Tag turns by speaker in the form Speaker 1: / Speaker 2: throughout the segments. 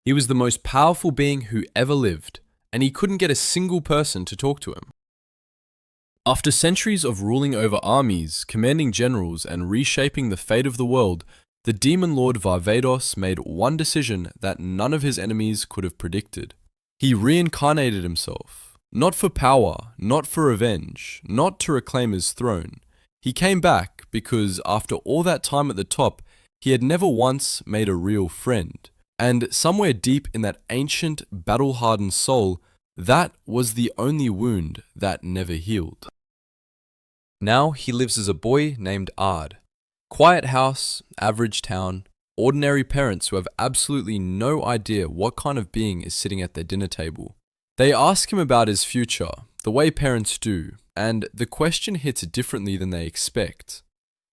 Speaker 1: He was the most powerful being who ever lived, and he couldn't get a single person to talk to him. After centuries of ruling over armies, commanding generals, and reshaping the fate of the world, the Demon Lord Varvatos made one decision that none of his enemies could have predicted. He reincarnated himself, not for power, not for revenge, not to reclaim his throne. He came back because after all that time at the top, he had never once made a real friend. And somewhere deep in that ancient, battle-hardened soul, that was the only wound that never healed. Now he lives as a boy named Ard. Quiet house, average town, ordinary parents who have absolutely no idea what kind of being is sitting at their dinner table. They ask him about his future, the way parents do, and the question hits differently than they expect.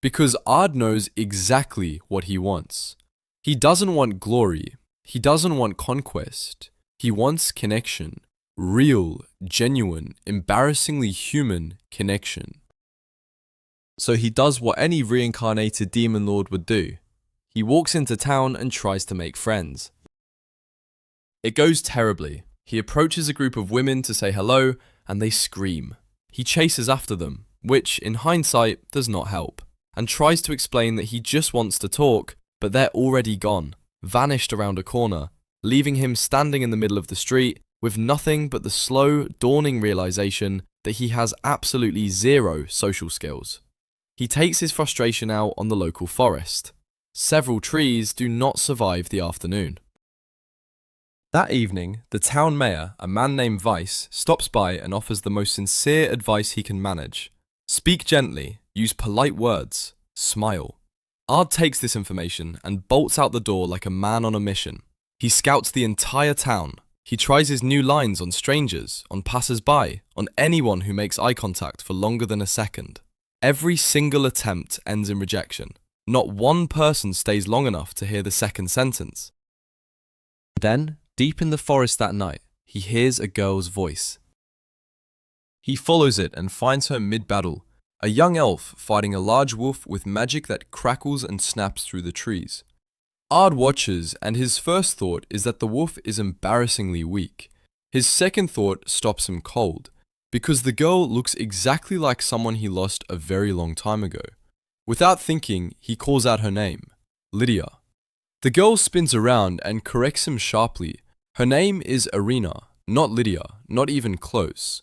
Speaker 1: Because Ard knows exactly what he wants. He doesn't want glory. He doesn't want conquest. He wants connection. Real, genuine, embarrassingly human connection. So he does what any reincarnated demon lord would do. He walks into town and tries to make friends. It goes terribly. He approaches a group of women to say hello, and they scream. He chases after them, which, in hindsight, does not help, and tries to explain that he just wants to talk, but they're already gone, vanished around a corner, leaving him standing in the middle of the street with nothing but the slow, dawning realization that he has absolutely zero social skills. He takes his frustration out on the local forest. Several trees do not survive the afternoon. That evening, the town mayor, a man named Vice, stops by and offers the most sincere advice he can manage. Speak gently, use polite words, smile. Ard takes this information and bolts out the door like a man on a mission. He scouts the entire town. He tries his new lines on strangers, on passers-by, on anyone who makes eye contact for longer than a second. Every single attempt ends in rejection. Not one person stays long enough to hear the second sentence. Then, deep in the forest that night, he hears a girl's voice. He follows it and finds her mid-battle, a young elf fighting a large wolf with magic that crackles and snaps through the trees. Ard watches, and his first thought is that the wolf is embarrassingly weak. His second thought stops him cold, because the girl looks exactly like someone he lost a very long time ago. Without thinking, he calls out her name, Lydia. The girl spins around and corrects him sharply. Her name is Arena, not Lydia, not even close.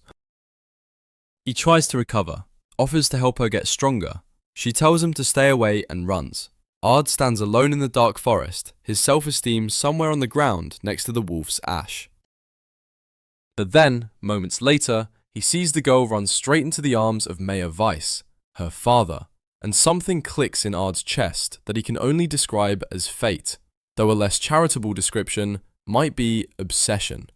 Speaker 1: He tries to recover, offers to help her get stronger. She tells him to stay away and runs. Ard stands alone in the dark forest, his self-esteem somewhere on the ground next to the wolf's ash. But then, moments later, he sees the girl run straight into the arms of Mayor Vice, her father, and something clicks in Ard's chest that he can only describe as fate, though a less charitable description might be obsession.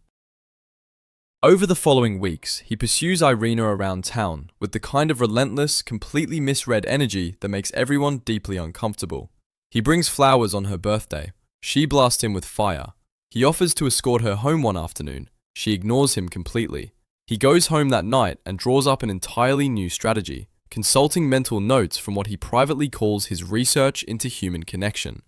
Speaker 1: Over the following weeks, he pursues Irina around town with the kind of relentless, completely misread energy that makes everyone deeply uncomfortable. He brings flowers on her birthday. She blasts him with fire. He offers to escort her home one afternoon. She ignores him completely. He goes home that night and draws up an entirely new strategy, consulting mental notes from what he privately calls his research into human connection.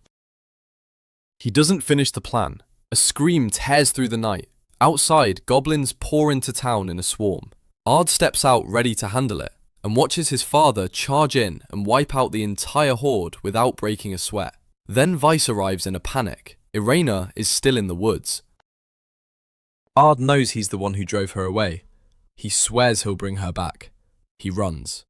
Speaker 1: He doesn't finish the plan. A scream tears through the night. Outside, goblins pour into town in a swarm. Ard steps out ready to handle it, and watches his father charge in and wipe out the entire horde without breaking a sweat. Then Vice arrives in a panic. Irina is still in the woods. Ard knows he's the one who drove her away. He swears he'll bring her back. He runs.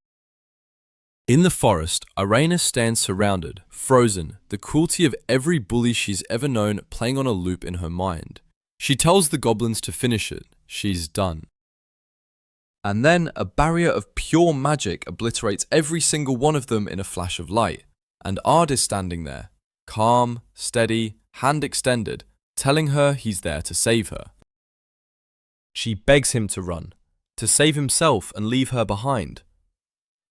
Speaker 1: In the forest, Irina stands surrounded, frozen, the cruelty of every bully she's ever known playing on a loop in her mind. She tells the goblins to finish it. She's done. And then a barrier of pure magic obliterates every single one of them in a flash of light. And Ard is standing there, calm, steady, hand extended, telling her he's there to save her. She begs him to run, to save himself and leave her behind.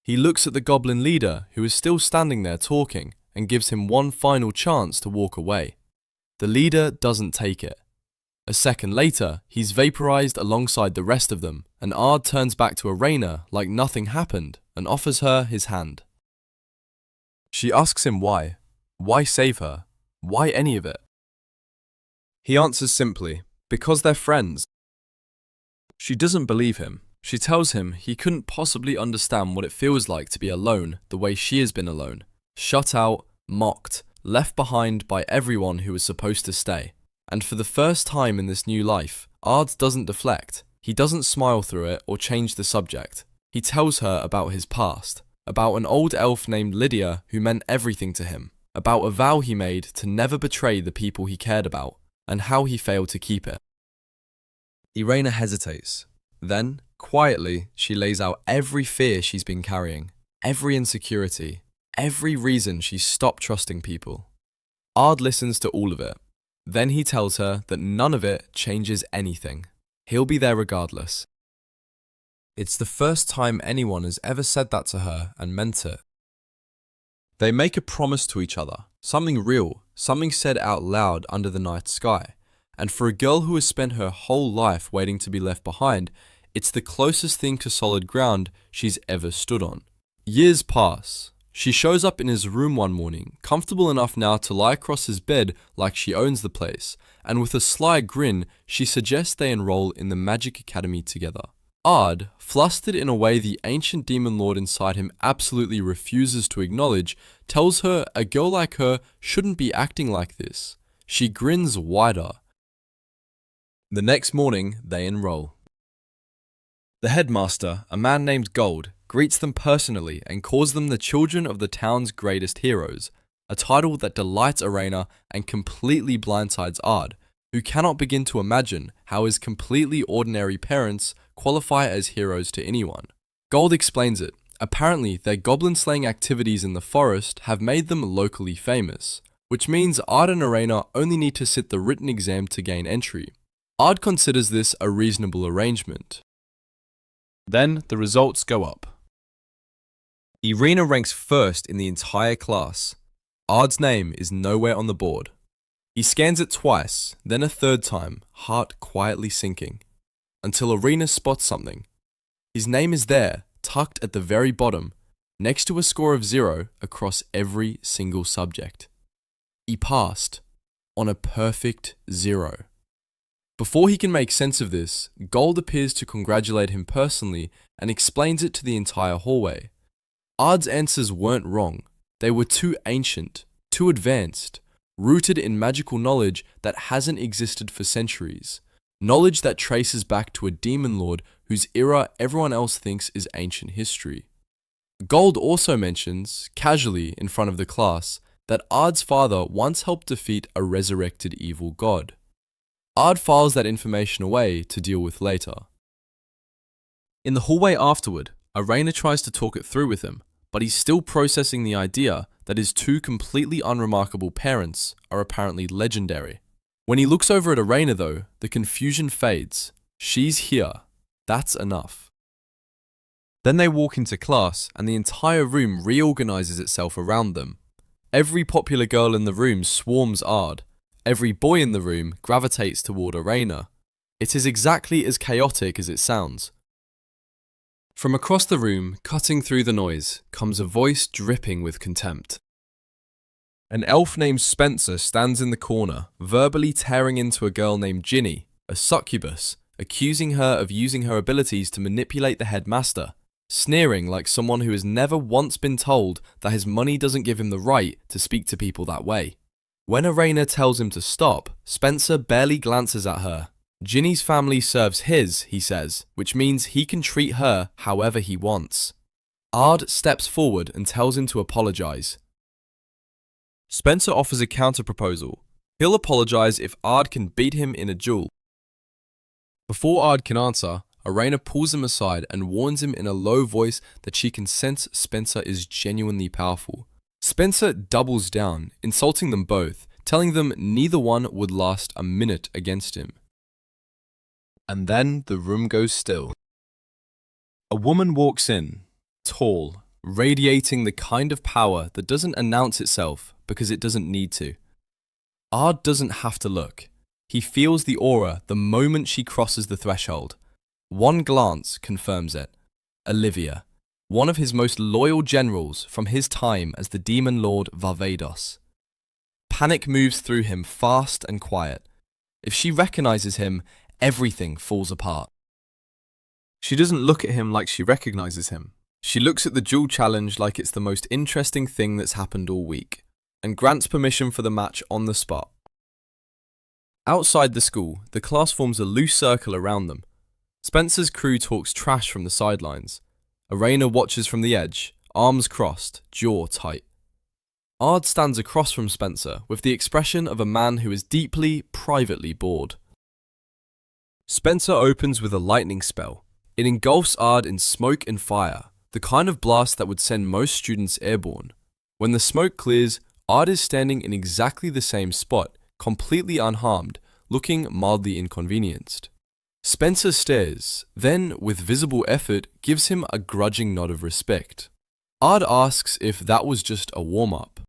Speaker 1: He looks at the goblin leader, who is still standing there talking, and gives him one final chance to walk away. The leader doesn't take it. A second later, he's vaporized alongside the rest of them, and Ard turns back to Irina like nothing happened and offers her his hand. She asks him why. Why save her? Why any of it? He answers simply, because they're friends. She doesn't believe him. She tells him he couldn't possibly understand what it feels like to be alone the way she has been alone. Shut out, mocked, left behind by everyone who was supposed to stay. And for the first time in this new life, Ard doesn't deflect. He doesn't smile through it or change the subject. He tells her about his past, about an old elf named Lydia who meant everything to him, about a vow he made to never betray the people he cared about, and how he failed to keep it. Irena hesitates. Then, quietly, she lays out every fear she's been carrying, every insecurity, every reason she's stopped trusting people. Ard listens to all of it. Then he tells her that none of it changes anything. He'll be there regardless. It's the first time anyone has ever said that to her and meant it. They make a promise to each other, something real, something said out loud under the night sky. And for a girl who has spent her whole life waiting to be left behind, it's the closest thing to solid ground she's ever stood on. Years pass. She shows up in his room one morning, comfortable enough now to lie across his bed like she owns the place, and with a sly grin, she suggests they enroll in the Magic Academy together. Ard, flustered in a way the ancient demon lord inside him absolutely refuses to acknowledge, tells her a girl like her shouldn't be acting like this. She grins wider. The next morning, they enroll. The headmaster, a man named Gold, greets them personally and calls them the children of the town's greatest heroes, a title that delights Irena and completely blindsides Ard, who cannot begin to imagine how his completely ordinary parents qualify as heroes to anyone. Gold explains it. Apparently, their goblin-slaying activities in the forest have made them locally famous, which means Ard and Irena only need to sit the written exam to gain entry. Ard considers this a reasonable arrangement. Then the results go up. Irena ranks first in the entire class. Ard's name is nowhere on the board. He scans it twice, then a third time, heart quietly sinking, until Irena spots something. His name is there, tucked at the very bottom, next to a score of 0 across every single subject. He passed on a perfect 0. Before he can make sense of this, Gold appears to congratulate him personally and explains it to the entire hallway. Ard's answers weren't wrong. They were too ancient, too advanced, rooted in magical knowledge that hasn't existed for centuries. Knowledge that traces back to a demon lord whose era everyone else thinks is ancient history. Gold also mentions, casually in front of the class, that Ard's father once helped defeat a resurrected evil god. Ard files that information away to deal with later. In the hallway afterward, Irena tries to talk it through with him, but he's still processing the idea that his two completely unremarkable parents are apparently legendary. When he looks over at Irena though, the confusion fades. She's here. That's enough. Then they walk into class and the entire room reorganizes itself around them. Every popular girl in the room swarms Ard. Every boy in the room gravitates toward Irena. It is exactly as chaotic as it sounds. From across the room, cutting through the noise, comes a voice dripping with contempt. An elf named Spencer stands in the corner, verbally tearing into a girl named Ginny, a succubus, accusing her of using her abilities to manipulate the headmaster, sneering like someone who has never once been told that his money doesn't give him the right to speak to people that way. When Irena tells him to stop, Spencer barely glances at her. Ginny's family serves his, he says, which means he can treat her however he wants. Ard steps forward and tells him to apologize. Spencer offers a counter-proposal. He'll apologize if Ard can beat him in a duel. Before Ard can answer, Irena pulls him aside and warns him in a low voice that she can sense Spencer is genuinely powerful. Spencer doubles down, insulting them both, telling them neither one would last a minute against him. And then the room goes still. A woman walks in, tall, radiating the kind of power that doesn't announce itself because it doesn't need to. Ard doesn't have to look. He feels the aura the moment she crosses the threshold. One glance confirms it. Olivia, one of his most loyal generals from his time as the Demon Lord Varvatos. Panic moves through him fast and quiet. If she recognizes him, everything falls apart.
Speaker 2: She doesn't look at him like she recognizes him. She looks at the duel challenge like it's the most interesting thing that's happened all week, and grants permission for the match on the spot. Outside the school, the class forms a loose circle around them. Spencer's crew talks trash from the sidelines. Arena watches from the edge, arms crossed, jaw tight. Ard stands across from Spencer with the expression of a man who is deeply, privately bored. Spencer opens with a lightning spell. It engulfs Ard in smoke and fire, the kind of blast that would send most students airborne. When the smoke clears, Ard is standing in exactly the same spot, completely unharmed, looking mildly inconvenienced. Spencer stares, then, with visible effort, gives him a grudging nod of respect. Ard asks if that was just a warm-up.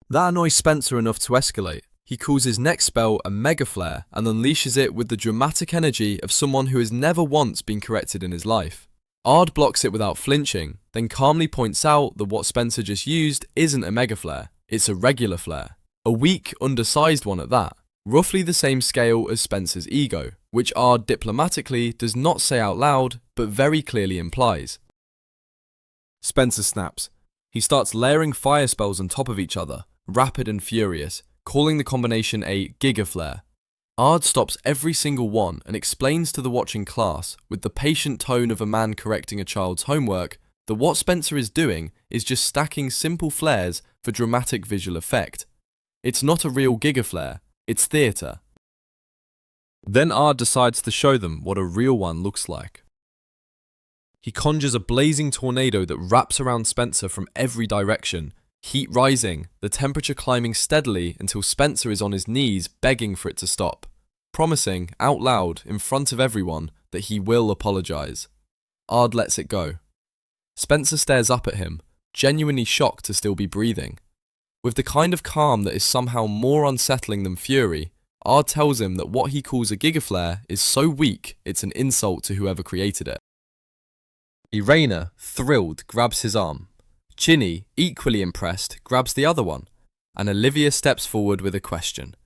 Speaker 2: That annoys Spencer enough to escalate. He calls his next spell a Mega Flare and unleashes it with the dramatic energy of someone who has never once been corrected in his life. Ard blocks it without flinching, then calmly points out that what Spencer just used isn't a Mega Flare, it's a regular flare. A weak, undersized one at that. Roughly the same scale as Spencer's ego, which Ard diplomatically does not say out loud, but very clearly implies. Spencer snaps. He starts layering fire spells on top of each other, rapid and furious, calling the combination a Giga Flare. Ard stops every single one and explains to the watching class, with the patient tone of a man correcting a child's homework, that what Spencer is doing is just stacking simple flares for dramatic visual effect. It's not a real Giga Flare. It's theatre. Then Ard decides to show them what a real one looks like. He conjures a blazing tornado that wraps around Spencer from every direction, heat rising, the temperature climbing steadily until Spencer is on his knees begging for it to stop, promising, out loud, in front of everyone, that he will apologise. Ard lets it go. Spencer stares up at him, genuinely shocked to still be breathing. With the kind of calm that is somehow more unsettling than fury, Ard tells him that what he calls a gigaflare is so weak it's an insult to whoever created it. Irena, thrilled, grabs his arm. Ginny, equally impressed, grabs the other one, and Olivia steps forward with a question.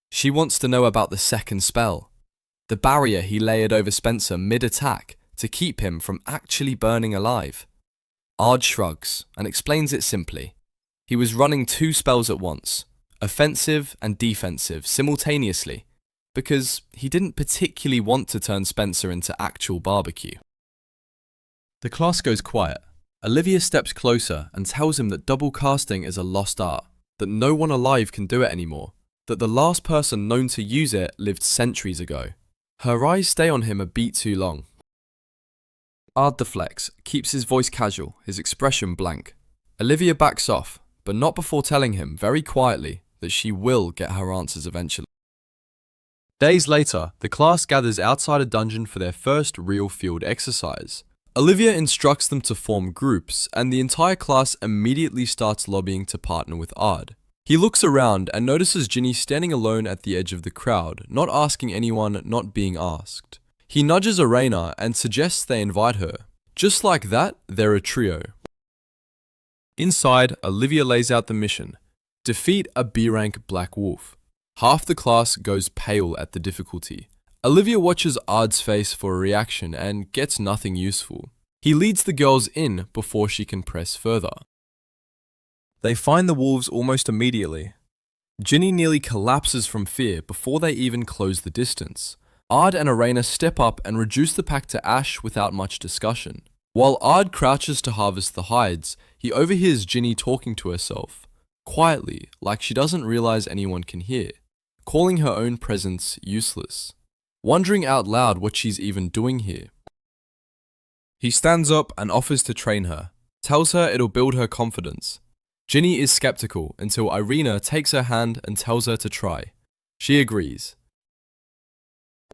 Speaker 2: She wants to know about the second spell, the barrier he layered over Spencer mid-attack to keep him from actually burning alive. Ard shrugs and explains it simply. He was running two spells at once, offensive and defensive simultaneously, because he didn't particularly want to turn Spencer into actual barbecue. The class goes quiet. Olivia steps closer and tells him that double casting is a lost art, that no one alive can do it anymore, that the last person known to use it lived centuries ago. Her eyes stay on him a beat too long. Ard deflects, keeps his voice casual, his expression blank. Olivia backs off, but not before telling him very quietly that she will get her answers eventually. Days later, the class gathers outside a dungeon for their first real field exercise. Olivia instructs them to form groups, and the entire class immediately starts lobbying to partner with Ard. He looks around and notices Ginny standing alone at the edge of the crowd, not asking anyone, not being asked. He nudges Arena and suggests they invite her. Just like that, they're a trio. Inside, Olivia lays out the mission: defeat a B-rank Black Wolf. Half the class goes pale at the difficulty. Olivia watches Ard's face for a reaction and gets nothing useful. He leads the girls in before she can press further. They find the wolves almost immediately. Ginny nearly collapses from fear before they even close the distance. Ard and Arena step up and reduce the pack to ash without much discussion. While Ard crouches to harvest the hides, he overhears Ginny talking to herself, quietly, like she doesn't realize anyone can hear, calling her own presence useless, wondering out loud what she's even doing here. He stands up and offers to train her, tells her it'll build her confidence. Ginny is skeptical until Irina takes her hand and tells her to try. She agrees.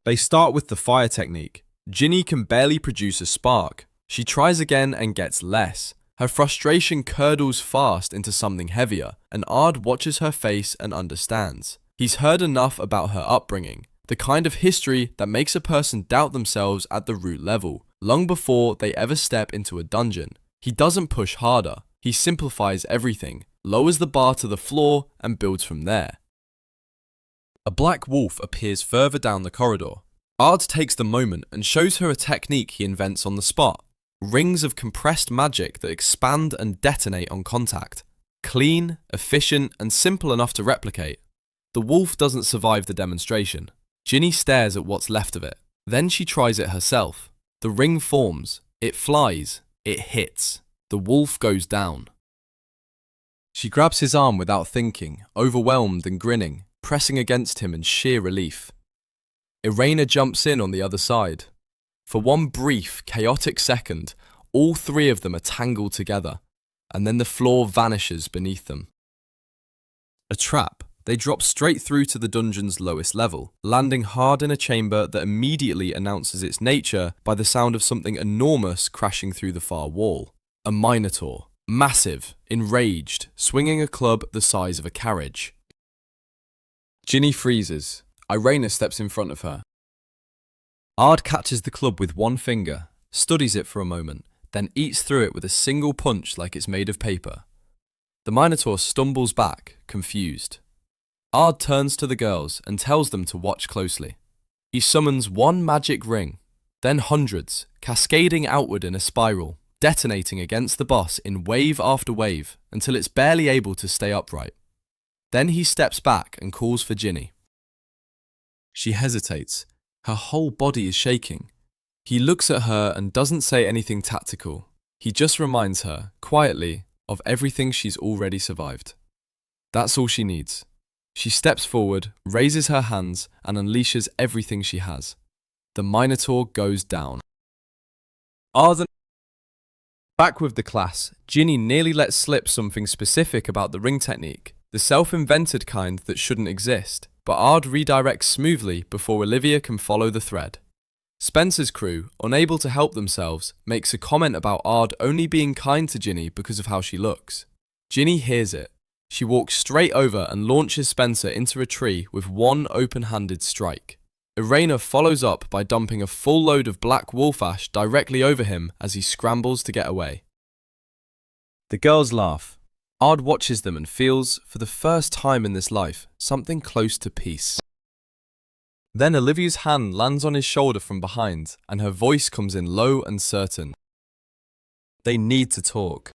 Speaker 2: They start with the fire technique. Ginny can barely produce a spark. She tries again and gets less. Her frustration curdles fast into something heavier, and Ard watches her face and understands. He's heard enough about her upbringing, the kind of history that makes a person doubt themselves at the root level, long before they ever step into a dungeon. He doesn't push harder. He simplifies everything, lowers the bar to the floor, and builds from there.
Speaker 1: A black wolf appears further down the corridor. Ard takes the moment and shows her a technique he invents on the spot. Rings of compressed magic that expand and detonate on contact. Clean, efficient, and simple enough to replicate. The wolf doesn't survive the demonstration. Ginny stares at what's left of it. Then she tries it herself. The ring forms. It flies. It hits. The wolf goes down. She grabs his arm without thinking, overwhelmed and grinning, pressing against him in sheer relief. Irena jumps in on the other side. For one brief, chaotic second, all three of them are tangled together, and then the floor vanishes beneath them. A trap. They drop straight through to the dungeon's lowest level, landing hard in a chamber that immediately announces its nature by the sound of something enormous crashing through the far wall. A Minotaur. Massive, enraged, swinging a club the size of a carriage. Ginny freezes. Irena steps in front of her. Ard catches the club with one finger, studies it for a moment, then eats through it with a single punch like it's made of paper. The Minotaur stumbles back, confused. Ard turns to the girls and tells them to watch closely. He summons one magic ring, then hundreds, cascading outward in a spiral, detonating against the boss in wave after wave until it's barely able to stay upright. Then he steps back and calls for Ginny. She hesitates. Her whole body is shaking. He looks at her and doesn't say anything tactical. He just reminds her, quietly, of everything she's already survived. That's all she needs. She steps forward, raises her hands, and unleashes everything she has. The Minotaur goes down. Back with the class, Ginny nearly lets slip something specific about the ring technique, the self-invented kind that shouldn't exist, but Ard redirects smoothly before Olivia can follow the thread. Spencer's crew, unable to help themselves, makes a comment about Ard only being kind to Ginny because of how she looks. Ginny hears it. She walks straight over and launches Spencer into a tree with one open-handed strike. Irena follows up by dumping a full load of black wolf ash directly over him as he scrambles to get away. The girls laugh. Ard watches them and feels, for the first time in this life, something close to peace. Then Olivia's hand lands on his shoulder from behind, and her voice comes in low and certain. They need to talk.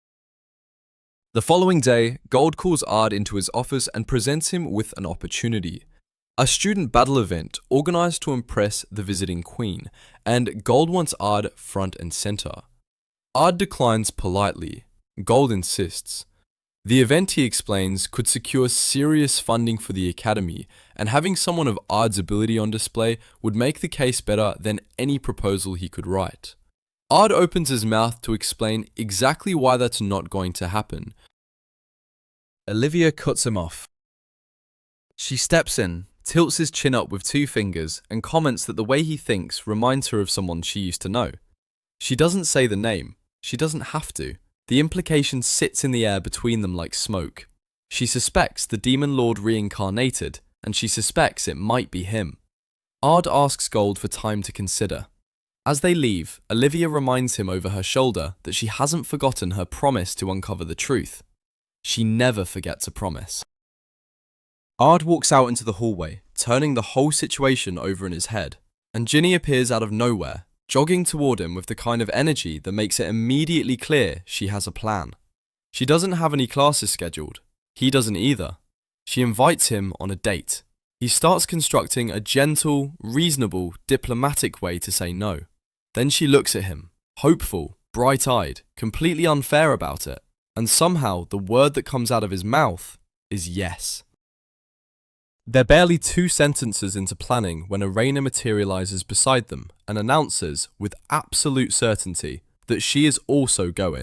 Speaker 1: The following day, Gold calls Ard into his office and presents him with an opportunity. A student battle event organized to impress the visiting queen, and Gold wants Ard front and center. Ard declines politely. Gold insists. The event, he explains, could secure serious funding for the academy, and having someone of Ard's ability on display would make the case better than any proposal he could write. Ard opens his mouth to explain exactly why that's not going to happen. Olivia cuts him off. She steps in, tilts his chin up with two fingers, and comments that the way he thinks reminds her of someone she used to know. She doesn't say the name. She doesn't have to. The implication sits in the air between them like smoke. She suspects the Demon Lord reincarnated, and she suspects it might be him. Ard asks Gold for time to consider. As they leave, Olivia reminds him over her shoulder that she hasn't forgotten her promise to uncover the truth. She never forgets a promise. Ard walks out into the hallway, turning the whole situation over in his head, and Ginny appears out of nowhere, jogging toward him with the kind of energy that makes it immediately clear she has a plan. She doesn't have any classes scheduled. He doesn't either. She invites him on a date. He starts constructing a gentle, reasonable, diplomatic way to say no. Then she looks at him, hopeful, bright-eyed, completely unfair about it, and somehow the word that comes out of his mouth is yes. They're barely 2 sentences into planning when Irena materializes beside them and announces with absolute certainty that she is also going.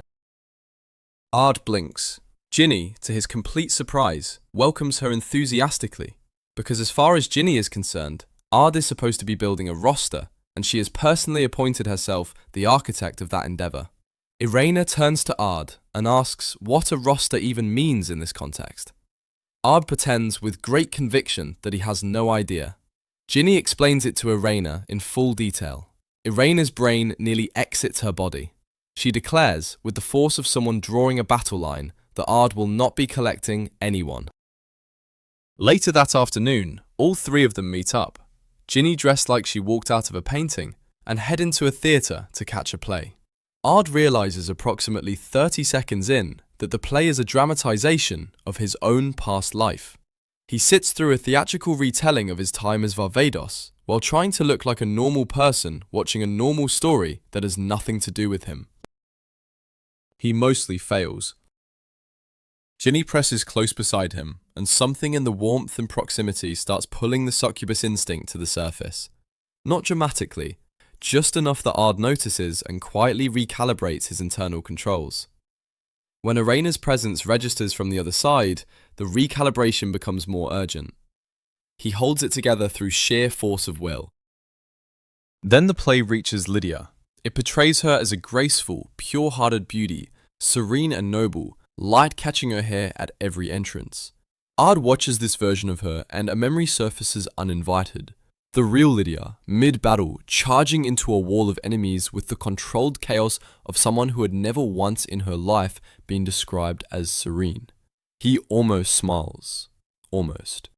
Speaker 1: Ard blinks. Ginny, to his complete surprise, welcomes her enthusiastically, because as far as Ginny is concerned, Ard is supposed to be building a roster, and she has personally appointed herself the architect of that endeavor. Irena turns to Ard and asks what a roster even means in this context. Ard pretends with great conviction that he has no idea. Ginny explains it to Irena in full detail. Irena's brain nearly exits her body. She declares, with the force of someone drawing a battle line, that Ard will not be collecting anyone.
Speaker 2: Later that afternoon, all three of them meet up. Ginny dressed like she walked out of a painting and head into a theatre to catch a play. Ard realizes approximately 30 seconds in that the play is a dramatization of his own past life. He sits through a theatrical retelling of his time as Varvatos while trying to look like a normal person watching a normal story that has nothing to do with him. He mostly fails. Ginny presses close beside him, and something in the warmth and proximity starts pulling the succubus instinct to the surface. Not dramatically, just enough that Ard notices and quietly recalibrates his internal controls. When Arena's presence registers from the other side, the recalibration becomes more urgent. He holds it together through sheer force of will. Then the play reaches Lydia. It portrays her as a graceful, pure-hearted beauty, serene and noble, light catching her hair at every entrance. Ard watches this version of her and a memory surfaces uninvited. The real Lydia, mid-battle, charging into a wall of enemies with the controlled chaos of someone who had never once in her life been described as serene. He almost smiles. Almost.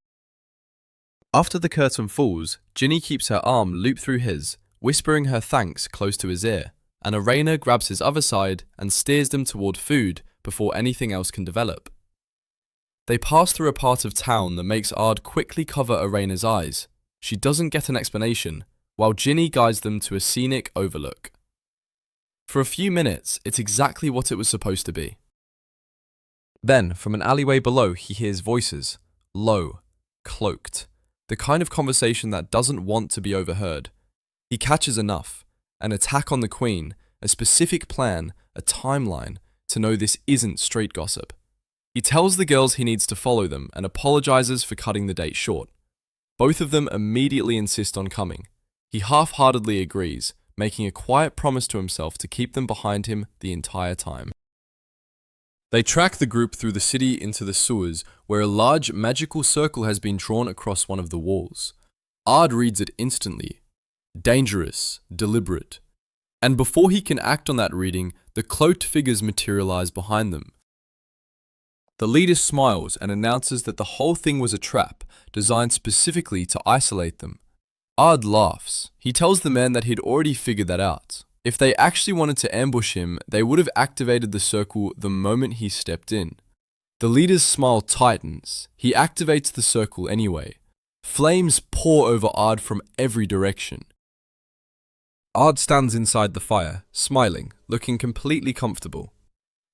Speaker 2: After the curtain falls, Ginny keeps her arm looped through his, whispering her thanks close to his ear, and Arena grabs his other side and steers them toward food before anything else can develop. They pass through a part of town that makes Ard quickly cover Arena's eyes. She doesn't get an explanation, while Ginny guides them to a scenic overlook. For a few minutes, it's exactly what it was supposed to be. Then, from an alleyway below, he hears voices, low, cloaked, the kind of conversation that doesn't want to be overheard. He catches enough, an attack on the Queen, a specific plan, a timeline, to know this isn't street gossip. He tells the girls he needs to follow them and apologizes for cutting the date short. Both of them immediately insist on coming. He half-heartedly agrees, making a quiet promise to himself to keep them behind him the entire time. They track the group through the city into the sewers, where a large magical circle has been drawn across one of the walls. Ard reads it instantly. Dangerous, deliberate. And before he can act on that reading, the cloaked figures materialize behind them. The leader smiles and announces that the whole thing was a trap, designed specifically to isolate them. Ard laughs. He tells the men that he'd already figured that out. If they actually wanted to ambush him, they would have activated the circle the moment he stepped in. The leader's smile tightens. He activates the circle anyway. Flames pour over Ard from every direction. Ard stands inside the fire, smiling, looking completely comfortable.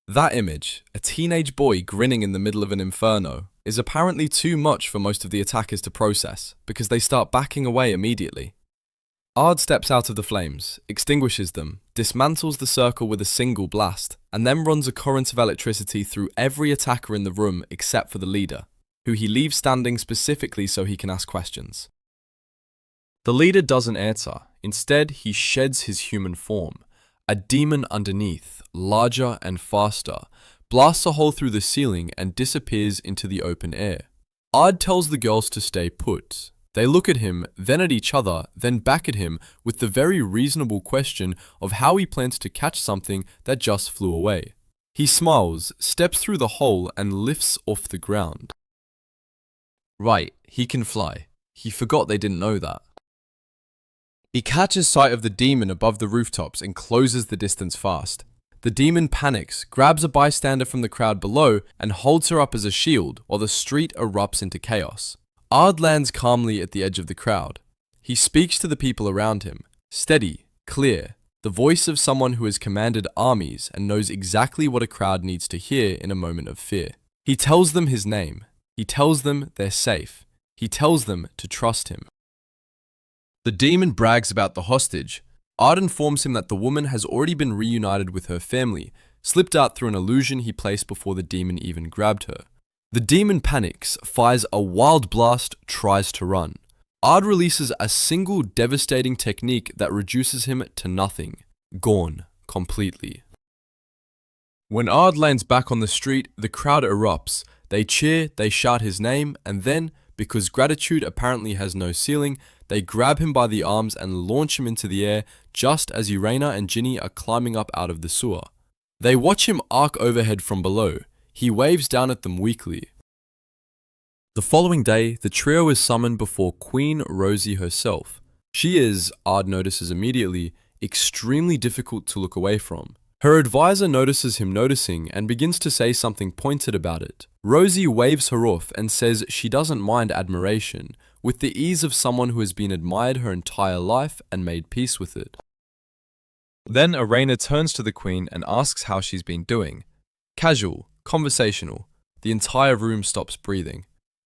Speaker 2: That image, a teenage boy grinning in the middle of an inferno, is apparently too much for most of the attackers to process, because they start backing away immediately. Ard steps out of the flames, extinguishes them, dismantles the circle with a single blast, and then runs a current of electricity through every attacker in the room except for the leader, who he leaves standing specifically so he can ask questions. The leader doesn't answer. Instead, he sheds his human form. A demon underneath, larger and faster, blasts a hole through the ceiling and disappears into the open air. Ard tells the girls to stay put. They look at him, then at each other, then back at him with the very reasonable question of how he plans to catch something that just flew away. He smiles, steps through the hole and lifts off the ground. Right, he can fly. He forgot they didn't know that. He catches sight of the demon above the rooftops and closes the distance fast. The demon panics, grabs a bystander from the crowd below, and holds her up as a shield while the street erupts into chaos. Ard lands calmly at the edge of the crowd. He speaks to the people around him, steady, clear, the voice of someone who has commanded armies and knows exactly what a crowd needs to hear in a moment of fear. He tells them his name. He tells them they're safe. He tells them to trust him. The demon brags about the hostage. Ard informs him that the woman has already been reunited with her family, slipped out through an illusion he placed before the demon even grabbed her. The demon panics, fires a wild blast, tries to run. Ard releases a single devastating technique that reduces him to nothing. Gone, completely. When Ard lands back on the street, the crowd erupts. They cheer, they shout his name, and then, because gratitude apparently has no ceiling, they grab him by the arms and launch him into the air just as Urena and Ginny are climbing up out of the sewer. They watch him arc overhead from below. He waves down at them weakly.
Speaker 1: The following day, the trio is summoned before Queen Rosie herself. She is, Ard notices immediately, extremely difficult to look away from. Her advisor notices him noticing and begins to say something pointed about it. Rosie waves her off and says she doesn't mind admiration, with the ease of someone who has been admired her entire life and made peace with it. Then Irena turns to the Queen and asks how she's been doing. Casual, conversational, the entire room stops breathing.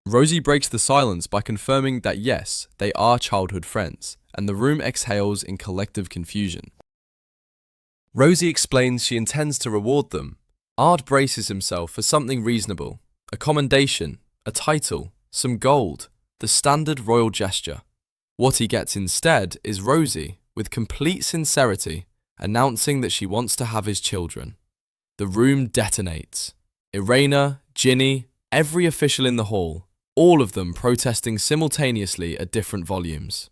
Speaker 1: Rosie breaks the silence by confirming that yes, they are childhood friends, and the room exhales in collective confusion. Rosie explains she intends to reward them. Ard braces himself for something reasonable, a commendation, a title, some gold, the standard royal gesture. What he gets instead is Rosie, with complete sincerity, announcing that she wants to have his children. The room detonates. Irena, Ginny, every official in the hall, all of them protesting simultaneously at different volumes.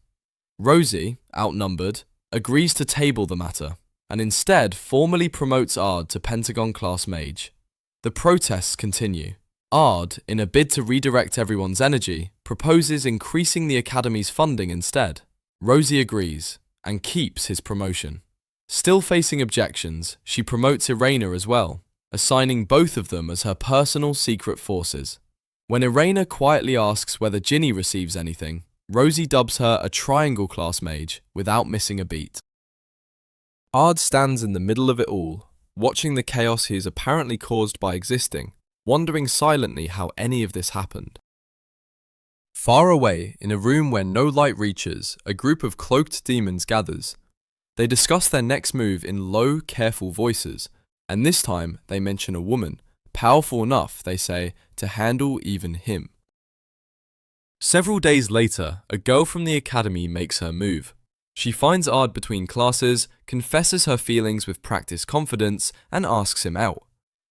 Speaker 1: Rosie, outnumbered, agrees to table the matter, and instead formally promotes Ard to Pentagon-class mage. The protests continue. Ard, in a bid to redirect everyone's energy, proposes increasing the Academy's funding instead. Rosie agrees, and keeps his promotion. Still facing objections, she promotes Irena as well, assigning both of them as her personal secret forces. When Irena quietly asks whether Ginny receives anything, Rosie dubs her a triangle-class mage without missing a beat. Ard stands in the middle of it all, watching the chaos he is apparently caused by existing, wondering silently how any of this happened. Far away, in a room where no light reaches, a group of cloaked demons gathers. They discuss their next move in low, careful voices, and this time they mention a woman, powerful enough, they say, to handle even him. Several days later, a girl from the academy makes her move. She finds Ard between classes, confesses her feelings with practiced confidence, and asks him out.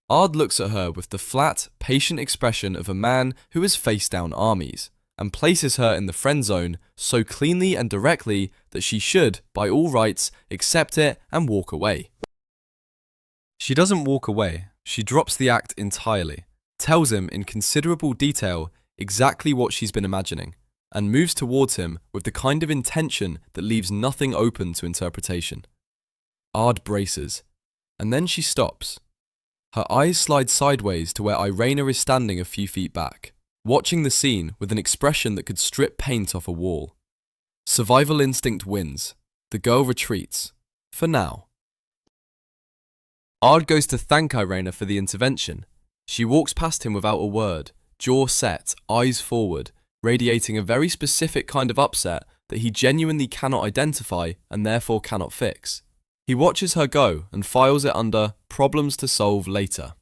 Speaker 1: Ard looks at her with the flat, patient expression of a man who has faced down armies, and places her in the friend zone so cleanly and directly that she should, by all rights, accept it and walk away. She doesn't walk away, she drops the act entirely, tells him in considerable detail exactly what she's been imagining, and moves towards him with the kind of intention that leaves nothing open to interpretation. Ard braces, and then she stops. Her eyes slide sideways to where Irena is standing a few feet back, watching the scene with an expression that could strip paint off a wall. Survival instinct wins. The girl retreats. For now. Ard goes to thank Irena for the intervention. She walks past him without a word, jaw set, eyes forward, radiating a very specific kind of upset that he genuinely cannot identify and therefore cannot fix. He watches her go and files it under problems to solve later.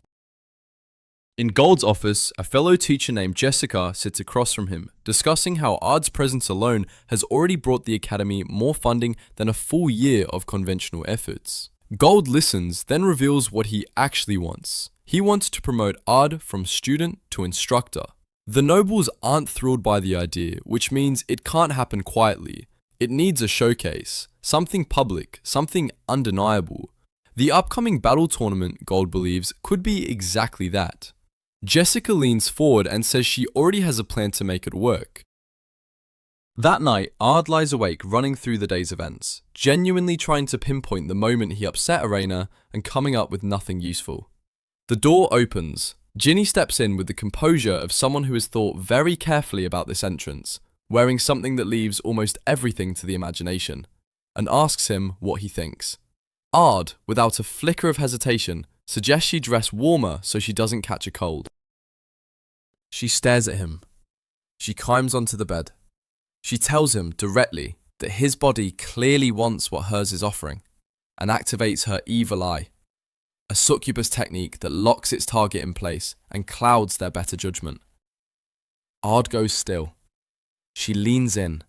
Speaker 1: In Gold's office, a fellow teacher named Jessica sits across from him, discussing how Ard's presence alone has already brought the academy more funding than a full year of conventional efforts. Gold listens, then reveals what he actually wants. He wants to promote Ard from student to instructor. The nobles aren't thrilled by the idea, which means it can't happen quietly. It needs a showcase, something public, something undeniable. The upcoming battle tournament, Gold believes, could be exactly that. Jessica leans forward and says she already has a plan to make it work. That night, Ard lies awake running through the day's events, genuinely trying to pinpoint the moment he upset Irena and coming up with nothing useful. The door opens. Ginny steps in with the composure of someone who has thought very carefully about this entrance, wearing something that leaves almost everything to the imagination, and asks him what he thinks. Ard, without a flicker of hesitation, suggests she dress warmer so she doesn't catch a cold. She stares at him. She climbs onto the bed. She tells him directly that his body clearly wants what hers is offering, and activates her evil eye, a succubus technique that locks its target in place and clouds their better judgment. Ard goes still. She leans in.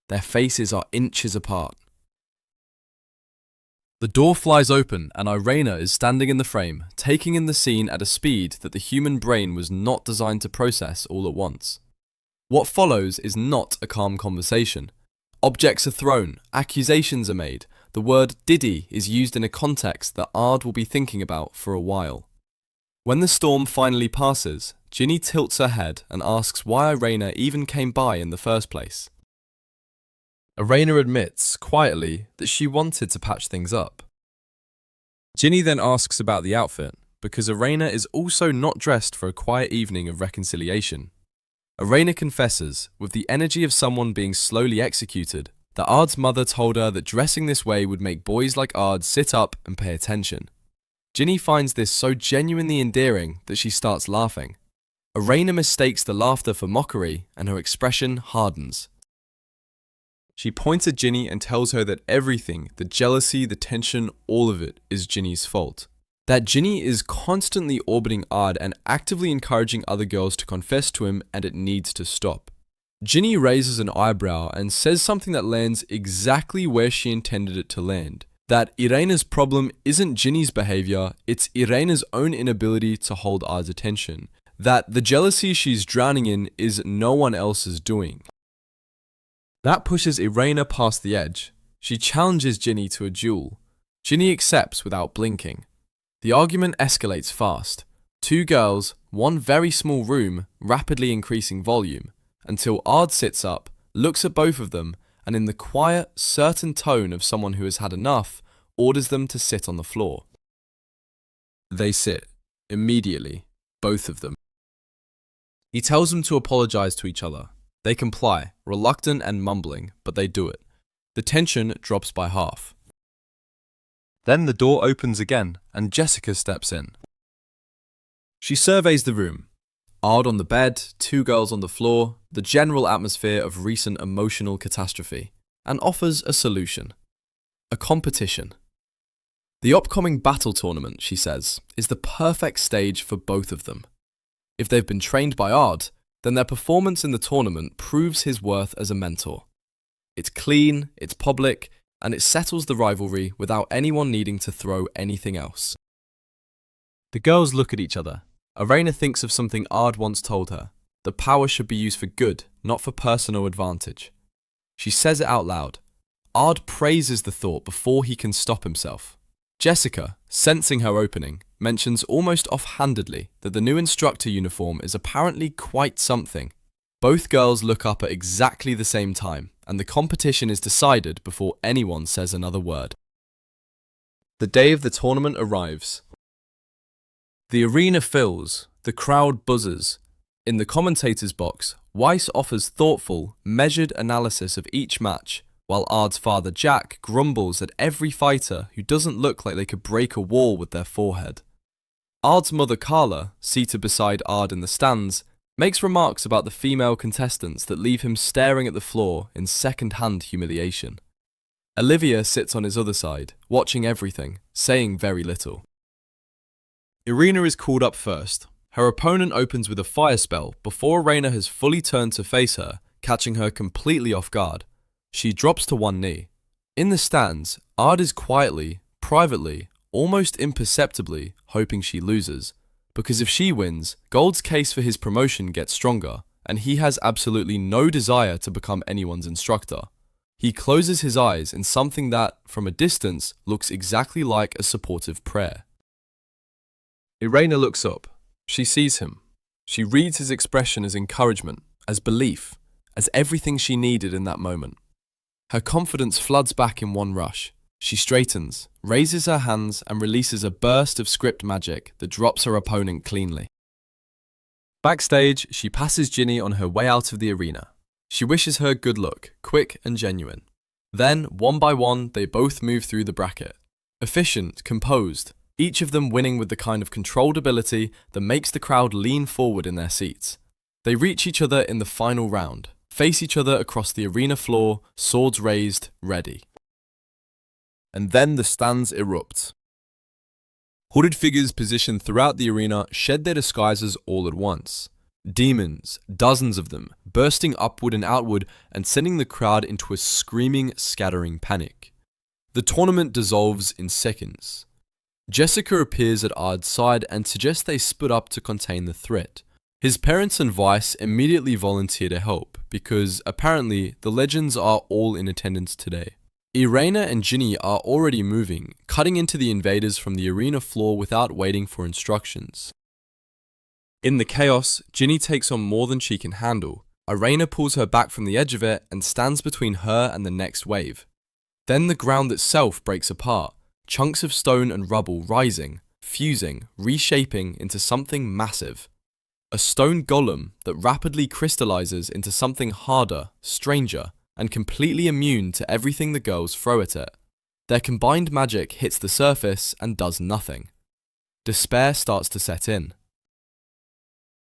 Speaker 1: Their faces are inches apart. The door flies open and Irena is standing in the frame, taking in the scene at a speed that the human brain was not designed to process all at once. What follows is not a calm conversation. Objects are thrown, accusations are made, the word Diddy is used in a context that Ard will be thinking about for a while. When the storm finally passes, Ginny tilts her head and asks why Irena even came by in the first place. Irena admits, quietly, that she wanted to patch things up. Ginny then asks about the outfit, because Irena is also not dressed for a quiet evening of reconciliation. Irena confesses, with the energy of someone being slowly executed, that Ard's mother told her that dressing this way would make boys like Ard sit up and pay attention. Ginny finds this so genuinely endearing that she starts laughing. Irena mistakes the laughter for mockery, and her expression hardens. She points at Ginny and tells her that everything, the jealousy, the tension, all of it, is Ginny's fault. That Ginny is constantly orbiting Ard and actively encouraging other girls to confess to him, and it needs to stop. Ginny raises an eyebrow and says something that lands exactly where she intended it to land. That Irena's problem isn't Ginny's behavior, it's Irena's own inability to hold Ard's attention. That the jealousy she's drowning in is no one else's doing. That pushes Irena past the edge. She challenges Ginny to a duel. Ginny accepts without blinking. The argument escalates fast. Two girls, one very small room, rapidly increasing volume, until Ard sits up, looks at both of them, and in the quiet, certain tone of someone who has had enough, orders them to sit on the floor. They sit, immediately, both of them. He tells them to apologize to each other. They comply, reluctant and mumbling, but they do it. The tension drops by half. Then the door opens again, and Jessica steps in. She surveys the room. Ard on the bed, two girls on the floor, the general atmosphere of recent emotional catastrophe, and offers a solution. A competition. The upcoming battle tournament, she says, is the perfect stage for both of them. If they've been trained by Ard, then their performance in the tournament proves his worth as a mentor. It's clean, it's public, and it settles the rivalry without anyone needing to throw anything else. The girls look at each other. Irena thinks of something Ard once told her. The power should be used for good, not for personal advantage. She says it out loud. Ard praises the thought before he can stop himself. Jessica, sensing her opening, mentions almost offhandedly that the new instructor uniform is apparently quite something. Both girls look up at exactly the same time, and the competition is decided before anyone says another word. The day of the tournament arrives. The arena fills, the crowd buzzes. In the commentator's box, Weiss offers thoughtful, measured analysis of each match, while Ard's father Jack grumbles at every fighter who doesn't look like they could break a wall with their forehead. Ard's mother Carla, seated beside Ard in the stands, makes remarks about the female contestants that leave him staring at the floor in second-hand humiliation. Olivia sits on his other side, watching everything, saying very little. Irena is called up first. Her opponent opens with a fire spell before Irena has fully turned to face her, catching her completely off guard. She drops to one knee. In the stands, Ard is quietly, privately, almost imperceptibly hoping she loses, because if she wins, Gold's case for his promotion gets stronger, and he has absolutely no desire to become anyone's instructor. He closes his eyes in something that, from a distance, looks exactly like a supportive prayer. Irena looks up. She sees him. She reads his expression as encouragement, as belief, as everything she needed in that moment. Her confidence floods back in one rush. She straightens, raises her hands, and releases a burst of script magic that drops her opponent cleanly. Backstage, she passes Ginny on her way out of the arena. She wishes her good luck, quick and genuine. Then, one by one, they both move through the bracket. Efficient, composed, each of them winning with the kind of controlled ability that makes the crowd lean forward in their seats. They reach each other in the final round, face each other across the arena floor, swords raised, ready. And then the stands erupt. Hooded figures positioned throughout the arena shed their disguises all at once. Demons, dozens of them, bursting upward and outward and sending the crowd into a screaming, scattering panic. The tournament dissolves in seconds. Jessica appears at Ard's side and suggests they split up to contain the threat. His parents and Weiss immediately volunteer to help, because apparently the legends are all in attendance today. Irena and Ginny are already moving, cutting into the invaders from the arena floor without waiting for instructions. In the chaos, Ginny takes on more than she can handle. Irena pulls her back from the edge of it and stands between her and the next wave. Then the ground itself breaks apart, chunks of stone and rubble rising, fusing, reshaping into something massive. A stone golem that rapidly crystallizes into something harder, stranger, and completely immune to everything the girls throw at it. Their combined magic hits the surface and does nothing. Despair starts to set in.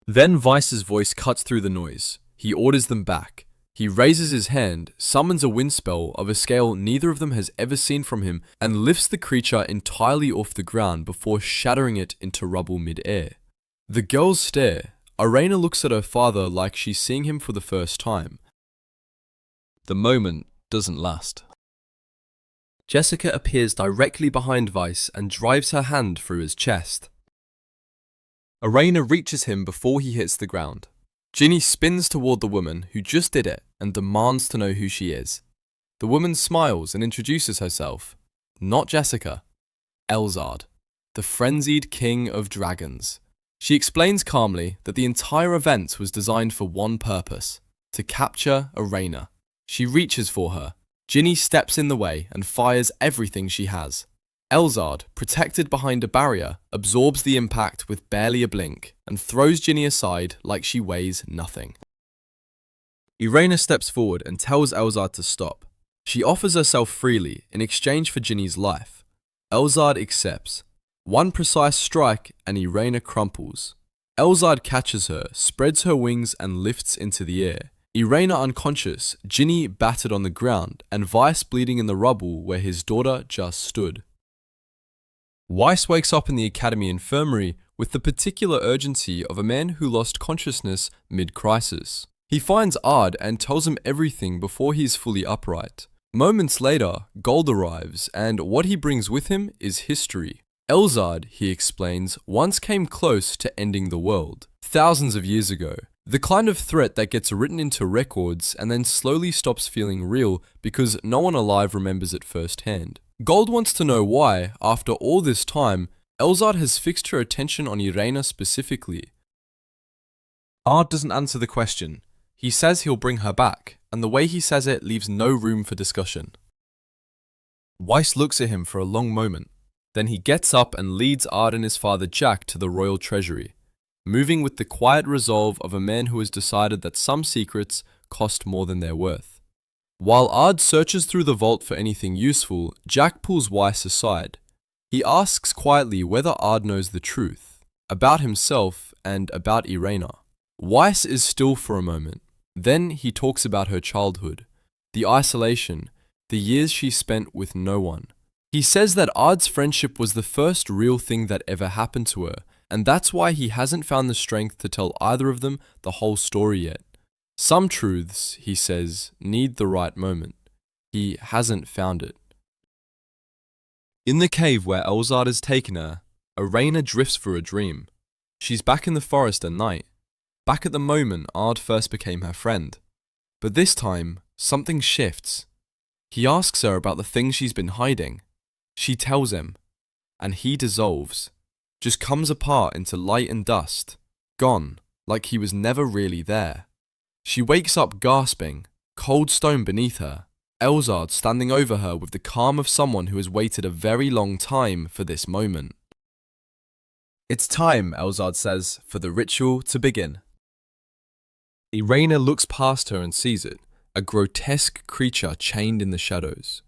Speaker 1: Then Vice's voice cuts through the noise. He orders them back. He raises his hand, summons a wind spell of a scale neither of them has ever seen from him, and lifts the creature entirely off the ground before shattering it into rubble mid-air. The girls stare. Irena looks at her father like she's seeing him for the first time. The moment doesn't last. Jessica appears directly behind Vice and drives her hand through his chest. Irena reaches him before he hits the ground. Ginny spins toward the woman who just did it and demands to know who she is. The woman smiles and introduces herself. Not Jessica. Elzard, the frenzied king of dragons. She explains calmly that the entire event was designed for one purpose: to capture Irena. She reaches for her. Ginny steps in the way and fires everything she has. Elzard, protected behind a barrier, absorbs the impact with barely a blink and throws Ginny aside like she weighs nothing. Irena steps forward and tells Elzard to stop. She offers herself freely in exchange for Ginny's life. Elzard accepts. One precise strike and Irena crumples. Elzard catches her, spreads her wings and lifts into the air. Irena unconscious, Ginny battered on the ground, and Vice bleeding in the rubble where his daughter just stood. Weiss wakes up in the academy infirmary with the particular urgency of a man who lost consciousness mid-crisis. He finds Ard and tells him everything before he is fully upright. Moments later, Gold arrives, and what he brings with him is history. Elzard, he explains, once came close to ending the world, thousands of years ago. The kind of threat that gets written into records and then slowly stops feeling real because no one alive remembers it firsthand. Gold wants to know why, after all this time, Elzard has fixed her attention on Irena specifically. Ard doesn't answer the question. He says he'll bring her back, and the way he says it leaves no room for discussion. Weiss looks at him for a long moment. Then he gets up and leads Ard and his father Jack to the royal treasury, moving with the quiet resolve of a man who has decided that some secrets cost more than they're worth. While Ard searches through the vault for anything useful, Jack pulls Weiss aside. He asks quietly whether Ard knows the truth, about himself and about Irena. Weiss is still for a moment. Then he talks about her childhood, the isolation, the years she spent with no one. He says that Ard's friendship was the first real thing that ever happened to her, and that's why he hasn't found the strength to tell either of them the whole story yet. Some truths, he says, need the right moment. He hasn't found it. In the cave where Elzard has taken her, Irena drifts for a dream. She's back in the forest at night, back at the moment Ard first became her friend. But this time, something shifts. He asks her about the things she's been hiding. She tells him, and he dissolves, just comes apart into light and dust, gone, like he was never really there. She wakes up gasping, cold stone beneath her, Elzard standing over her with the calm of someone who has waited a very long time for this moment. It's time, Elzard says, for the ritual to begin. Irena looks past her and sees it, a grotesque creature chained in the shadows.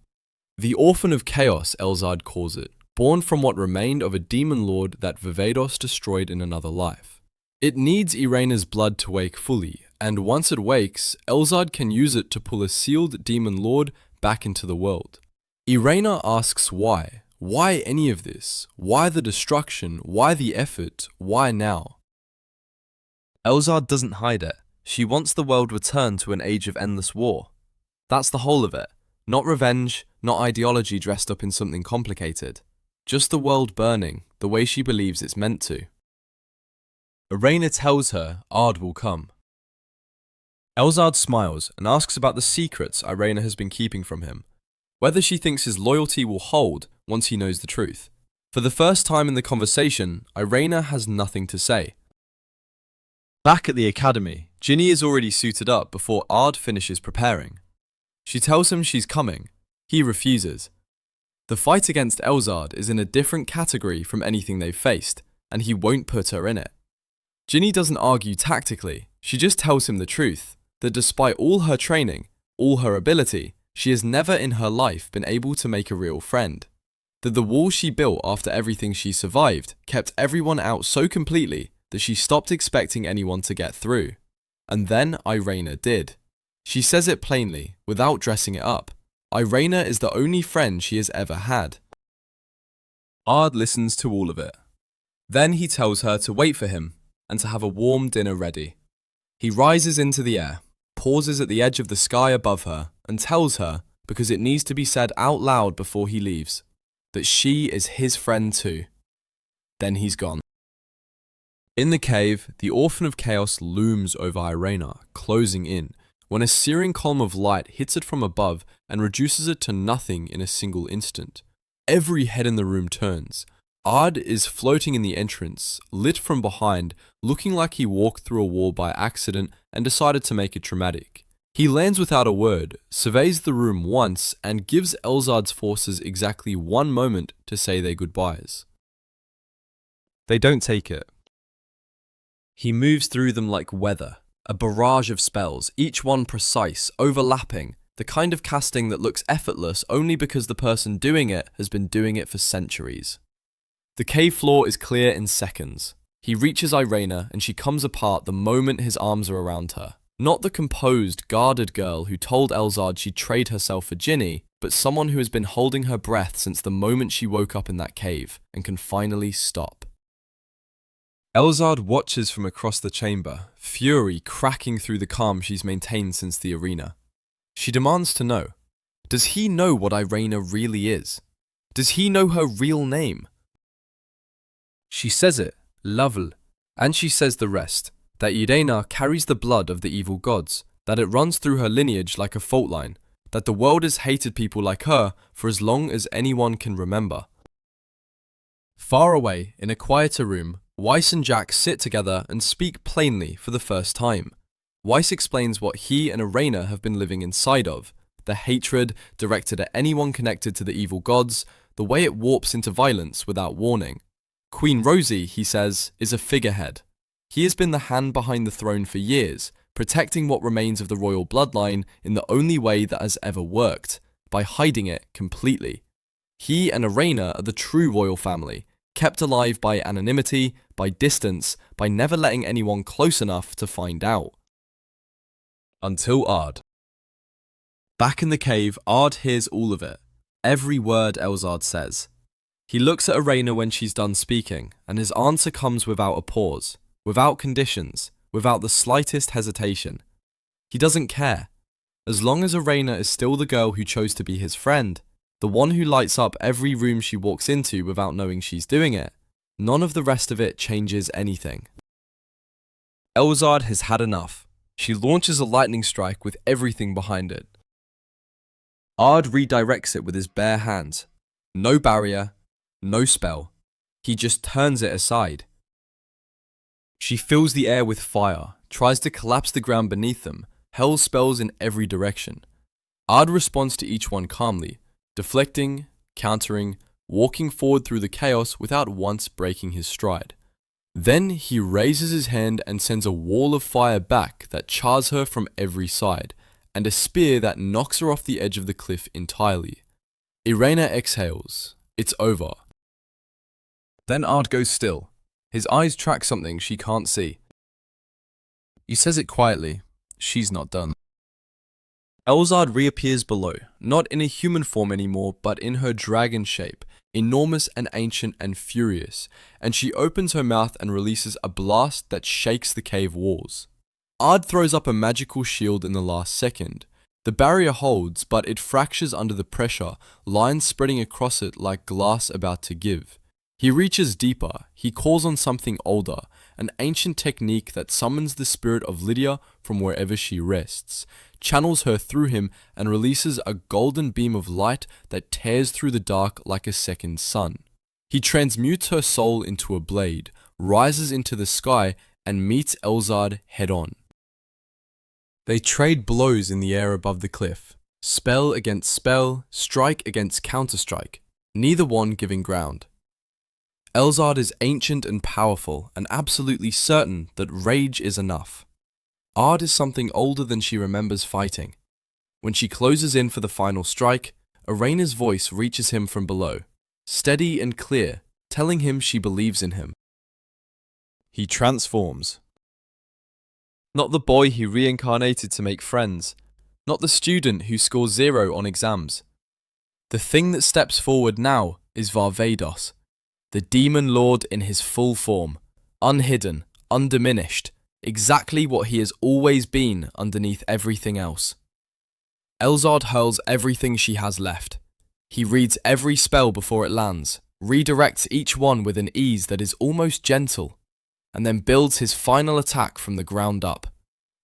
Speaker 1: The Orphan of Chaos, Elzard calls it, born from what remained of a demon lord that Varvatos destroyed in another life. It needs Irena's blood to wake fully, and once it wakes, Elzard can use it to pull a sealed demon lord back into the world. Irena asks why. Why any of this? Why the destruction? Why the effort? Why now? Elzard doesn't hide it. She wants the world returned to an age of endless war. That's the whole of it. Not revenge, not ideology dressed up in something complicated. Just the world burning, the way she believes it's meant to. Irena tells her Ard will come. Elzard smiles and asks about the secrets Irena has been keeping from him, whether she thinks his loyalty will hold once he knows the truth. For the first time in the conversation, Irena has nothing to say.
Speaker 2: Back at the academy, Ginny is already suited up before Ard finishes preparing. She tells him she's coming. He refuses. The fight against Elzard is in a different category from anything they've faced, and he won't put her in it. Ginny doesn't argue tactically, she just tells him the truth, that despite all her training, all her ability, she has never in her life been able to make a real friend. That the wall she built after everything she survived kept everyone out so completely that she stopped expecting anyone to get through. And then Irena did. She says it plainly, without dressing it up. Irena is the only friend she has ever had. Ard listens to all of it. Then he tells her to wait for him and to have a warm dinner ready. He rises into the air, pauses at the edge of the sky above her, and tells her, because it needs to be said out loud before he leaves, that she is his friend too. Then he's gone. In the cave, the Orphan of Chaos looms over Irena, closing in, when a searing column of light hits it from above and reduces it to nothing in a single instant. Every head in the room turns. Ard is floating in the entrance, lit from behind, looking like he walked through a wall by accident and decided to make it dramatic. He lands without a word, surveys the room once, and gives Elzard's forces exactly 1 moment to say their goodbyes. They don't take it. He moves through them like weather, a barrage of spells, each one precise, overlapping, the kind of casting that looks effortless only because the person doing it has been doing it for centuries. The cave floor is clear in seconds. He reaches Irena and she comes apart the moment his arms are around her. Not the composed, guarded girl who told Elzard she'd trade herself for Ginny, but someone who has been holding her breath since the moment she woke up in that cave and can finally stop. Elzard watches from across the chamber, fury cracking through the calm she's maintained since the arena. She demands to know, does he know what Irena really is? Does he know her real name? She says it, Lovell, and she says the rest, that Irena carries the blood of the evil gods, that it runs through her lineage like a fault line, that the world has hated people like her for as long as anyone can remember. Far away, in a quieter room, Weiss and Jack sit together and speak plainly for the first time. Weiss explains what he and Irena have been living inside of, the hatred directed at anyone connected to the evil gods, the way it warps into violence without warning. Queen Rosie, he says, is a figurehead. He has been the hand behind the throne for years, protecting what remains of the royal bloodline in the only way that has ever worked, by hiding it completely. He and Irena are the true royal family, kept alive by anonymity, by distance, by never letting anyone close enough to find out. Until Ard. Back in the cave, Ard hears all of it, every word Elzard says. He looks at Irena when she's done speaking, and his answer comes without a pause, without conditions, without the slightest hesitation. He doesn't care. As long as Irena is still the girl who chose to be his friend, the one who lights up every room she walks into without knowing she's doing it, none of the rest of it changes anything. Elzard has had enough. She launches a lightning strike with everything behind it. Ard redirects it with his bare hands. No barrier, no spell. He just turns it aside. She fills the air with fire, tries to collapse the ground beneath them, hurls spells in every direction. Ard responds to each one calmly, deflecting, countering, walking forward through the chaos without once breaking his stride. Then he raises his hand and sends a wall of fire back that chars her from every side, and a spear that knocks her off the edge of the cliff entirely. Irena exhales. It's over. Then Ard goes still. His eyes track something she can't see. He says it quietly. She's not done. Elzard reappears below, not in a human form anymore, but in her dragon shape, enormous and ancient and furious, and she opens her mouth and releases a blast that shakes the cave walls. Ard throws up a magical shield in the last second. The barrier holds, but it fractures under the pressure, lines spreading across it like glass about to give. He reaches deeper, he calls on something older, an ancient technique that summons the spirit of Lydia from wherever she rests, channels her through him and releases a golden beam of light that tears through the dark like a second sun. He transmutes her soul into a blade, rises into the sky
Speaker 1: and meet Elzard head-on. They trade blows in the air above the cliff, spell against spell, strike against counter-strike, neither one giving ground. Elzard is ancient and powerful and absolutely certain that rage is enough. Ard is something older than she remembers fighting. When she closes in for the final strike, Arena's voice reaches him from below, steady and clear, telling him she believes in him. He transforms. Not the boy he reincarnated to make friends, not the student who scores 0 on exams. The thing that steps forward now is Varvatos, the Demon Lord in his full form, unhidden, undiminished, exactly what he has always been underneath everything else. Elzard hurls everything she has left. He reads every spell before it lands, redirects each one with an ease that is almost gentle, and then builds his final attack from the ground up,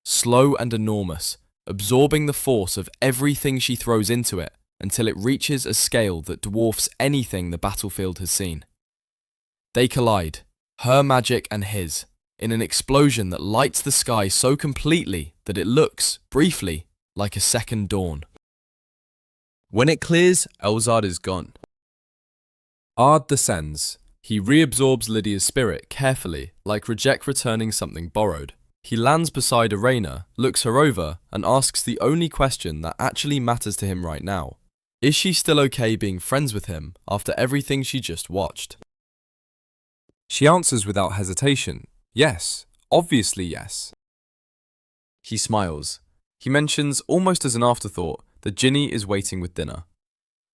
Speaker 1: slow and enormous, absorbing the force of everything she throws into it until it reaches a scale that dwarfs anything the battlefield has seen. They collide, her magic and his, in an explosion that lights the sky so completely that it looks, briefly, like a second dawn. When it clears, Elzard is gone. Ard descends. He reabsorbs Lydia's spirit carefully, like Reject returning something borrowed. He lands beside Arena, looks her over, and asks the only question that actually matters to him right now. Is she still okay being friends with him after everything she just watched? She answers without hesitation. Yes, obviously yes. He smiles. He mentions, almost as an afterthought, that Ginny is waiting with dinner.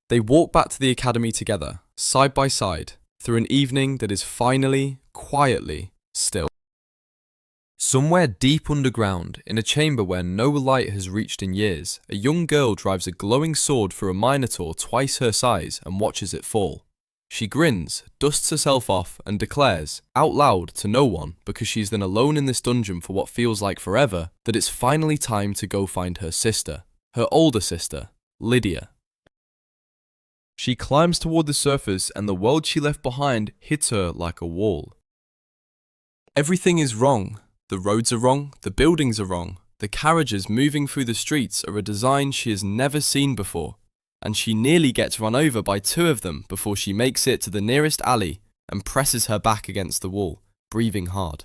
Speaker 1: They walk back to the academy together, side by side, through an evening that is finally, quietly, still. Somewhere deep underground, in a chamber where no light has reached in years, a young girl drives a glowing sword through a minotaur twice her size and watches it fall. She grins, dusts herself off, and declares, out loud to no one because she's then alone in this dungeon for what feels like forever, that it's finally time to go find her sister, her older sister, Lydia. She climbs toward the surface and the world she left behind hits her like a wall. Everything is wrong. The roads are wrong, the buildings are wrong, the carriages moving through the streets are a design she has never seen before, and she nearly gets run over by 2 of them before she makes it to the nearest alley and presses her back against the wall, breathing hard.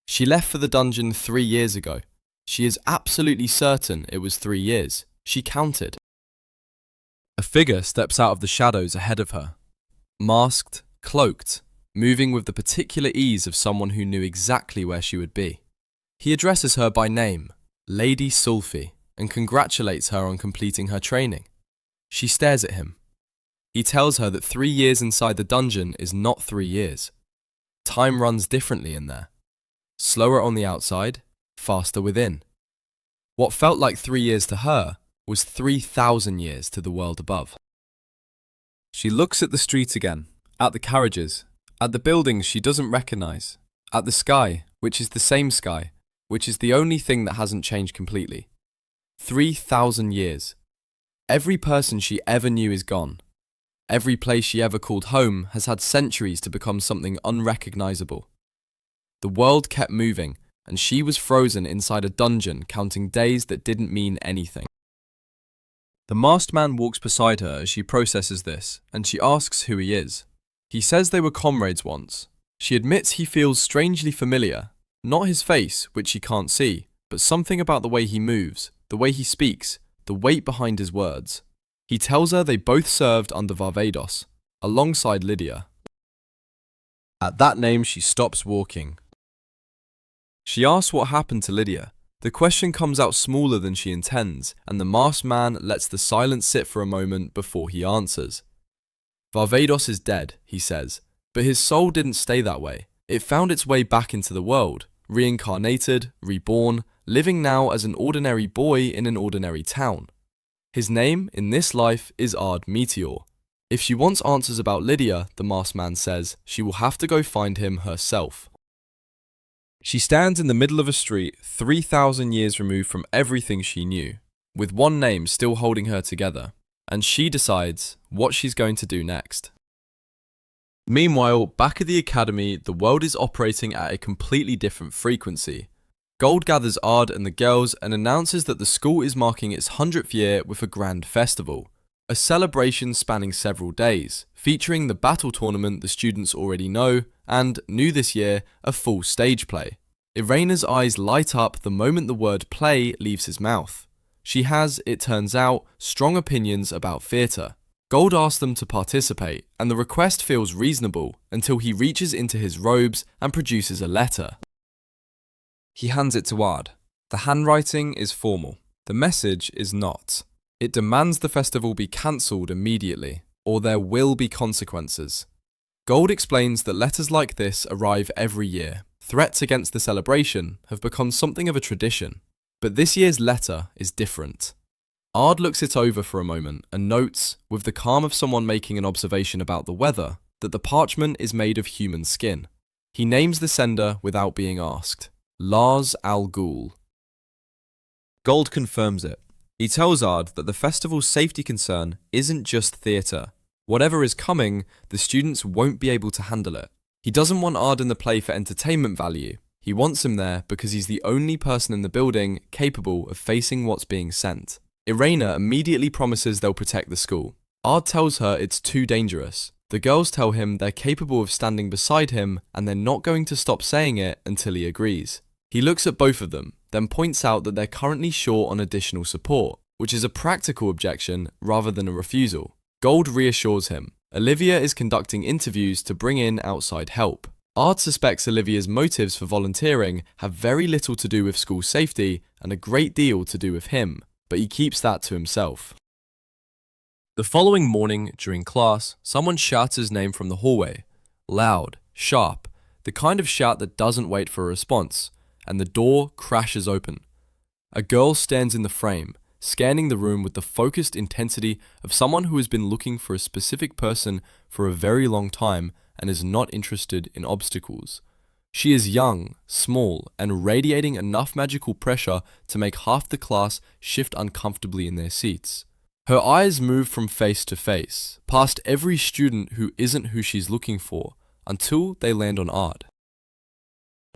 Speaker 1: She left for the dungeon 3 years ago. She is absolutely certain it was 3 years. She counted. A figure steps out of the shadows ahead of her. Masked, cloaked, moving with the particular ease of someone who knew exactly where she would be. He addresses her by name, Lady Sulfi, and congratulates her on completing her training. She stares at him. He tells her that 3 years inside the dungeon is not 3 years. Time runs differently in there. Slower on the outside, faster within. What felt like 3 years to her was 3,000 years to the world above. She looks at the street again, at the carriages, at the buildings she doesn't recognize, at the sky, which is the same sky, which is the only thing that hasn't changed completely. 3,000 years. Every person she ever knew is gone. Every place she ever called home has had centuries to become something unrecognizable. The world kept moving, and she was frozen inside a dungeon counting days that didn't mean anything. The masked man walks beside her as she processes this, and she asks who he is. He says they were comrades once. She admits he feels strangely familiar. Not his face, which she can't see, but something about the way he moves, the way he speaks, the weight behind his words. He tells her they both served under Varvatos, alongside Lydia. At that name, she stops walking. She asks what happened to Lydia. The question comes out smaller than she intends, and the masked man lets the silence sit for a moment before he answers. Varvatos is dead, he says, but his soul didn't stay that way. It found its way back into the world, reincarnated, reborn, living now as an ordinary boy in an ordinary town. His name in this life is Ard Meteor. If she wants answers about Lydia, the masked man says, she will have to go find him herself. She stands in the middle of a street 3,000 years removed from everything she knew, with one name still holding her together, and she decides what she's going to do next. Meanwhile, back at the academy, the world is operating at a completely different frequency. Gold gathers Ard and the girls and announces that the school is marking its 100th year with a grand festival. A celebration spanning several days, featuring the battle tournament the students already know, and, new this year, a full stage play. Irena's eyes light up the moment the word play leaves his mouth. She has, it turns out, strong opinions about theatre. Gold asks them to participate, and the request feels reasonable until he reaches into his robes and produces a letter.
Speaker 2: He hands it to Ard. The handwriting is formal. The message is not. It demands the festival be cancelled immediately, or there will be consequences. Gold explains that letters like this arrive every year. Threats against the celebration have become something of a tradition. But this year's letter is different. Ard looks it over for a moment and notes, with the calm of someone making an observation about the weather, that the parchment is made of human skin. He names the sender without being asked. Lars Al Ghul. Gold confirms it. He tells Ard that the festival's safety concern isn't just theatre. Whatever is coming, the students won't be able to handle it. He doesn't want Ard in the play for entertainment value. He wants him there because he's the only person in the building capable of facing what's being sent. Irena immediately promises they'll protect the school. Ard tells her it's too dangerous. The girls tell him they're capable of standing beside him and they're not going to stop saying it until he agrees. He looks at both of them, then points out that they're currently short on additional support, which is a practical objection rather than a refusal. Gold reassures him. Olivia is conducting interviews to bring in outside help. Ard suspects Olivia's motives for volunteering have very little to do with school safety and a great deal to do with him, but he keeps that to himself. The following morning, during class, someone shouts his name from the hallway. Loud, sharp, the kind of shout that doesn't wait for a response, and the door crashes open. A girl stands in the frame, scanning the room with the focused intensity of someone who has been looking for a specific person for a very long time and is not interested in obstacles. She is young, small, and radiating enough magical pressure to make half the class shift uncomfortably in their seats. Her eyes move from face to face, past every student who isn't who she's looking for, until they land on Ard.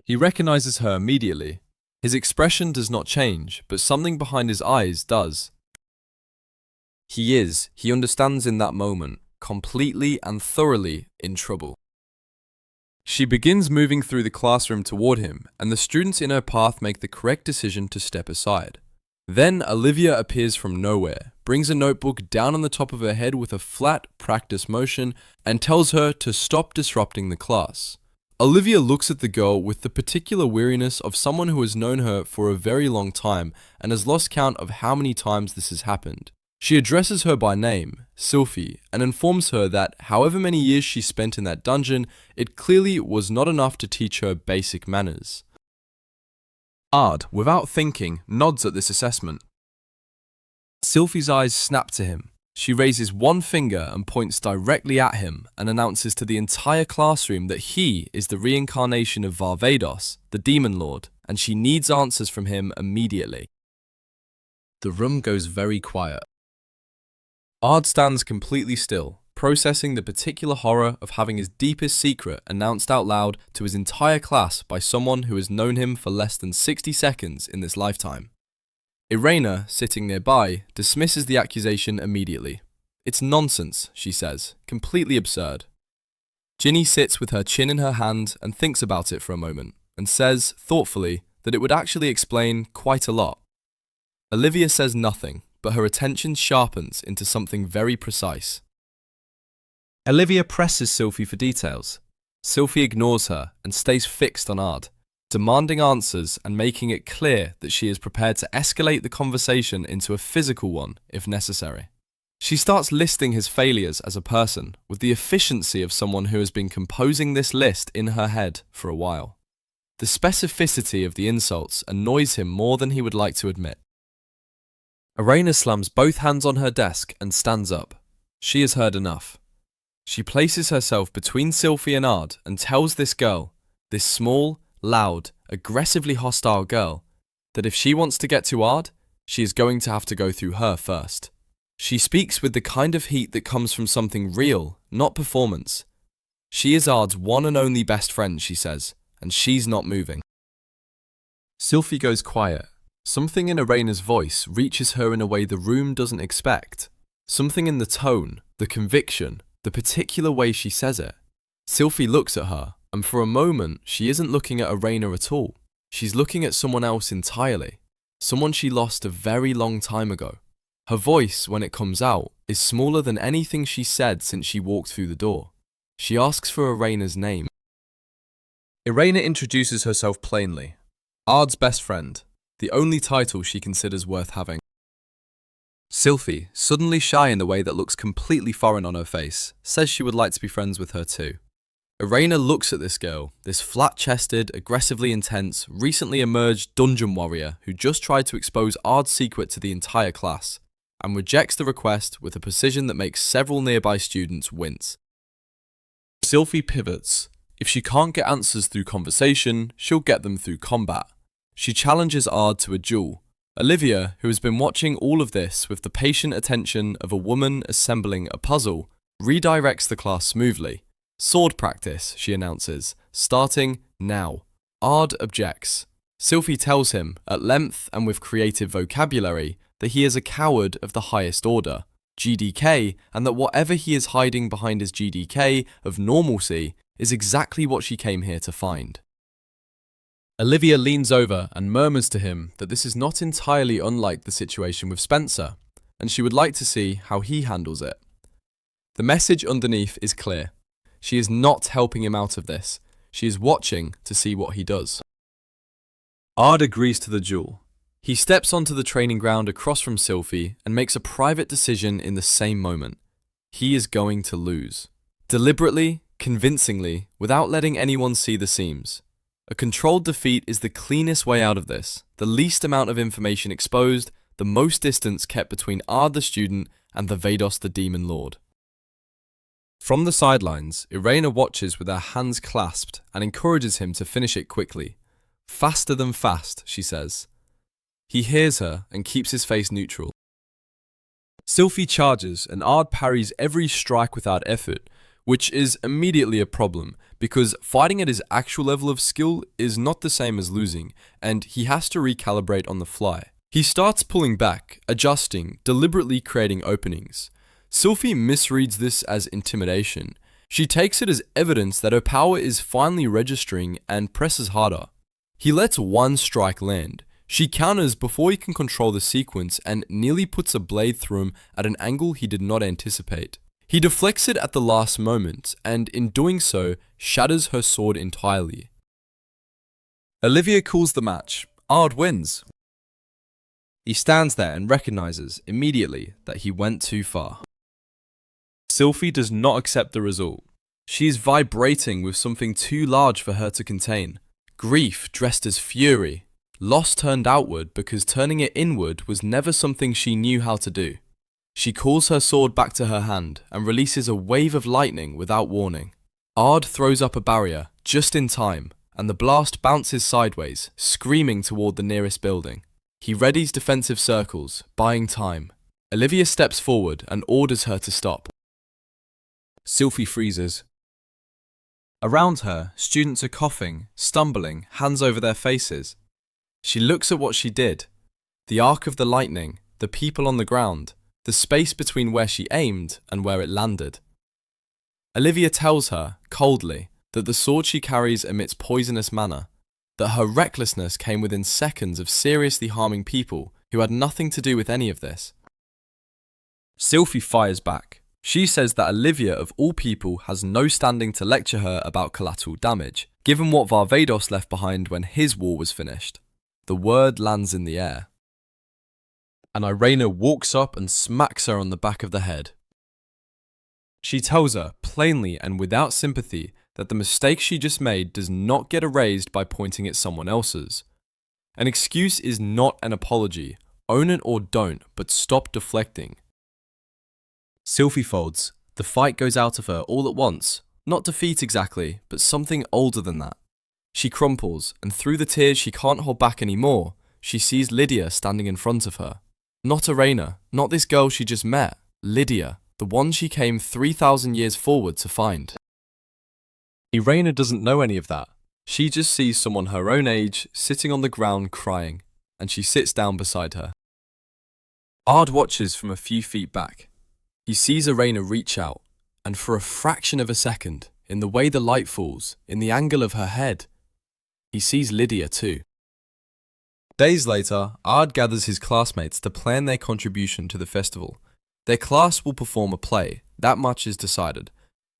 Speaker 2: He recognizes her immediately. His expression does not change, but something behind his eyes does. He understands in that moment, completely and thoroughly in trouble. She begins moving through the classroom toward him, and the students in her path make the correct decision to step aside. Then Olivia appears from nowhere, brings a notebook down on the top of her head with a flat, practice motion, and tells her to stop disrupting the class. Olivia looks at the girl with the particular weariness of someone who has known her for a very long time and has lost count of how many times this has happened. She addresses her by name, Sylphie, and informs her that however many years she spent in that dungeon, it clearly was not enough to teach her basic manners. Ard, without thinking, nods at this assessment. Sylphie's eyes snap to him. She raises one finger and points directly at him and announces to the entire classroom that he is the reincarnation of Varvatos, the Demon Lord, and she needs answers from him immediately. The room goes very quiet. Ard stands completely still, processing the particular horror of having his deepest secret announced out loud to his entire class by someone who has known him for less than 60 seconds in this lifetime. Irena, sitting nearby, dismisses the accusation immediately. It's nonsense, she says, completely absurd. Ginny sits with her chin in her hand and thinks about it for a moment, and says, thoughtfully, that it would actually explain quite a lot. Olivia says nothing, but her attention sharpens into something very precise. Olivia presses Sylphie for details. Sylphie ignores her and stays fixed on Ard, demanding answers and making it clear that she is prepared to escalate the conversation into a physical one if necessary. She starts listing his failures as a person with the efficiency of someone who has been composing this list in her head for a while. The specificity of the insults annoys him more than he would like to admit. Irena slams both hands on her desk and stands up. She has heard enough. She places herself between Sylphie and Ard and tells this girl, this small, loud, aggressively hostile girl, that if she wants to get to Ard, she is going to have to go through her first. She speaks with the kind of heat that comes from something real, not performance.
Speaker 1: She is Ard's one and only best friend, she says, and she's not moving. Sylphie goes quiet. Something in Irena's voice reaches her in a way the room doesn't expect. Something in the tone, the conviction, the particular way she says it. Sylphie looks at her, and for a moment she isn't looking at Irena at all. She's looking at someone else entirely. Someone she lost a very long time ago. Her voice, when it comes out, is smaller than anything she said since she walked through the door. She asks for Irena's name. Irena introduces herself plainly. Ard's best friend, the only title she considers worth having. Sylphie, suddenly shy in the way that looks completely foreign on her face, says she would like to be friends with her too. Irena looks at this girl, this flat-chested, aggressively intense, recently emerged dungeon warrior who just tried to expose Ard's secret to the entire class, and rejects the request with a precision that makes several nearby students wince. Sylphie pivots. If she can't get answers through conversation, she'll get them through combat. She challenges Ard to a duel. Olivia, who has been watching all of this with the patient attention of a woman assembling a puzzle, redirects the class smoothly. Sword practice, she announces, starting now. Ard objects. Sylphie tells him, at length and with creative vocabulary, that he is a coward of the highest order, GDK, and that whatever he is hiding behind his GDK of normalcy is exactly what she came here to find. Olivia leans over and murmurs to him that this is not entirely unlike the situation with Spencer, and she would like to see how he handles it. The message underneath is clear. She is not helping him out of this. She is watching to see what he does. Ard agrees to the duel. He steps onto the training ground across from Sylphie and makes a private decision in the same moment. He is going to lose. Deliberately, convincingly, without letting anyone see the seams. A controlled defeat is the cleanest way out of this, the least amount of information exposed, the most distance kept between Ard the student and Varvatos the Demon Lord. From the sidelines, Irena watches with her hands clasped and encourages him to finish it quickly. Faster than fast, she says. He hears her and keeps his face neutral. Sylphie charges and Ard parries every strike without effort, which is immediately a problem because fighting at his actual level of skill is not the same as losing, and he has to recalibrate on the fly. He starts pulling back, adjusting, deliberately creating openings. Sylphie misreads this as intimidation. She takes it as evidence that her power is finally registering and presses harder. He lets one strike land. She counters before he can control the sequence and nearly puts a blade through him at an angle he did not anticipate. He deflects it at the last moment, and in doing so, shatters her sword entirely. Olivia calls the match. Ard wins. He stands there and recognizes immediately that he went too far. Sylphie does not accept the result. She is vibrating with something too large for her to contain. Grief dressed as fury. Loss turned outward because turning it inward was never something she knew how to do. She calls her sword back to her hand and releases a wave of lightning without warning. Ard throws up a barrier, just in time, and the blast bounces sideways, screaming toward the nearest building. He readies defensive circles, buying time. Olivia steps forward and orders her to stop. Sylphie freezes. Around her, students are coughing, stumbling, hands over their faces. She looks at what she did. The arc of the lightning, the people on the ground, the space between where she aimed and where it landed. Olivia tells her, coldly, that the sword she carries emits poisonous mana, that her recklessness came within seconds of seriously harming people who had nothing to do with any of this. Sylphie fires back. She says that Olivia, of all people, has no standing to lecture her about collateral damage, given what Varvatos left behind when his war was finished. The word lands in the air. And Irena walks up and smacks her on the back of the head. She tells her, plainly and without sympathy, that the mistake she just made does not get erased by pointing at someone else's. An excuse is not an apology. Own it or don't, but stop deflecting. Sylphie folds. The fight goes out of her all at once. Not defeat exactly, but something older than that. She crumples, and through the tears she can't hold back anymore, she sees Lydia standing in front of her. Not Irena, not this girl she just met. Lydia, the one she came 3,000 years forward to find. Irena doesn't know any of that. She just sees someone her own age sitting on the ground crying, and she sits down beside her. Ard watches from a few feet back. He sees Irena reach out, and for a fraction of a second, in the way the light falls, in the angle of her head, he sees Lydia too. Days later, Ard gathers his classmates to plan their contribution to the festival. Their class will perform a play, that much is decided.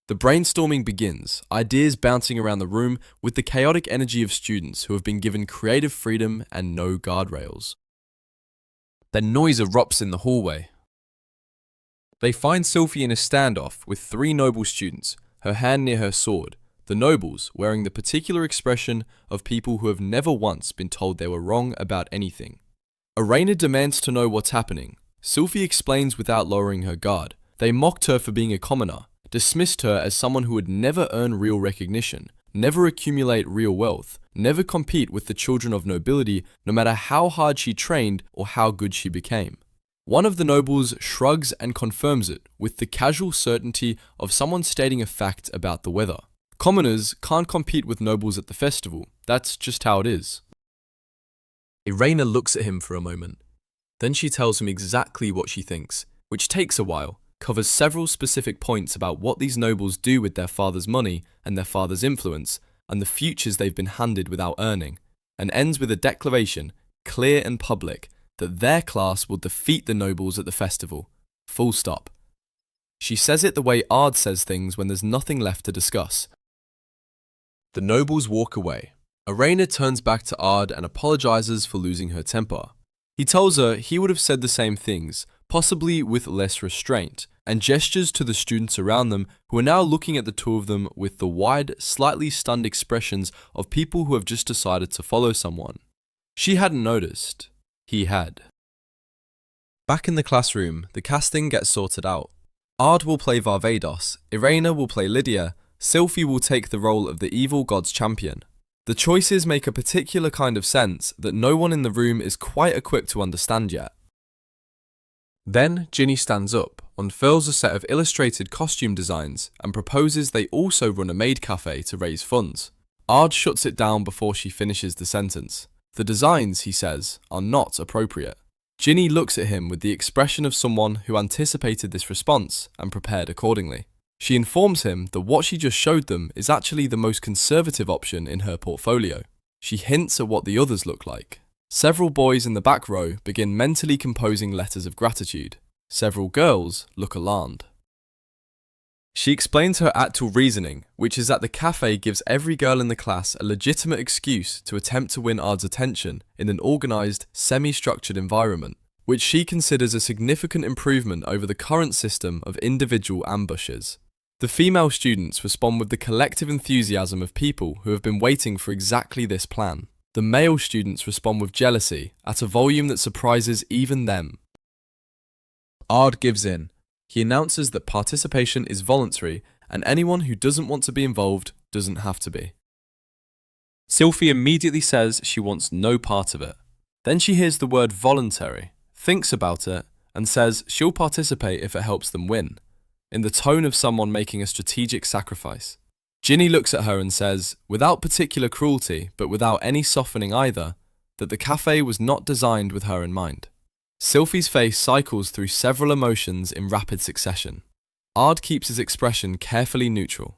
Speaker 1: The brainstorming begins, ideas bouncing around the room with the chaotic energy of students who have been given creative freedom and no guardrails. Then noise erupts in the hallway. They find Sylvie in a standoff with 3 noble students, her hand near her sword, the nobles wearing the particular expression of people who have never once been told they were wrong about anything. Irena demands to know what's happening. Sylvie explains without lowering her guard. They mocked her for being a commoner, dismissed her as someone who would never earn real recognition, never accumulate real wealth, never compete with the children of nobility no matter how hard she trained or how good she became. One of the nobles shrugs and confirms it with the casual certainty of someone stating a fact about the weather. Commoners can't compete with nobles at the festival, that's just how it is. Irena looks at him for a moment. Then she tells him exactly what she thinks, which takes a while, covers several specific points about what these nobles do with their father's money and their father's influence, and the futures they've been handed without earning, and ends with a declaration, clear and public, that their class will defeat the nobles at the festival. Full stop. She says it the way Ard says things when there's nothing left to discuss. The nobles walk away. Irena turns back to Ard and apologizes for losing her temper. He tells her he would have said the same things, possibly with less restraint, and gestures to the students around them who are now looking at the two of them with the wide, slightly stunned expressions of people who have just decided to follow someone. She hadn't noticed. He had. Back in the classroom, the casting gets sorted out. Ard will play Varvatos, Irena will play Lydia, Sylvie will take the role of the evil god's champion. The choices make a particular kind of sense that no one in the room is quite equipped to understand yet. Then Ginny stands up, unfurls a set of illustrated costume designs, and proposes they also run a maid cafe to raise funds. Ard shuts it down before she finishes the sentence. The designs, he says, are not appropriate. Ginny looks at him with the expression of someone who anticipated this response and prepared accordingly. She informs him that what she just showed them is actually the most conservative option in her portfolio. She hints at what the others look like. Several boys in the back row begin mentally composing letters of gratitude. Several girls look alarmed. She explains her actual reasoning, which is that the cafe gives every girl in the class a legitimate excuse to attempt to win Ard's attention in an organised, semi-structured environment, which she considers a significant improvement over the current system of individual ambushes. The female students respond with the collective enthusiasm of people who have been waiting for exactly this plan. The male students respond with jealousy at a volume that surprises even them. Ard gives in. He announces that participation is voluntary and anyone who doesn't want to be involved doesn't have to be. Sylvie immediately says she wants no part of it. Then she hears the word voluntary, thinks about it, and says she'll participate if it helps them win, in the tone of someone making a strategic sacrifice. Ginny looks at her and says, without particular cruelty, but without any softening either, that the cafe was not designed with her in mind. Sylvie's face cycles through several emotions in rapid succession. Ard keeps his expression carefully neutral.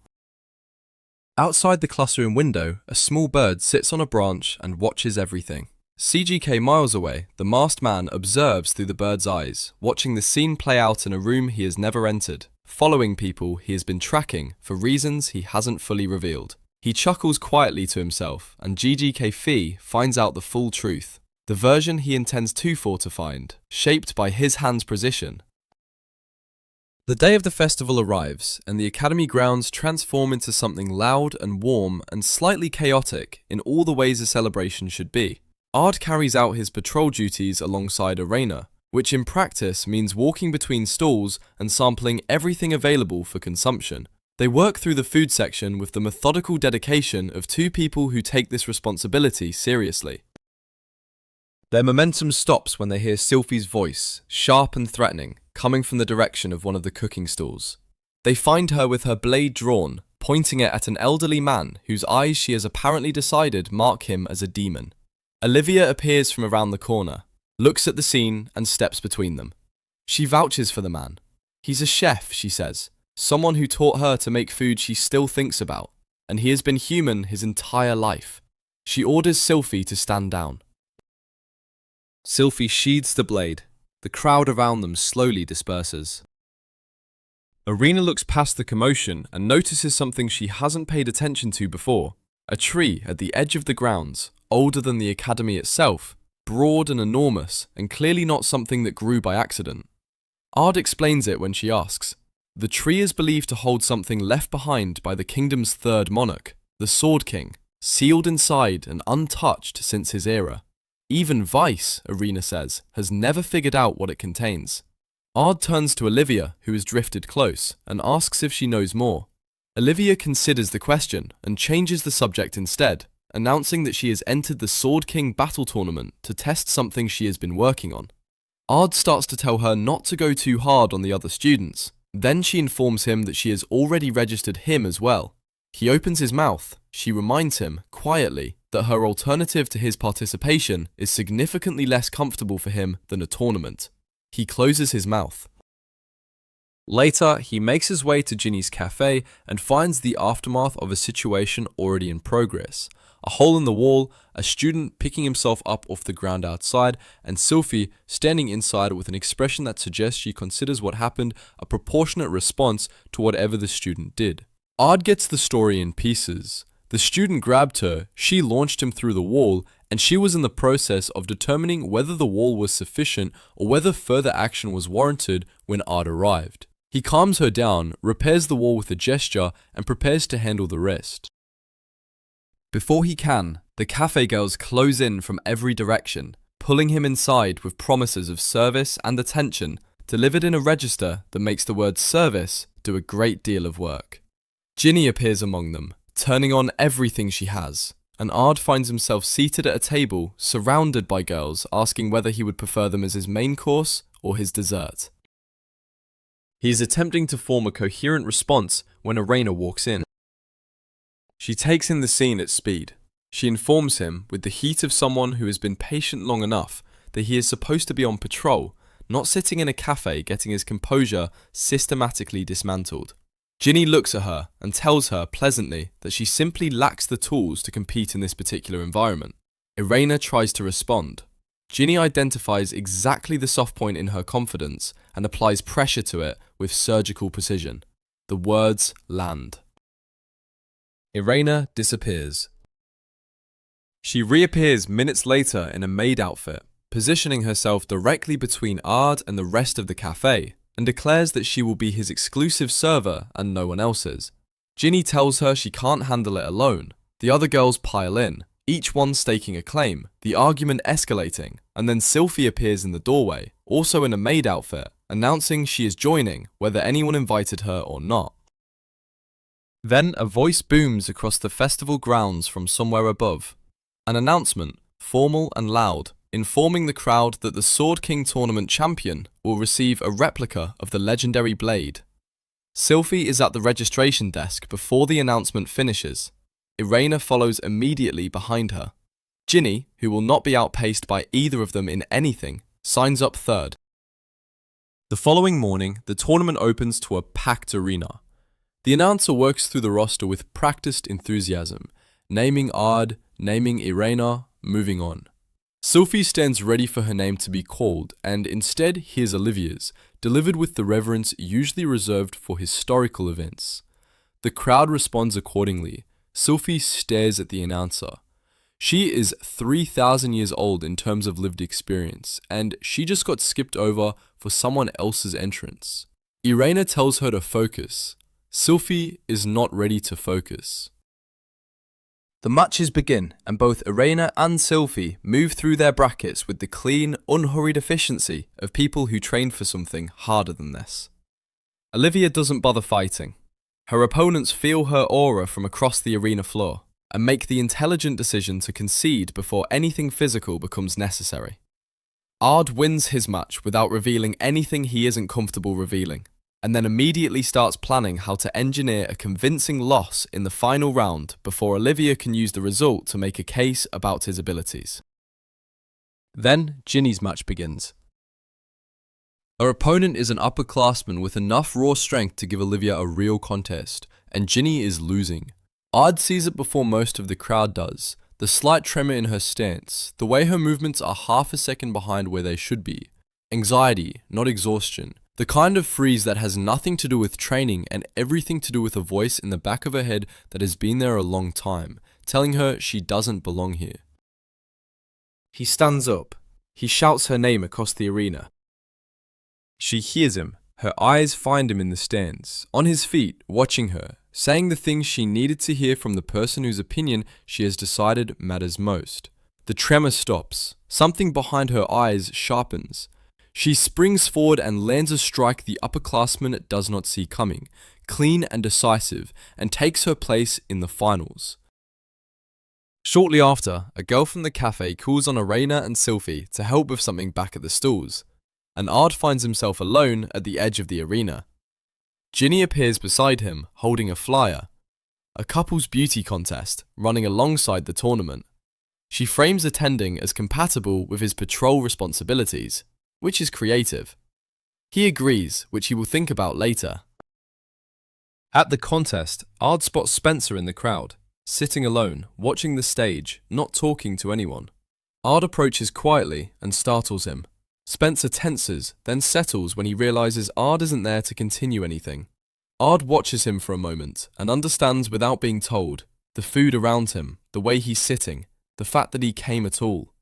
Speaker 1: Outside the classroom window, a small bird sits on a branch and watches everything. CGK miles away, the masked man observes through the bird's eyes, watching the scene play out in a room he has never entered, following people he has been tracking for reasons he hasn't fully revealed. He chuckles quietly to himself, and GGK Fee finds out the full truth, the version he intends Tufor to find, shaped by his hand's precision. The day of the festival arrives, and the academy grounds transform into something loud and warm and slightly chaotic in all the ways a celebration should be. Ard carries out his patrol duties alongside Irena, which in practice means walking between stalls and sampling everything available for consumption. They work through the food section with the methodical dedication of two people who take this responsibility seriously. Their momentum stops when they hear Sylvie's voice, sharp and threatening, coming from the direction of one of the cooking stalls. They find her with her blade drawn, pointing it at an elderly man whose eyes she has apparently decided mark him as a demon. Olivia appears from around the corner, looks at the scene and steps between them. She vouches for the man. He's a chef, she says, someone who taught her to make food she still thinks about, and he has been human his entire life. She orders Sylphie to stand down.
Speaker 2: Sylphie sheathes the blade. The crowd around them slowly disperses. Irina looks past the commotion and notices something she hasn't paid attention to before. A tree at the edge of the grounds, older than the academy itself, broad and enormous, and clearly not something that grew by accident. Ard explains it when she asks. The tree is believed to hold something left behind by the kingdom's third monarch, the Sword King, sealed inside and untouched since his era. Even Vice, Irina says, has never figured out what it contains. Ard turns to Olivia, who has drifted close, and asks if she knows more. Olivia considers the question and changes the subject instead, announcing that she has entered the Sword King battle tournament to test something she has been working on. Ard starts to tell her not to go too hard on the other students. Then she informs him that she has already registered him as well. He opens his mouth. She reminds him, quietly, that her alternative to his participation is significantly less comfortable for him than a tournament. He closes his mouth. Later, he makes his way to Ginny's cafe and finds the aftermath of a situation already in progress. A hole in the wall, a student picking himself up off the ground outside, and Sylphie standing inside with an expression that suggests she considers what happened a proportionate response to whatever the student did. Ard gets the story in pieces. The student grabbed her, she launched him through the wall, and she was in the process of determining whether the wall was sufficient or whether further action was warranted when Ard arrived. He calms her down, repairs the wall with a gesture, and prepares to handle the rest. Before he can, the cafe girls close in from every direction, pulling him inside with promises of service and attention, delivered in a register that makes the word service do a great deal of work. Ginny appears among them, turning on everything she has, and Ard finds himself seated at a table, surrounded by girls, asking whether he would prefer them as his main course or his dessert. He is attempting to form a coherent response when Irina walks in. She takes in the scene at speed. She informs him, with the heat of someone who has been patient long enough, that he is supposed to be on patrol, not sitting in a cafe getting his composure systematically dismantled. Ginny looks at her and tells her pleasantly that she simply lacks the tools to compete in this particular environment. Irina tries to respond. Ginny identifies exactly the soft point in her confidence and applies pressure to it with surgical precision. The words land. Irina disappears. She reappears minutes later in a maid outfit, positioning herself directly between Ard and the rest of the cafe, and declares that she will be his exclusive server and no one else's. Ginny tells her she can't handle it alone. The other girls pile in, each one staking a claim, the argument escalating, and then Sylphie appears in the doorway, also in a maid outfit, announcing she is joining, whether anyone invited her or not. Then a voice booms across the festival grounds from somewhere above. An announcement, formal and loud, informing the crowd that the Sword King tournament champion will receive a replica of the legendary blade. Sylphie is at the registration desk before the announcement finishes. Irina follows immediately behind her. Ginny, who will not be outpaced by either of them in anything, signs up third. The following morning, the tournament opens to a packed arena. The announcer works through the roster with practiced enthusiasm, naming Ard, naming Irina, moving on. Sylphie stands ready for her name to be called and instead hears Olivia's, delivered with the reverence usually reserved for historical events. The crowd responds accordingly. Sylphie stares at the announcer. She is 3,000 years old in terms of lived experience, and she just got skipped over for someone else's entrance. Irina tells her to focus. Sylphie is not ready to focus. The matches begin, and both Irina and Sylphie move through their brackets with the clean, unhurried efficiency of people who trained for something harder than this. Olivia doesn't bother fighting. Her opponents feel her aura from across the arena floor and make the intelligent decision to concede before anything physical becomes necessary. Ard wins his match without revealing anything he isn't comfortable revealing. and then immediately starts planning how to engineer a convincing loss in the final round before Olivia can use the result to make a case about his abilities.
Speaker 1: Then Ginny's match begins. Her opponent is an upperclassman with enough raw strength to give Olivia a real contest, and Ginny is losing. Ard sees it before most of the crowd does, the slight tremor in her stance, the way her movements are half a second behind where they should be. Anxiety, not exhaustion. The kind of freeze that has nothing to do with training and everything to do with a voice in the back of her head that has been there a long time, telling her she doesn't belong here.
Speaker 2: He stands up. He shouts her name across the arena. She hears him. Her eyes find him in the stands, on his feet, watching her, saying the things she needed to hear from the person whose opinion she has decided matters most. The tremor stops. Something behind her eyes sharpens. She springs forward and lands a strike the upperclassman does not see coming, clean and decisive, and takes her place in the finals. Shortly after, a girl from the cafe calls on Arena and Sylphie to help with something back at the stalls, and Ard finds himself alone at the edge of the arena. Ginny appears beside him, holding a flyer, a couple's beauty contest running alongside the tournament. She frames attending as compatible with his patrol responsibilities, which is creative. He agrees, which he will think about later. At the contest, Ard spots Spencer in the crowd, sitting alone, watching the stage, not talking to anyone. Ard approaches quietly and startles him. Spencer tenses, then settles when he realizes Ard isn't there to continue anything. Ard watches him for a moment and understands without being told, the food around him, the way he's sitting, the fact that he came at all.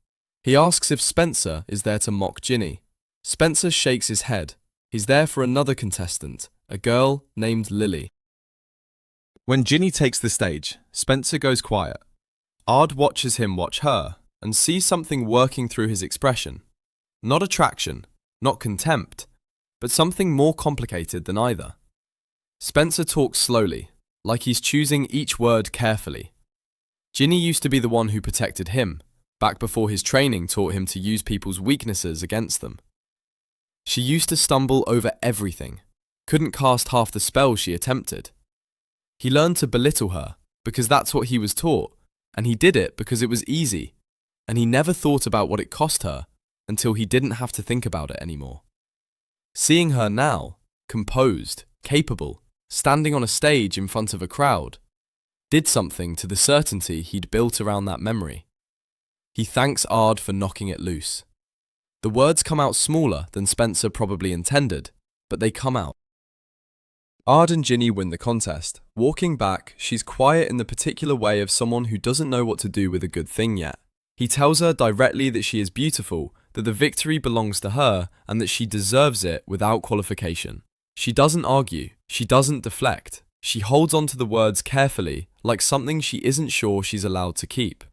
Speaker 2: He asks if Spencer is there to mock Ginny. Spencer shakes his head. He's there for another contestant, a girl named Lily. When Ginny takes the stage, Spencer goes quiet. Ard watches him watch her and sees something working through his expression. Not attraction, not contempt, but something more complicated than either. Spencer talks slowly, like he's choosing each word carefully. Ginny used to be the one who protected him, back before his training taught him to use people's weaknesses against them. She used to stumble over everything, couldn't cast half the spells she attempted. He learned to belittle her, because that's what he was taught, and he did it because it was easy, and he never thought about what it cost her, until he didn't have to think about it anymore. Seeing her now, composed, capable, standing on a stage in front of a crowd, did something to the certainty he'd built around that memory. He thanks Ard for knocking it loose. The words come out smaller than Spencer probably intended, but they come out. Ard and Ginny win the contest. Walking back, she's quiet in the particular way of someone who doesn't know what to do with a good thing yet. He tells her directly that she is beautiful, that the victory belongs to her, and that she deserves it without qualification. She doesn't argue, she doesn't deflect. She holds on to the words carefully, like something she isn't sure she's allowed to keep.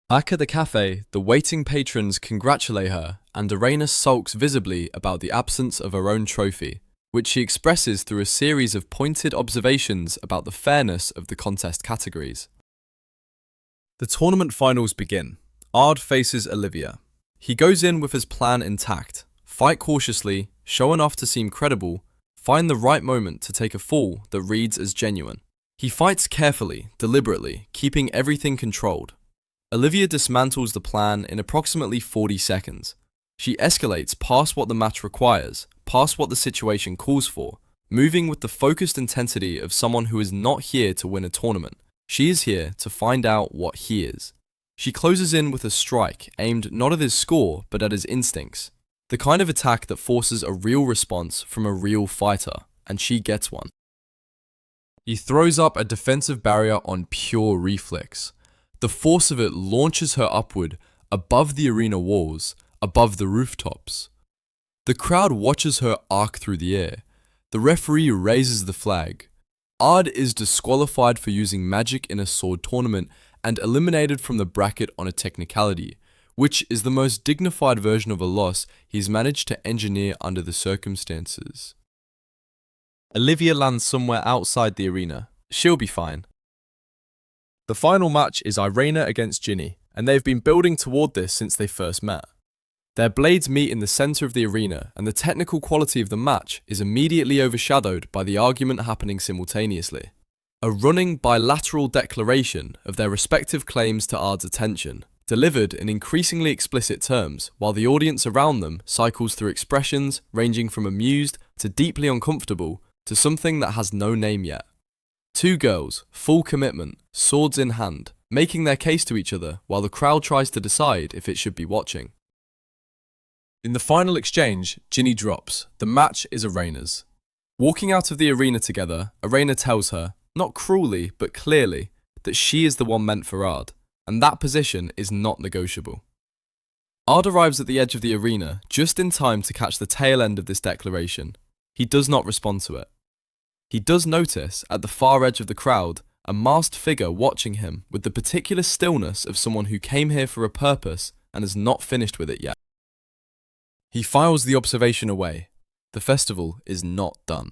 Speaker 2: Back at the cafe, the waiting patrons congratulate her, and Arena sulks visibly about the absence of her own trophy, which she expresses through a series of pointed observations about the fairness of the contest categories. The tournament finals begin. Ard faces Olivia. He goes in with his plan intact, fight cautiously, show enough to seem credible, find the right moment to take a fall that reads as genuine. He fights carefully, deliberately, keeping everything controlled. Olivia dismantles the plan in approximately 40 seconds. She escalates past what the match requires, past what the situation calls for, moving with the focused intensity of someone who is not here to win a tournament. She is here to find out what he is. She closes in with a strike aimed not at his score but at his instincts. The kind of attack that forces a real response from a real fighter, and she gets one. He throws up a defensive barrier on pure reflex. The force of it launches her upward, above the arena walls, above the rooftops. The crowd watches her arc through the air. The referee raises the flag. Ard is disqualified for using magic in a sword tournament and eliminated from the bracket on a technicality, which is the most dignified version of a loss he's managed to engineer under the circumstances. Olivia lands somewhere outside the arena. She'll be fine. The final match is Irena against Ginny, and they've been building toward this since they first met.
Speaker 1: Their blades meet in the center of the arena, and the technical quality of the match is immediately overshadowed by the argument happening simultaneously. A running bilateral declaration of their respective claims to Ard's attention, delivered in increasingly explicit terms, while the audience around them cycles through expressions ranging from amused to deeply uncomfortable to something that has no name yet. Two girls, full commitment, swords in hand, making their case to each other while the crowd tries to decide if it should be watching. In the final exchange, Ginny drops. The match is Arena's. Walking out of the arena together, Arena tells her, not cruelly but clearly, that she is the one meant for Ard, and that position is not negotiable. Ard arrives at the edge of the arena just in time to catch the tail end of this declaration. He does not respond to it. He does notice, at the far edge of the crowd, a masked figure watching him with the particular stillness of someone who came here for a purpose and has not finished with it yet. He files the observation away. The festival is not done.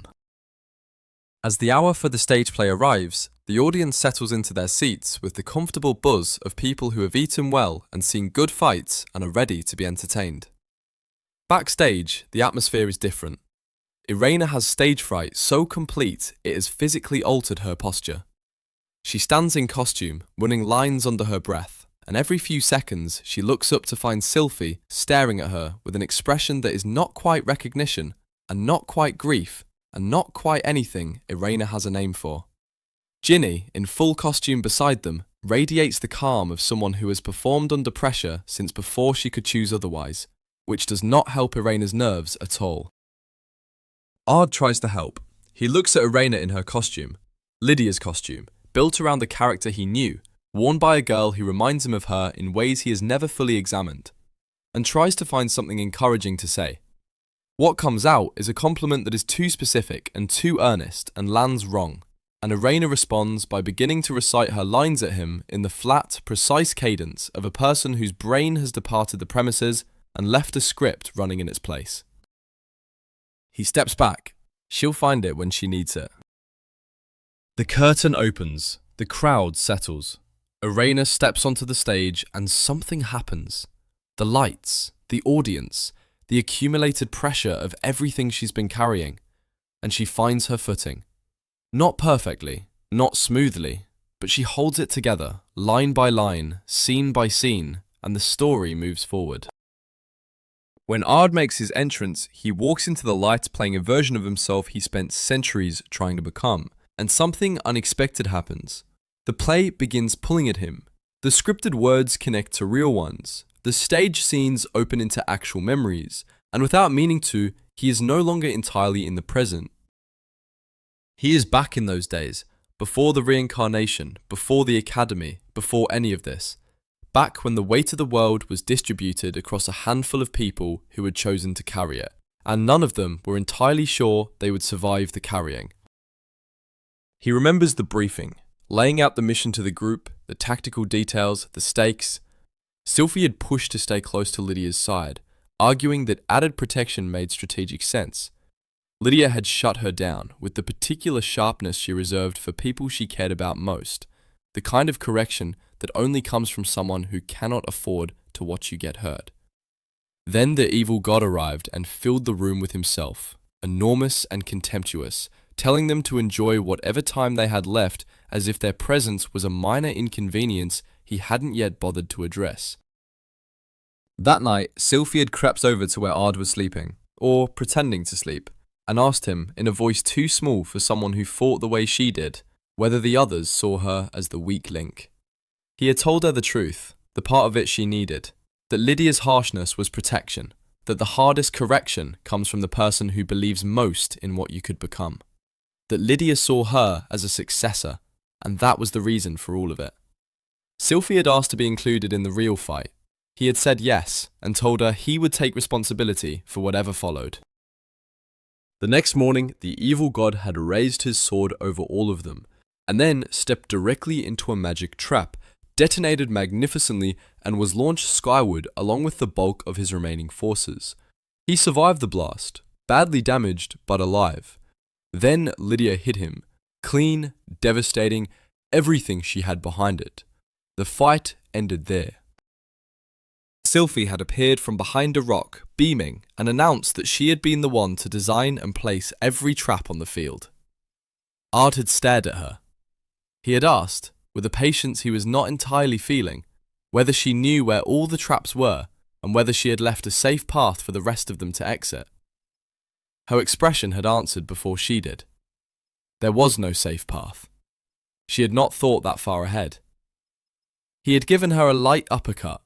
Speaker 1: As the hour for the stage play arrives, the audience settles into their seats with the comfortable buzz of people who have eaten well and seen good fights and are ready to be entertained. Backstage, the atmosphere is different. Irena has stage fright so complete it has physically altered her posture. She stands in costume, running lines under her breath, and every few seconds she looks up to find Sylphie staring at her with an expression that is not quite recognition, and not quite grief, and not quite anything Irena has a name for. Ginny, in full costume beside them, radiates the calm of someone who has performed under pressure since before she could choose otherwise, which does not help Irena's nerves at all. Ard tries to help. He looks at Irena in her costume, Lydia's costume, built around the character he knew, worn by a girl who reminds him of her in ways he has never fully examined, and tries to find something encouraging to say. What comes out is a compliment that is too specific and too earnest and lands wrong, and Irena responds by beginning to recite her lines at him in the flat, precise cadence of a person whose brain has departed the premises and left a script running in its place. He steps back. She'll find it when she needs it. The curtain opens. The crowd settles. Irena steps onto the stage and something happens. The lights, the audience, the accumulated pressure of everything she's been carrying, and she finds her footing. Not perfectly, not smoothly, but she holds it together, line by line, scene by scene, and the story moves forward. When Ard makes his entrance, he walks into the light playing a version of himself he spent centuries trying to become, and something unexpected happens. The play begins pulling at him. The scripted words connect to real ones. The stage scenes open into actual memories, and without meaning to, he is no longer entirely in the present. He is back in those days, before the reincarnation, before the academy, before any of this. Back when the weight of the world was distributed across a handful of people who had chosen to carry it, and none of them were entirely sure they would survive the carrying. He remembers the briefing, laying out the mission to the group, the tactical details, the stakes. Sylphie had pushed to stay close to Lydia's side, arguing that added protection made strategic sense. Lydia had shut her down with the particular sharpness she reserved for people she cared about most, the kind of correction that only comes from someone who cannot afford to watch you get hurt. Then the evil god arrived and filled the room with himself, enormous and contemptuous, telling them to enjoy whatever time they had left as if their presence was a minor inconvenience he hadn't yet bothered to address. That night, Sylphie had crept over to where Ard was sleeping, or pretending to sleep, and asked him, in a voice too small for someone who fought the way she did, whether the others saw her as the weak link. He had told her the truth, the part of it she needed, that Lydia's harshness was protection, that the hardest correction comes from the person who believes most in what you could become, that Lydia saw her as a successor, and that was the reason for all of it. Sylphie had asked to be included in the real fight. He had said yes, and told her he would take responsibility for whatever followed. The next morning, the evil god had raised his sword over all of them, and then stepped directly into a magic trap, detonated magnificently, and was launched skyward along with the bulk of his remaining forces. He survived the blast, badly damaged but alive. Then Lydia hit him, clean, devastating, everything she had behind it. The fight ended there.
Speaker 2: Sylphie had appeared from behind a rock, beaming, and announced that she had been the one to design and place every trap on the field. Ard had stared at her. He had asked, with a patience he was not entirely feeling, whether she knew where all the traps were and whether she had left a safe path for the rest of them to exit. Her expression had answered before she did. There was no safe path. She had not thought that far ahead. He had given her a light uppercut,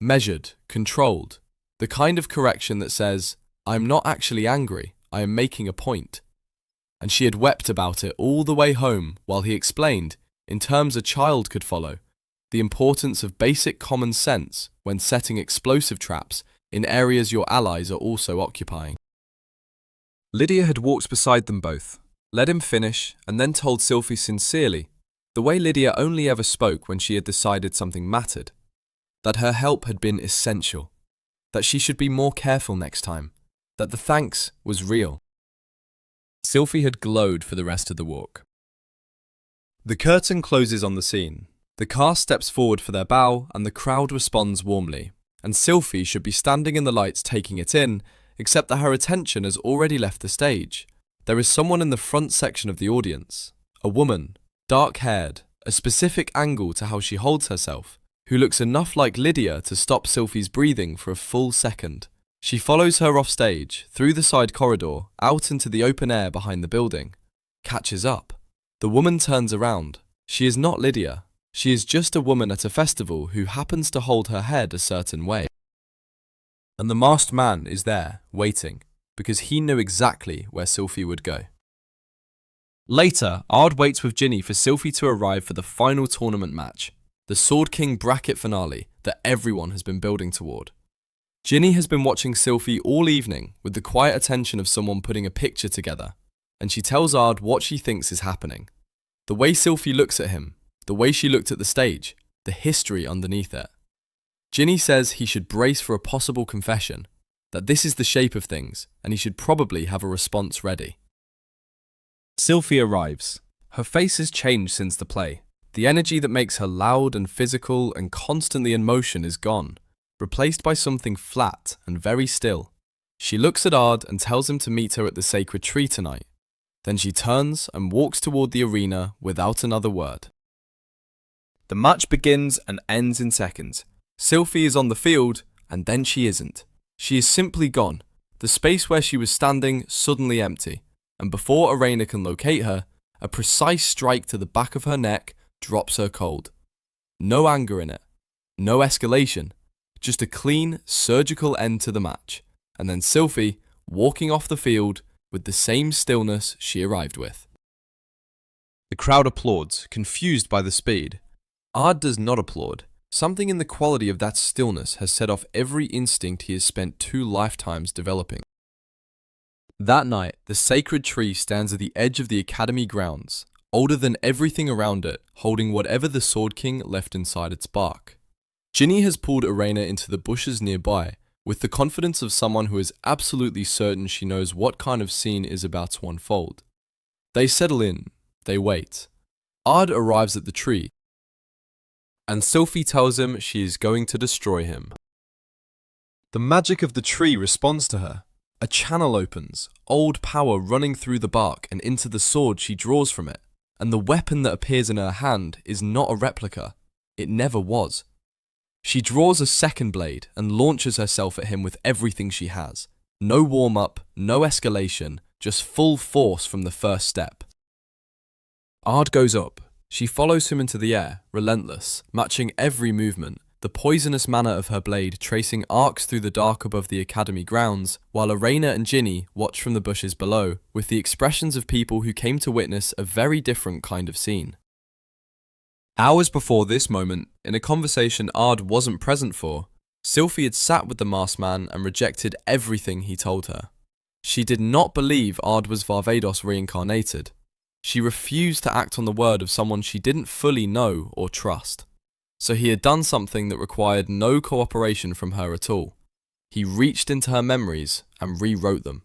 Speaker 2: measured, controlled, the kind of correction that says, "I am not actually angry, I am making a point." And she had wept about it all the way home while he explained, in terms a child could follow, the importance of basic common sense when setting explosive traps in areas your allies are also occupying. Lydia had walked beside them both, let him finish, and then told Sylphie sincerely, the way Lydia only ever spoke when she had decided something mattered, that her help had been essential, that she should be more careful next time, that the thanks was real. Sylphie had glowed for the rest of the walk. The curtain closes on the scene. The cast steps forward for their bow and the crowd responds warmly, and Sylphie should be standing in the lights taking it in, except that her attention has already left the stage. There is someone in the front section of the audience, a woman, dark-haired, a specific angle to how she holds herself, who looks enough like Lydia to stop Sylphie's breathing for a full second. She follows her off stage, through the side corridor, out into the open air behind the building. Catches up. The woman turns around. She is not Lydia. She is just a woman at a festival who happens to hold her head a certain way. And the masked man is there, waiting, because he knew exactly where Sylphie would go. Later, Ard waits with Ginny for Sylphie to arrive for the final tournament match, the Sword King bracket finale that everyone has been building toward. Ginny has been watching Sylphie all evening with the quiet attention of someone putting a picture together, and she tells Ard what she thinks is happening. The way Sylphie looks at him, the way she looked at the stage, the history underneath it. Ginny says he should brace for a possible confession, that this is the shape of things, and he should probably have a response ready. Sylphie arrives. Her face has changed since the play. The energy that makes her loud and physical and constantly in motion is gone, replaced by something flat and very still. She looks at Ard and tells him to meet her at the sacred tree tonight. Then she turns and walks toward the arena without another word. The match begins and ends in seconds. Sylphie is on the field, and then she isn't. She is simply gone. The space where she was standing suddenly empty, and before Arena can locate her, a precise strike to the back of her neck drops her cold. No anger in it, no escalation, just a clean, surgical end to the match, and then Sylphie walking off the field with the same stillness she arrived with. The crowd applauds, confused by the speed. Ard does not applaud. Something in the quality of that stillness has set off every instinct he has spent 2 lifetimes developing. That night, the sacred tree stands at the edge of the academy grounds, older than everything around it, holding whatever the Sword King left inside its bark. Ginny has pulled Arena into the bushes nearby, with the confidence of someone who is absolutely certain she knows what kind of scene is about to unfold. They settle in, they wait. Ard arrives at the tree, and Sylphie tells him she is going to destroy him. The magic of the tree responds to her. A channel opens, old power running through the bark and into the sword she draws from it, and the weapon that appears in her hand is not a replica. It never was. She draws a second blade and launches herself at him with everything she has. No warm-up, no escalation, just full force from the first step. Ard goes up. She follows him into the air, relentless, matching every movement, the poisonous manner of her blade tracing arcs through the dark above the academy grounds, while Arena and Ginny watch from the bushes below, with the expressions of people who came to witness a very different kind of scene. Hours before this moment, in a conversation Ard wasn't present for, Sylphie had sat with the masked man and rejected everything he told her. She did not believe Ard was Varvatos reincarnated. She refused to act on the word of someone she didn't fully know or trust. So he had done something that required no cooperation from her at all. He reached into her memories and rewrote them.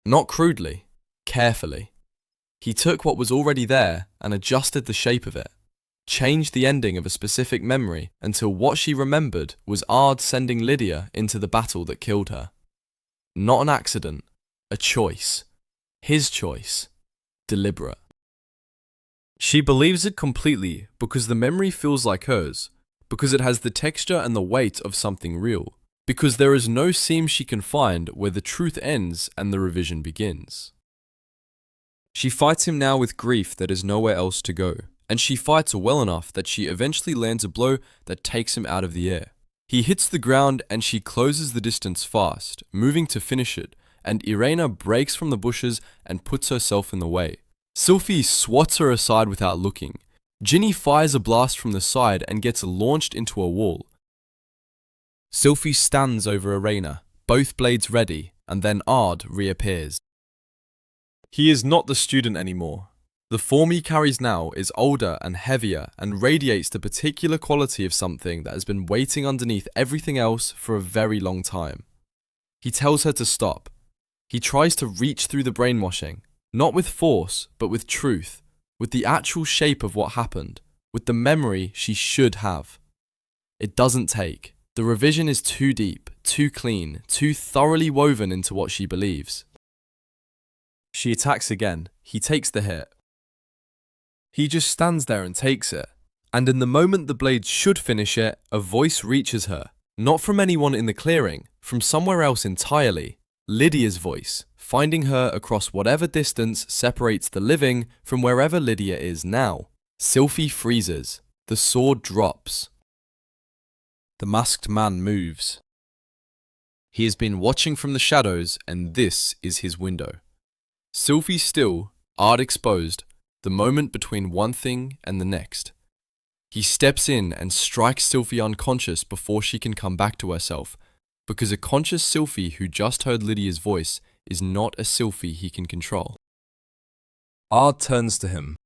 Speaker 2: Not crudely, carefully. He took what was already there and adjusted the shape of it.
Speaker 1: change the ending of a specific memory until what she remembered was Ard sending Lydia into the battle that killed her. Not an accident, a choice. His choice. Deliberate. She believes it completely because the memory feels like hers, because it has the texture and the weight of something real, because there is no seam she can find where the truth ends and the revision begins. She fights him now with grief that is nowhere else to go, and she fights well enough that she eventually lands a blow that takes him out of the air. He hits the ground and she closes the distance fast, moving to finish it, and Irena breaks from the bushes and puts herself in the way. Sylphie swats her aside without looking. Ginny fires a blast from the side and gets launched into a wall. Sylphie stands over Irena, both blades ready, and then Ard reappears. He is not the student anymore. The form he carries now is older and heavier and radiates the particular quality of something that has been waiting underneath everything else for a very long time. He tells her to stop. He tries to reach through the brainwashing, not with force, but with truth, with the actual shape of what happened, with the memory she should have. It doesn't take. The revision is too deep, too clean, too thoroughly woven into what she believes. She attacks again. He takes the hit. He just stands there and takes it. And in the moment the blade should finish it, a voice reaches her. Not from anyone in the clearing, from somewhere else entirely. Lydia's voice, finding her across whatever distance separates the living from wherever Lydia is now. Sylphie freezes. The sword drops. The masked man moves. He has been watching from the shadows, and this is his window. Sylphie still, Ard exposed, the moment between one thing and the next. He steps in and strikes Sylphie unconscious before she can come back to herself, because a conscious Sylphie who just heard Lydia's voice is not a Sylphie he can control. Ard turns to him.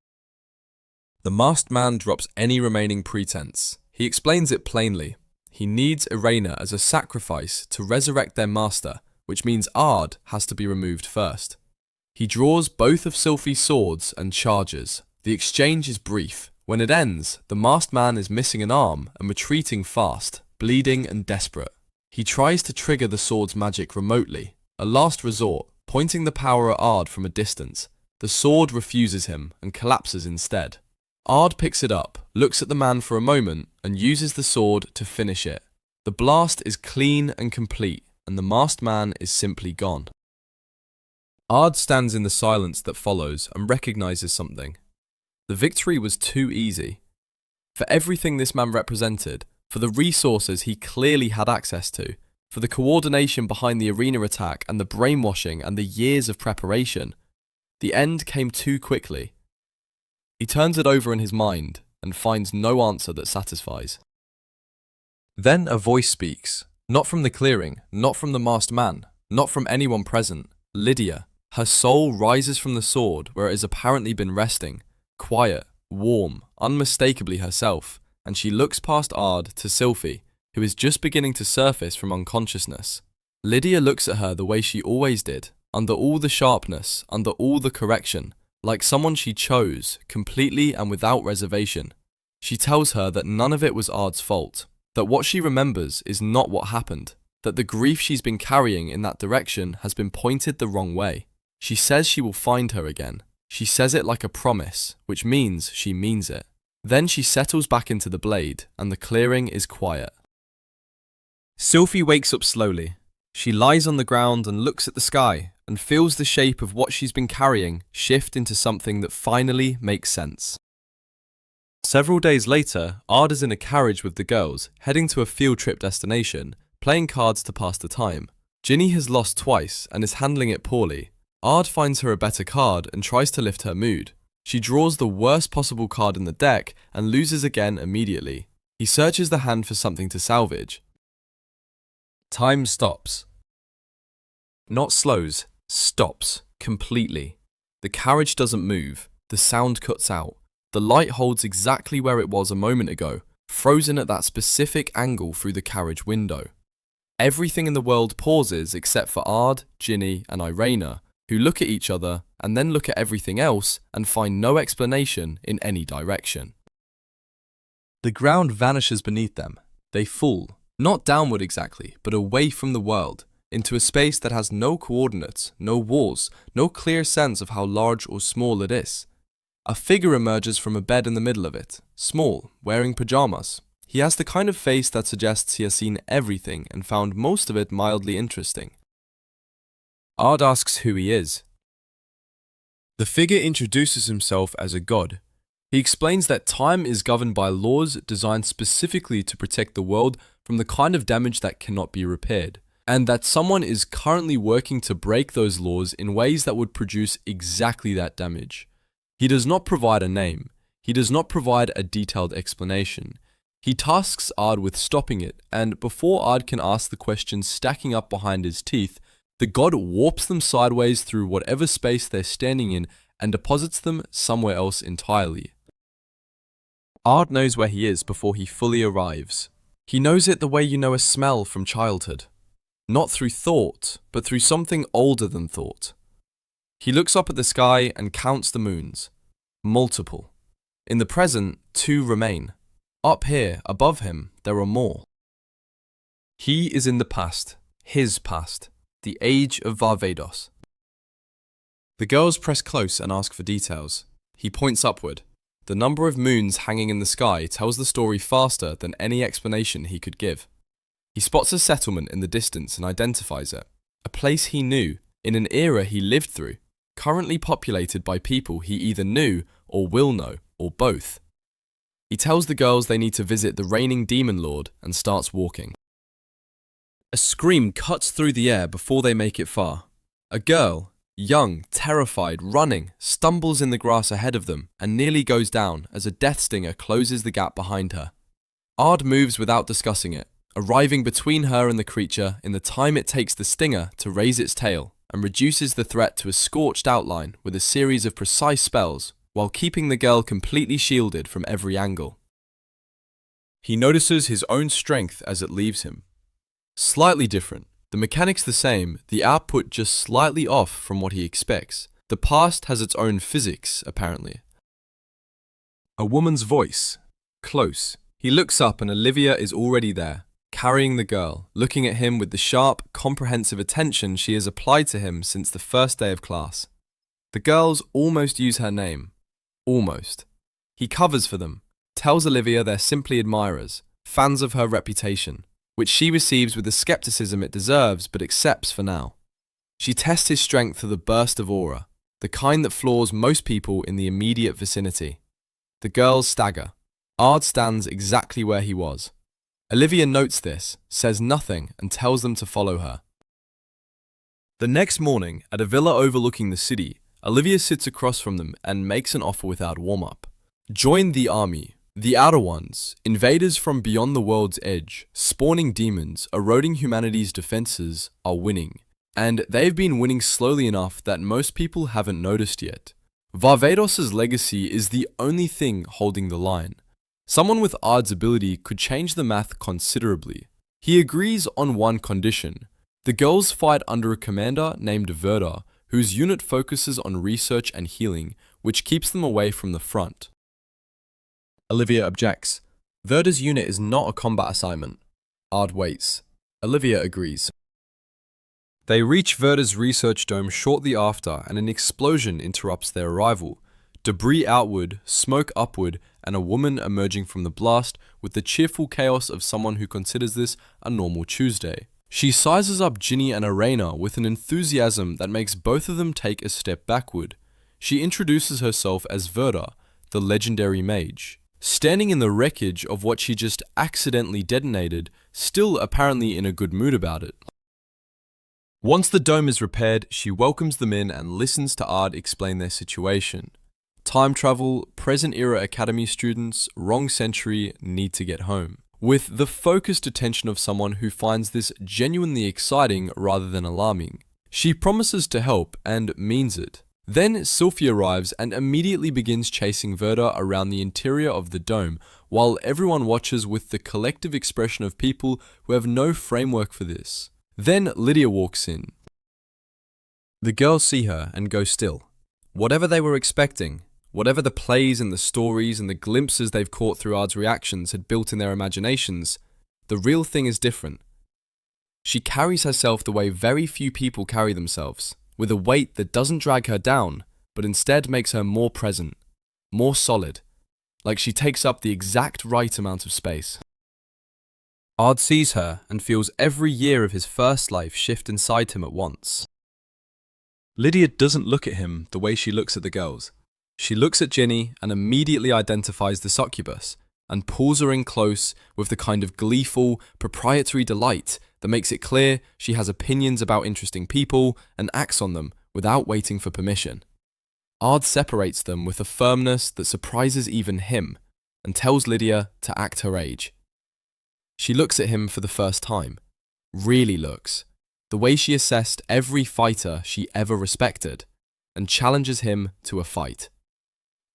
Speaker 1: The masked man drops any remaining pretense. He explains it plainly. He needs Irena as a sacrifice to resurrect their master, which means Ard has to be removed first. He draws both of Sylphie's swords and charges. The exchange is brief. When it ends, the masked man is missing an arm and retreating fast, bleeding and desperate. He tries to trigger the sword's magic remotely, a last resort, pointing the power at Ard from a distance. The sword refuses him and collapses instead. Ard picks it up, looks at the man for a moment, and uses the sword to finish it. The blast is clean and complete, and the masked man is simply gone. Ard stands in the silence that follows and recognizes something. The victory was too easy. For everything this man represented, for the resources he clearly had access to, for the coordination behind the arena attack and the brainwashing and the years of preparation, the end came too quickly. He turns it over in his mind and finds no answer that satisfies. Then a voice speaks, not from the clearing, not from the masked man, not from anyone present. Lydia. Her soul rises from the sword where it has apparently been resting, quiet, warm, unmistakably herself, and she looks past Ard to Sylphie, who is just beginning to surface from unconsciousness. Lydia looks at her the way she always did, under all the sharpness, under all the correction, like someone she chose, completely and without reservation. She tells her that none of it was Ard's fault, that what she remembers is not what happened, that the grief she's been carrying in that direction has been pointed the wrong way. She says she will find her again. She says it like a promise, which means she means it. Then she settles back into the blade, and the clearing is quiet. Sylphie wakes up slowly. She lies on the ground and looks at the sky, and feels the shape of what she's been carrying shift into something that finally makes sense. Several days later, Ard is in a carriage with the girls, heading to a field trip destination, playing cards to pass the time. Ginny has lost twice and is handling it poorly. Ard finds her a better card and tries to lift her mood. She draws the worst possible card in the deck and loses again immediately. He searches the hand for something to salvage. Time stops. Not slows, stops completely. The carriage doesn't move. The sound cuts out. The light holds exactly where it was a moment ago, frozen at that specific angle through the carriage window. Everything in the world pauses except for Ard, Ginny, and Irena, who look at each other and then look at everything else and find no explanation in any direction. The ground vanishes beneath them. They fall, not downward exactly, but away from the world, into a space that has no coordinates, no walls, no clear sense of how large or small it is. A figure emerges from a bed in the middle of it, small, wearing pajamas. He has the kind of face that suggests he has seen everything and found most of it mildly interesting. Ard asks who he is. The figure introduces himself as a god. He explains that time is governed by laws designed specifically to protect the world from the kind of damage that cannot be repaired, and that someone is currently working to break those laws in ways that would produce exactly that damage. He does not provide a name. He does not provide a detailed explanation. He tasks Ard with stopping it, and before Ard can ask the questions stacking up behind his teeth, the god warps them sideways through whatever space they're standing in and deposits them somewhere else entirely. Ard knows where he is before he fully arrives. He knows it the way you know a smell from childhood. Not through thought, but through something older than thought. He looks up at the sky and counts the moons. Multiple. In the present, 2 remain. Up here, above him, there are more. He is in the past, his past, the age of Varvatos. The girls press close and ask for details. He points upward. The number of moons hanging in the sky tells the story faster than any explanation he could give. He spots a settlement in the distance and identifies it. A place he knew, in an era he lived through, currently populated by people he either knew or will know, or both. He tells the girls they need to visit the reigning Demon Lord and starts walking. A scream cuts through the air before they make it far. A girl, young, terrified, running, stumbles in the grass ahead of them and nearly goes down as a death stinger closes the gap behind her. Ard moves without discussing it, arriving between her and the creature in the time it takes the stinger to raise its tail, and reduces the threat to a scorched outline with a series of precise spells, while keeping the girl completely shielded from every angle. He notices his own strength as it leaves him. Slightly different. The mechanics the same, the output just slightly off from what he expects. The past has its own physics, apparently. A woman's voice. Close. He looks up and Olivia is already there, carrying the girl, looking at him with the sharp, comprehensive attention she has applied to him since the first day of class. The girls almost use her name. Almost. He covers for them, tells Olivia they're simply admirers, fans of her reputation, which she receives with the skepticism it deserves but accepts for now. She tests his strength through the burst of aura, the kind that floors most people in the immediate vicinity. The girls stagger. Ard stands exactly where he was. Olivia notes this, says nothing, and tells them to follow her. The next morning, at a villa overlooking the city, Olivia sits across from them and makes an offer without warm-up. Join the army. The Outer Ones, invaders from beyond the world's edge, spawning demons, eroding humanity's defenses, are winning. And they've been winning slowly enough that most people haven't noticed yet. Varvatos' legacy is the only thing holding the line. Someone with Ard's ability could change the math considerably. He agrees on one condition. The girls fight under a commander named Verda, whose unit focuses on research and healing, which keeps them away from the front. Olivia objects. Verda's unit is not a combat assignment. Ard waits. Olivia agrees. They reach Verda's research dome shortly after, and an explosion interrupts their arrival. Debris outward, smoke upward, and a woman emerging from the blast with the cheerful chaos of someone who considers this a normal Tuesday. She sizes up Ginny and Arena with an enthusiasm that makes both of them take a step backward. She introduces herself as Verda, the legendary mage, standing in the wreckage of what she just accidentally detonated, still apparently in a good mood about it. Once the dome is repaired, she welcomes them in and listens to Ard explain their situation. Time travel, present-era academy students, wrong century, need to get home. With the focused attention of someone who finds this genuinely exciting rather than alarming. She promises to help and means it. Then Sylphie arrives and immediately begins chasing Verda around the interior of the dome, while everyone watches with the collective expression of people who have no framework for this. Then Lydia walks in. The girls see her and go still. Whatever they were expecting, Whatever the plays and the stories and the glimpses they've caught through Ard's reactions had built in their imaginations, the real thing is different. She carries herself the way very few people carry themselves, with a weight that doesn't drag her down, but instead makes her more present, more solid, like she takes up the exact right amount of space. Ard sees her and feels every year of his first life shift inside him at once. Lydia doesn't look at him the way she looks at the girls. She looks at Ginny and immediately identifies the succubus, and pulls her in close with the kind of gleeful, proprietary delight that makes it clear she has opinions about interesting people and acts on them without waiting for permission. Ard separates them with a firmness that surprises even him, and tells Lydia to act her age. She looks at him for the first time, really looks, the way she assessed every fighter she ever respected, and challenges him to a fight.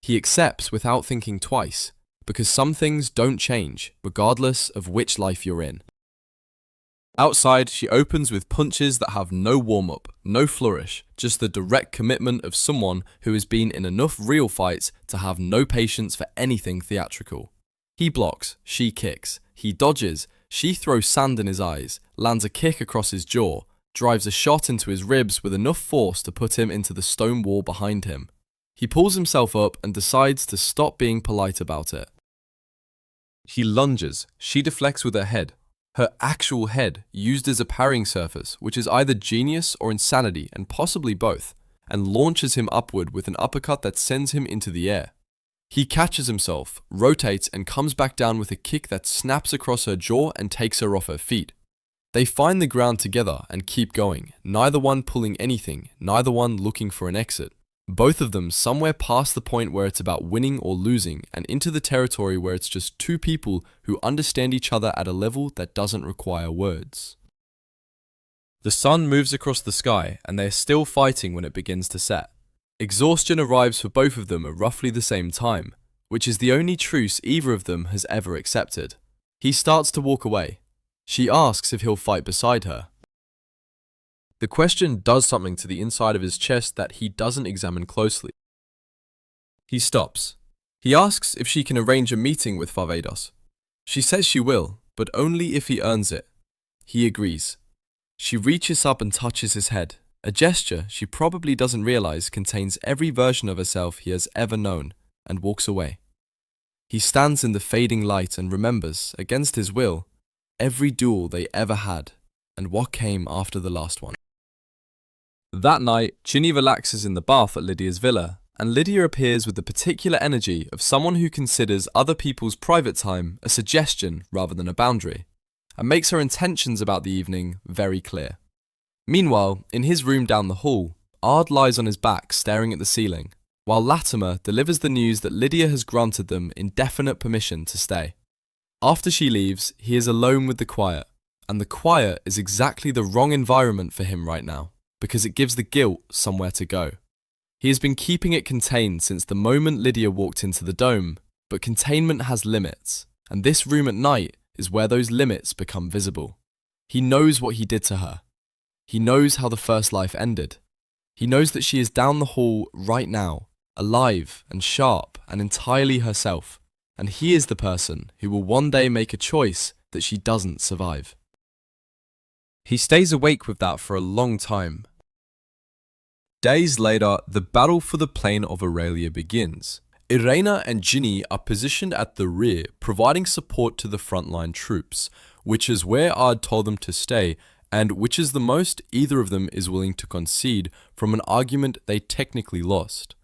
Speaker 1: He accepts without thinking twice, because some things don't change regardless of which life you're in. Outside, she opens with punches that have no warm-up, no flourish, just the direct commitment of someone who has been in enough real fights to have no patience for anything theatrical. He blocks, she kicks, he dodges, she throws sand in his eyes, lands a kick across his jaw, drives a shot into his ribs with enough force to put him into the stone wall behind him. He pulls himself up and decides to stop being polite about it. He lunges, she deflects with her head. Her actual head used as a parrying surface, which is either genius or insanity and possibly both, and launches him upward with an uppercut that sends him into the air. He catches himself, rotates and comes back down with a kick that snaps across her jaw and takes her off her feet. They find the ground together and keep going, neither one pulling anything, neither one looking for an exit. Both of them somewhere past the point where it's about winning or losing and into the territory where it's just two people who understand each other at a level that doesn't require words. The sun moves across the sky and they are still fighting when it begins to set. Exhaustion arrives for both of them at roughly the same time, which is the only truce either of them has ever accepted. He starts to walk away. She asks if he'll fight beside her. The question does something to the inside of his chest that he doesn't examine closely. He stops. He asks if she can arrange a meeting with Varvatos. She says she will, but only if he earns it. He agrees. She reaches up and touches his head, a gesture she probably doesn't realize contains every version of herself he has ever known, and walks away. He stands in the fading light and remembers, against his will, every duel they ever had, and what came after the last one. That night, Ginny relaxes in the bath at Lydia's villa, and Lydia appears with the particular energy of someone who considers other people's private time a suggestion rather than a boundary, and makes her intentions about the evening very clear. Meanwhile, in his room down the hall, Ard lies on his back staring at the ceiling, while Latimer delivers the news that Lydia has granted them indefinite permission to stay. After she leaves, he is alone with the quiet, and the quiet is exactly the wrong environment for him right now, because it gives the guilt somewhere to go. He has been keeping it contained since the moment Lydia walked into the dome, but containment has limits, and this room at night is where those limits become visible. He knows what he did to her. He knows how the first life ended. He knows that she is down the hall right now, alive and sharp and entirely herself, and he is the person who will one day make a choice that she doesn't survive. He stays awake with that for a long time. Days later, the battle for the plain of Aurelia begins. Irena and Ginny are positioned at the rear, providing support to the frontline troops, which is where Ard told them to stay, and which is the most either of them is willing to concede from an argument they technically lost.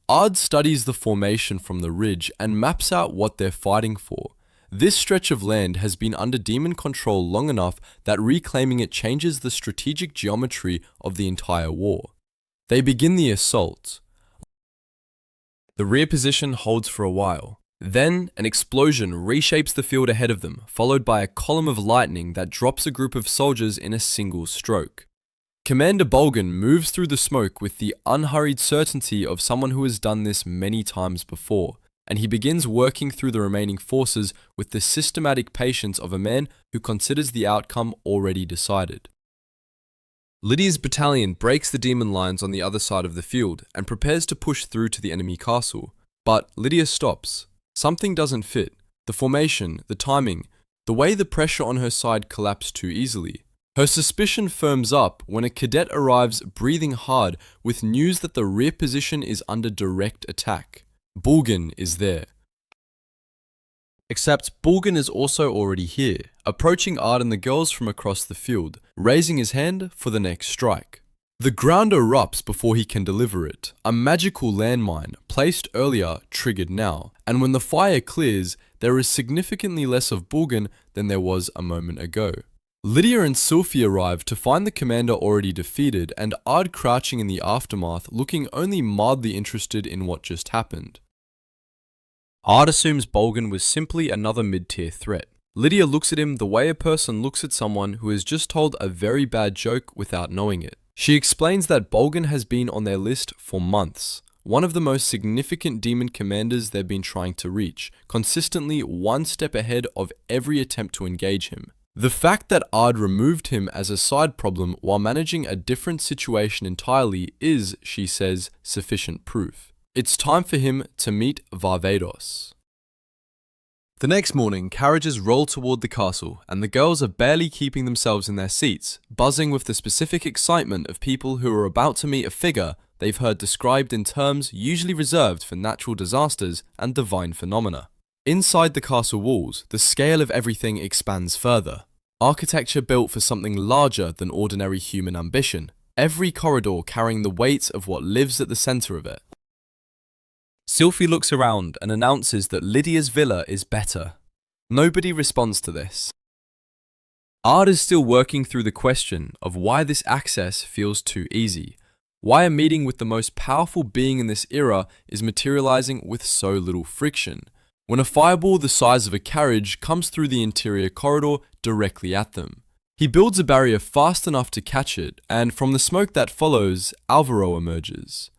Speaker 1: Ard studies the formation from the ridge and maps out what they're fighting for. This stretch of land has been under demon control long enough that reclaiming it changes the strategic geometry of the entire war. They begin the assault. The rear position holds for a while. Then, an explosion reshapes the field ahead of them, followed by a column of lightning that drops a group of soldiers in a single stroke. Commander Bolgan moves through the smoke with the unhurried certainty of someone who has done this many times before, and he begins working through the remaining forces with the systematic patience of a man who considers the outcome already decided. Lydia's battalion breaks the demon lines on the other side of the field and prepares to push through to the enemy castle, But Lydia stops. Something doesn't fit. The formation, the timing, the way the pressure on her side collapsed too easily. Her suspicion firms up when a cadet arrives breathing hard with news that the rear position is under direct attack. Bulgin is there. Except Bulgin is also already here, approaching Ard and the girls from across the field, raising his hand for the next strike. The ground erupts before he can deliver it. A magical landmine, placed earlier, triggered now, and when the fire clears, there is significantly less of Bulgin than there was a moment ago. Lydia and Sylphie arrive to find the commander already defeated and Ard crouching in the aftermath, looking only mildly interested in what just happened. Ard assumes Bulgin was simply another mid-tier threat. Lydia looks at him the way a person looks at someone who has just told a very bad joke without knowing it. She explains that Bulgin has been on their list for months, one of the most significant demon commanders they've been trying to reach, consistently one step ahead of every attempt to engage him. The fact that Ard removed him as a side problem while managing a different situation entirely is, she says, sufficient proof. It's time for him to meet Varvatos. The next morning, carriages roll toward the castle, and the girls are barely keeping themselves in their seats, buzzing with the specific excitement of people who are about to meet a figure they've heard described in terms usually reserved for natural disasters and divine phenomena. Inside the castle walls, the scale of everything expands further. Architecture built for something larger than ordinary human ambition, every corridor carrying the weight of what lives at the center of it. Sylphie looks around and announces that Lydia's villa is better. Nobody responds to this. Ard is still working through the question of why this access feels too easy, why a meeting with the most powerful being in this era is materializing with so little friction, when a fireball the size of a carriage comes through the interior corridor directly at them. He builds a barrier fast enough to catch it, and from the smoke that follows, Alvaro emerges.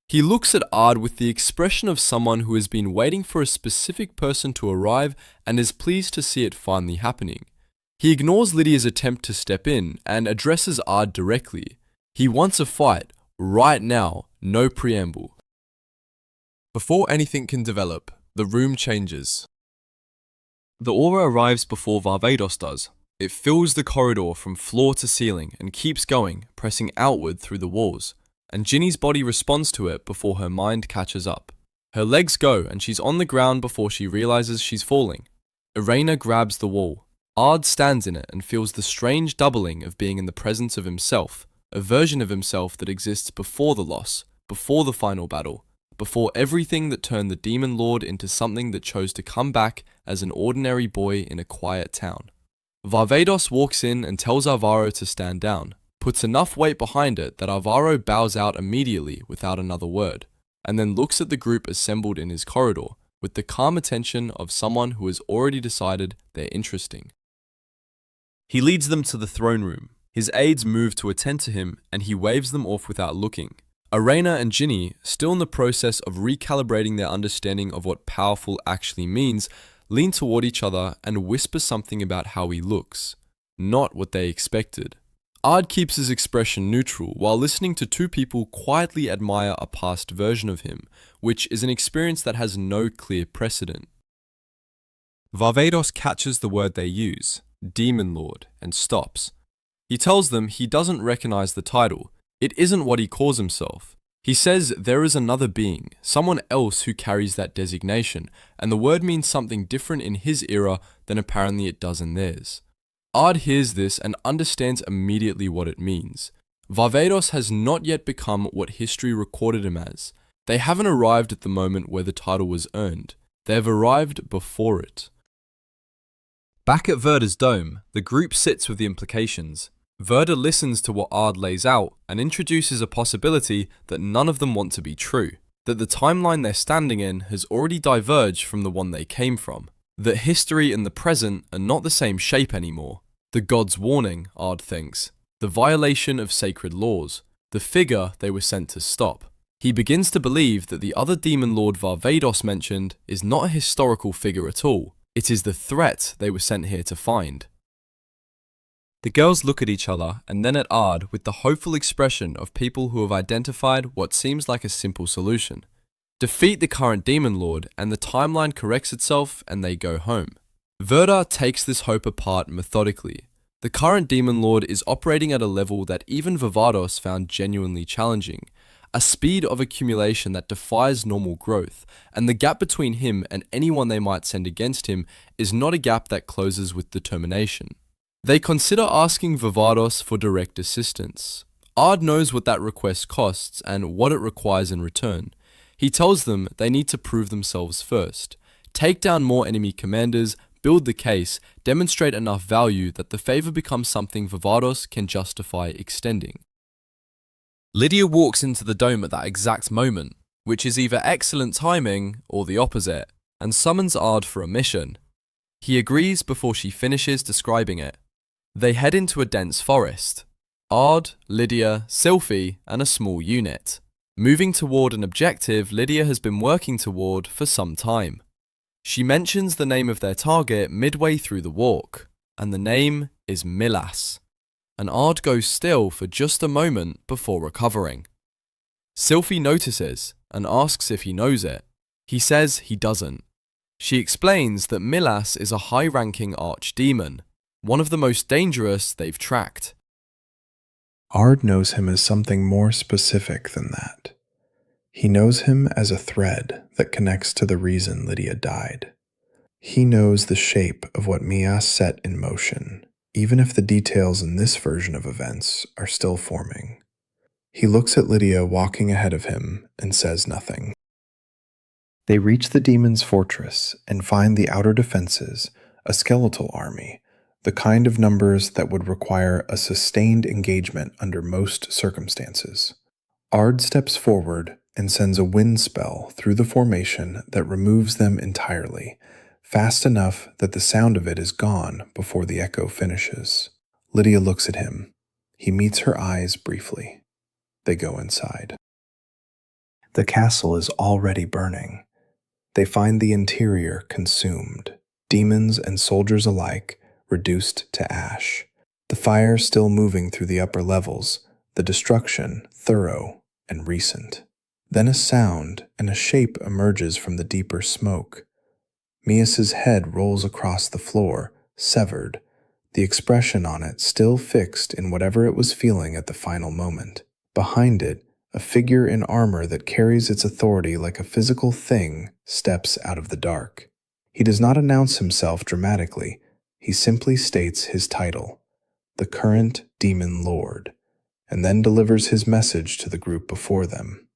Speaker 1: He looks at Ard with the expression of someone who has been waiting for a specific person to arrive and is pleased to see it finally happening. He ignores Lydia's attempt to step in and addresses Ard directly. He wants a fight, right now, no preamble. Before anything can develop, the room changes. The aura arrives before Varvatos does. It fills the corridor from floor to ceiling and keeps going, pressing outward through the walls. And Ginny's body responds to it before her mind catches up. Her legs go and she's on the ground before she realizes she's falling. Irena grabs the wall. Ard stands in it and feels the strange doubling of being in the presence of himself, a version of himself that exists before the loss, before the final battle, before everything that turned the Demon Lord into something that chose to come back as an ordinary boy in a quiet town. Varvatos walks in and tells Alvaro to stand down, puts enough weight behind it that Alvaro bows out immediately without another word, and then looks at the group assembled in his corridor with the calm attention of someone who has already decided they're interesting. He leads them to the throne room. His aides move to attend to him and he waves them off without looking. Irena and Ginny, still in the process of recalibrating their understanding of what powerful actually means, lean toward each other and whisper something about how he looks. Not what they expected. Ard keeps his expression neutral while listening to two people quietly admire a past version of him, which is an experience that has no clear precedent. Varvatos catches the word they use, Demon Lord, and stops. He tells them he doesn't recognize the title. It isn't what he calls himself. He says there is another being, someone else who carries that designation, and the word means something different in his era than apparently it does in theirs. Ard hears this and understands immediately what it means. Varvatos has not yet become what history recorded him as. They haven't arrived at the moment where the title was earned. They have arrived before it. Back at Verda's dome, the group sits with the implications. Verda listens to what Ard lays out and introduces a possibility that none of them want to be true. That the timeline they're standing in has already diverged from the one they came from. That history and the present are not the same shape anymore. The god's warning, Ard thinks. The violation of sacred laws. The figure they were sent to stop. He begins to believe that the other Demon Lord Varvatos mentioned is not a historical figure at all. It is the threat they were sent here to find. The girls look at each other and then at Ard with the hopeful expression of people who have identified what seems like a simple solution. defeat the current Demon Lord, and the timeline corrects itself and they go home. Verda takes this hope apart methodically. The current Demon Lord is operating at a level that even Varvatos found genuinely challenging, a speed of accumulation that defies normal growth, and the gap between him and anyone they might send against him is not a gap that closes with determination. They consider asking Varvatos for direct assistance. Ard knows what that request costs and what it requires in return. He tells them they need to prove themselves first, take down more enemy commanders, build the case, demonstrate enough value that the favor becomes something Varvatos can justify extending. Lydia walks into the dome at that exact moment, which is either excellent timing or the opposite, and summons Ard for a mission. He agrees before she finishes describing it. They head into a dense forest. Ard, Lydia, Sylphie, and a small unit. Moving toward an objective Lydia has been working toward for some time. She mentions the name of their target midway through the walk, and the name is Milas. And Ard goes still for just a moment before recovering. Sylphie notices and asks if he knows it. He says he doesn't. She explains that Milas is a high-ranking archdemon, one of the most dangerous they've tracked.
Speaker 3: Ard knows him as something more specific than that. He knows him as a thread that connects to the reason Lydia died. He knows the shape of what Mias set in motion, even if the details in this version of events are still forming. He looks at Lydia walking ahead of him and says nothing. They reach the demon's fortress and find the outer defenses, a skeletal army, the kind of numbers that would require a sustained engagement under most circumstances. Ard steps forward and sends a wind spell through the formation that removes them entirely, fast enough that the sound of it is gone before the echo finishes. Lydia looks at him. He meets her eyes briefly. They go inside. The castle is already burning. They find the interior consumed, demons and soldiers alike reduced to ash. The fire still moving through the upper levels, the destruction thorough and recent. Then a sound and a shape emerges from the deeper smoke. Mias's head rolls across the floor, severed, the expression on it still fixed in whatever it was feeling at the final moment. Behind it, a figure in armor that carries its authority like a physical thing steps out of the dark. He does not announce himself dramatically. He simply states his title, the current Demon Lord, and then delivers his message to the group before them.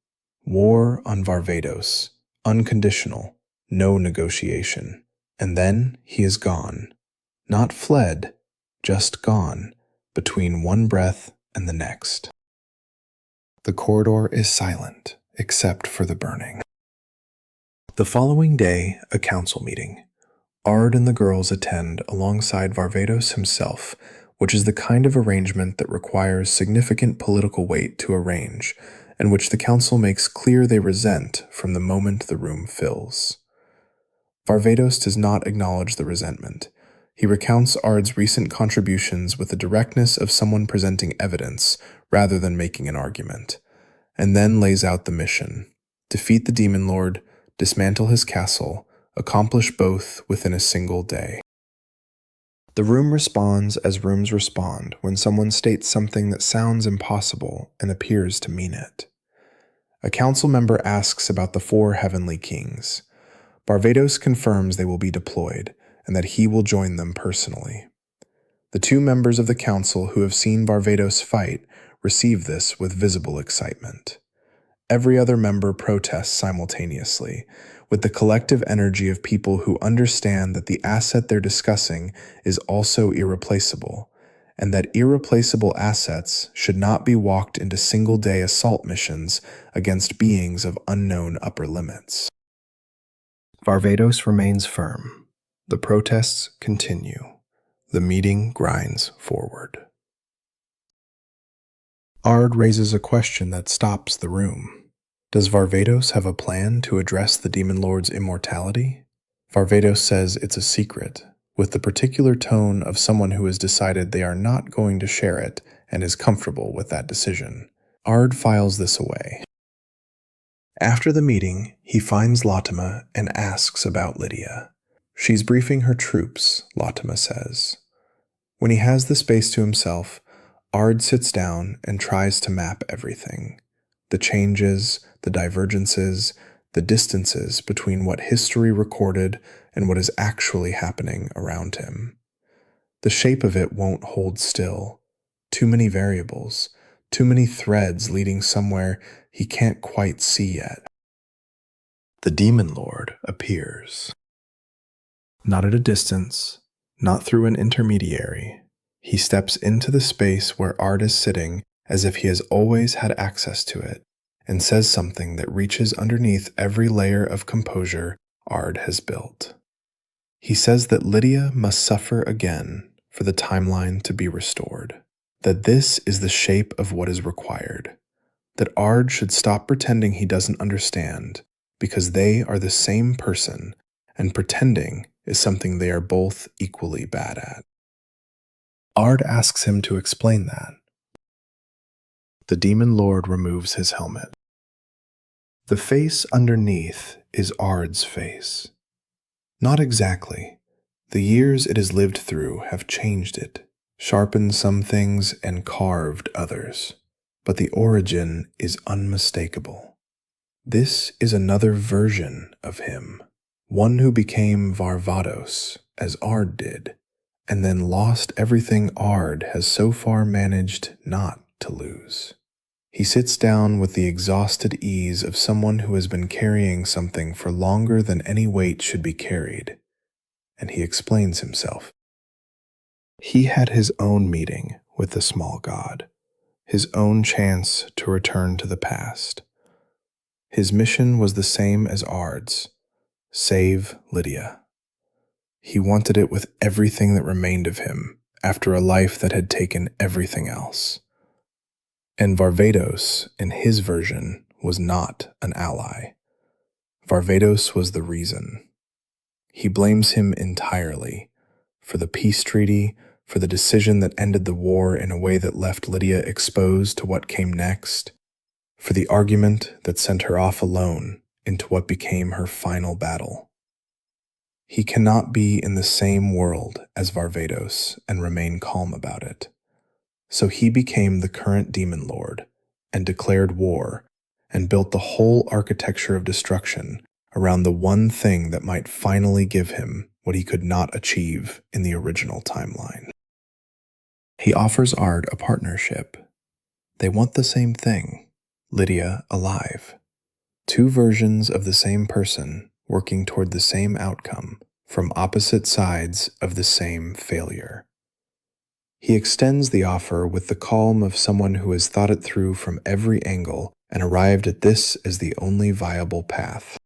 Speaker 3: War on Varvatos, unconditional, no negotiation. And then he is gone. Not fled, just gone, between one breath and the next. The corridor is silent, except for the burning. The following day, a council meeting. Ard and the girls attend alongside Varvatos himself, which is the kind of arrangement that requires significant political weight to arrange, and which the council makes clear they resent from the moment the room fills. Varvatos does not acknowledge the resentment. He recounts Ard's recent contributions with the directness of someone presenting evidence rather than making an argument, and then lays out the mission: defeat the Demon Lord, dismantle his castle, accomplish both within a single day. The room responds as rooms respond when someone states something that sounds impossible and appears to mean it. A council member asks about the 4 heavenly kings. Varvatos confirms they will be deployed and that he will join them personally. The 2 members of the council who have seen Varvatos fight receive this with visible excitement. Every other member protests simultaneously, with the collective energy of people who understand that the asset they're discussing is also irreplaceable, and that irreplaceable assets should not be walked into single-day assault missions against beings of unknown upper limits. Varvatos remains firm. The protests continue. The meeting grinds forward. Ard raises a question that stops the room. Does Varvatos have a plan to address the Demon Lord's immortality? Varvatos says it's a secret, with the particular tone of someone who has decided they are not going to share it and is comfortable with that decision. Ard files this away. After the meeting, he finds Latima and asks about Lydia. She's briefing her troops, Latima says. When he has the space to himself, Ard sits down and tries to map everything. The changes, the divergences, the distances between what history recorded and what is actually happening around him. The shape of it won't hold still. Too many variables, too many threads leading somewhere he can't quite see yet. The Demon Lord appears. Not at a distance, not through an intermediary. He steps into the space where Ard is sitting as if he has always had access to it, and says something that reaches underneath every layer of composure Ard has built. He says that Lydia must suffer again for the timeline to be restored, that this is the shape of what is required, that Ard should stop pretending he doesn't understand, because they are the same person, and pretending is something they are both equally bad at. Ard asks him to explain that. The Demon Lord removes his helmet. The face underneath is Ard's face. Not exactly. The years it has lived through have changed it, sharpened some things and carved others. But the origin is unmistakable. This is another version of him, one who became Varvatos, as Ard did, and then lost everything Ard has so far managed not to lose. He sits down with the exhausted ease of someone who has been carrying something for longer than any weight should be carried, and he explains himself. He had his own meeting with the small god, his own chance to return to the past. His mission was the same as Ard's: save Lydia. He wanted it with everything that remained of him after a life that had taken everything else. And Varvatos, in his version, was not an ally. Varvatos was the reason. He blames him entirely for the peace treaty, for the decision that ended the war in a way that left Lydia exposed to what came next, for the argument that sent her off alone into what became her final battle. He cannot be in the same world as Varvatos and remain calm about it. So he became the current Demon Lord and declared war and built the whole architecture of destruction around the one thing that might finally give him what he could not achieve in the original timeline. He offers Ard a partnership. They want the same thing, Lydia alive. Two versions of the same person working toward the same outcome from opposite sides of the same failure. He extends the offer with the calm of someone who has thought it through from every angle and arrived at this as the only viable path.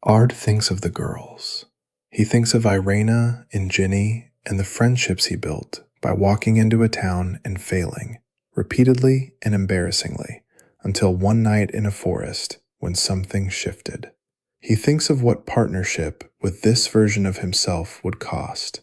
Speaker 3: Ard thinks of the girls. He thinks of Irena and Ginny and the friendships he built by walking into a town and failing, repeatedly and embarrassingly, until one night in a forest when something shifted. He thinks of what partnership with this version of himself would cost,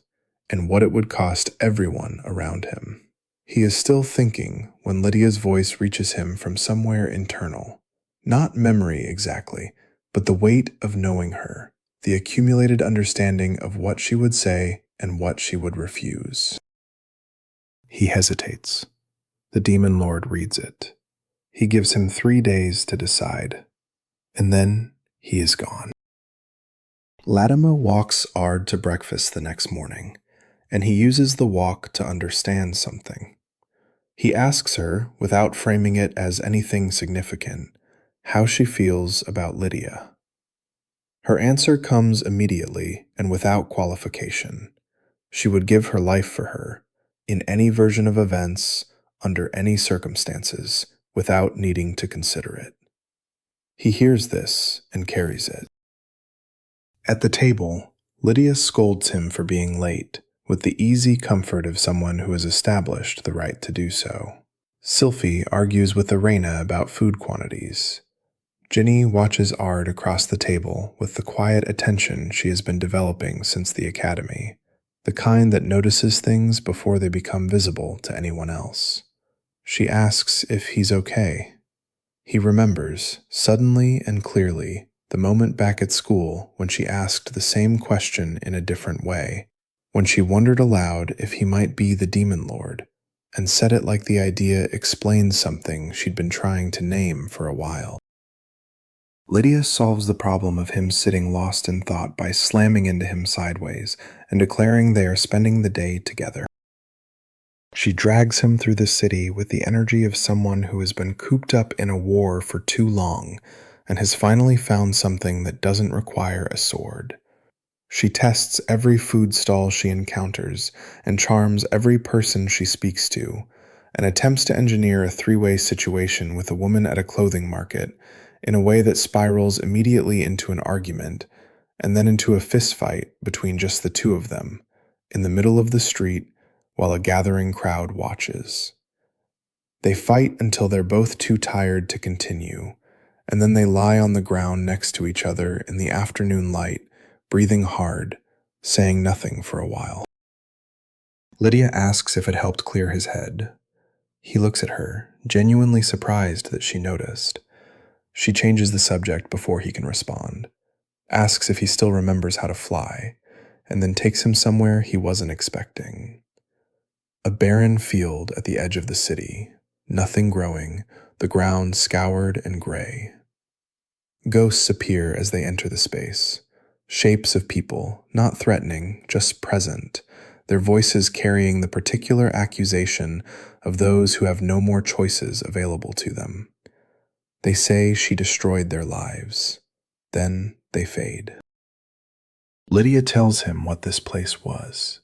Speaker 3: and what it would cost everyone around him. He is still thinking when Lydia's voice reaches him from somewhere internal. Not memory exactly, but the weight of knowing her, the accumulated understanding of what she would say and what she would refuse. He hesitates. The Demon Lord reads it. He gives him 3 days to decide, and then he is gone. Latima walks Ard to breakfast the next morning, and he uses the walk to understand something. He asks her, without framing it as anything significant, how she feels about Lydia. Her answer comes immediately and without qualification. She would give her life for her, in any version of events, under any circumstances, without needing to consider it. He hears this and carries it. At the table, Lydia scolds him for being late, with the easy comfort of someone who has established the right to do so. Sylphie argues with Irena about food quantities. Ginny watches Ard across the table with the quiet attention she has been developing since the academy, the kind that notices things before they become visible to anyone else. She asks if he's okay. He remembers, suddenly and clearly, the moment back at school when she asked the same question in a different way, when she wondered aloud if he might be the Demon Lord, and said it like the idea explained something she'd been trying to name for a while. Lydia solves the problem of him sitting lost in thought by slamming into him sideways and declaring they are spending the day together. She drags him through the city with the energy of someone who has been cooped up in a war for too long and has finally found something that doesn't require a sword. She tests every food stall she encounters and charms every person she speaks to, and attempts to engineer a three-way situation with a woman at a clothing market in a way that spirals immediately into an argument and then into a fistfight between just the two of them, in the middle of the street while a gathering crowd watches. They fight until they're both too tired to continue, and then they lie on the ground next to each other in the afternoon light, breathing hard, saying nothing for a while. Lydia asks if it helped clear his head. He looks at her, genuinely surprised that she noticed. She changes the subject before he can respond, asks if he still remembers how to fly, and then takes him somewhere he wasn't expecting. A barren field at the edge of the city, nothing growing, the ground scoured and gray. Ghosts appear as they enter the space, shapes of people, not threatening, just present, their voices carrying the particular accusation of those who have no more choices available to them. They say she destroyed their lives. Then they fade. Lydia tells him what this place was.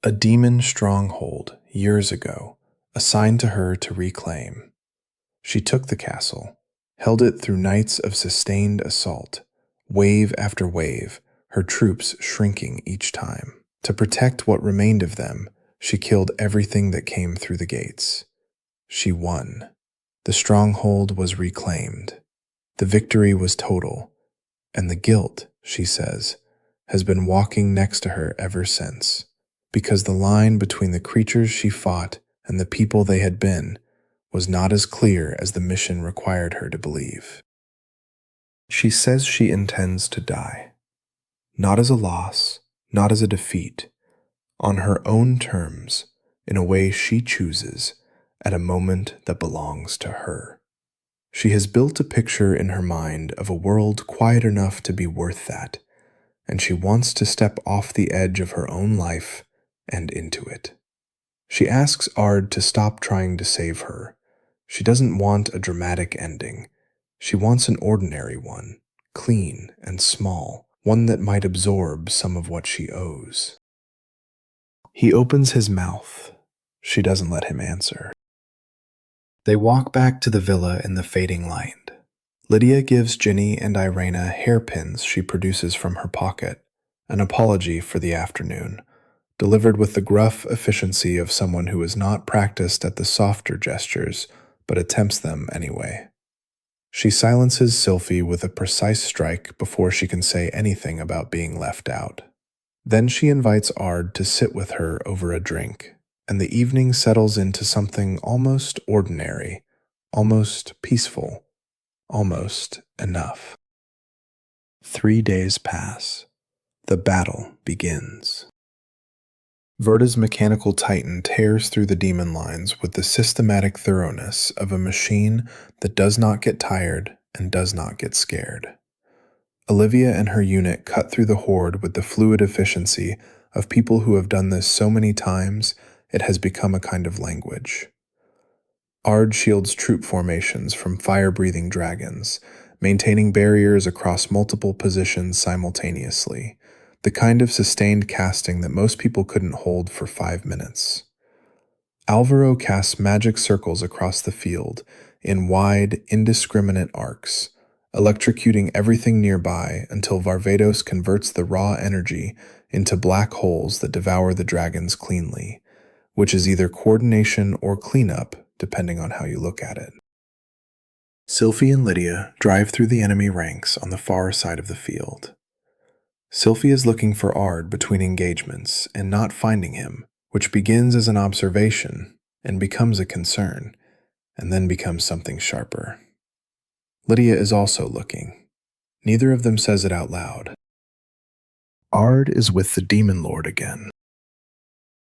Speaker 3: A demon stronghold, years ago, assigned to her to reclaim. She took the castle, held it through nights of sustained assault, wave after wave, her troops shrinking each time. To protect what remained of them, she killed everything that came through the gates. She won. The stronghold was reclaimed. The victory was total, and the guilt, she says, has been walking next to her ever since, because the line between the creatures she fought and the people they had been was not as clear as the mission required her to believe. She says she intends to die, not as a loss, not as a defeat, on her own terms, in a way she chooses, at a moment that belongs to her. She has built a picture in her mind of a world quiet enough to be worth that, and she wants to step off the edge of her own life and into it. She asks Ard to stop trying to save her. She doesn't want a dramatic ending. She wants an ordinary one, clean and small, one that might absorb some of what she owes. He opens his mouth. She doesn't let him answer. They walk back to the villa in the fading light. Lydia gives Ginny and Irena hairpins she produces from her pocket, an apology for the afternoon, delivered with the gruff efficiency of someone who is not practiced at the softer gestures, but attempts them anyway. She silences Sylphie with a precise strike before she can say anything about being left out. Then she invites Ard to sit with her over a drink, and the evening settles into something almost ordinary, almost peaceful, almost enough. 3 days pass. The battle begins. Verta's mechanical titan tears through the demon lines with the systematic thoroughness of a machine that does not get tired and does not get scared. Olivia and her unit cut through the horde with the fluid efficiency of people who have done this so many times it has become a kind of language. Ard shields troop formations from fire-breathing dragons, maintaining barriers across multiple positions simultaneously, the kind of sustained casting that most people couldn't hold for 5 minutes. Alvaro casts magic circles across the field in wide, indiscriminate arcs, electrocuting everything nearby until Varvatos converts the raw energy into black holes that devour the dragons cleanly, which is either coordination or cleanup, depending on how you look at it. Sylphie and Lydia drive through the enemy ranks on the far side of the field. Sylphie is looking for Ard between engagements and not finding him, which begins as an observation and becomes a concern, and then becomes something sharper. Lydia is also looking. Neither of them says it out loud. Ard is with the Demon Lord again.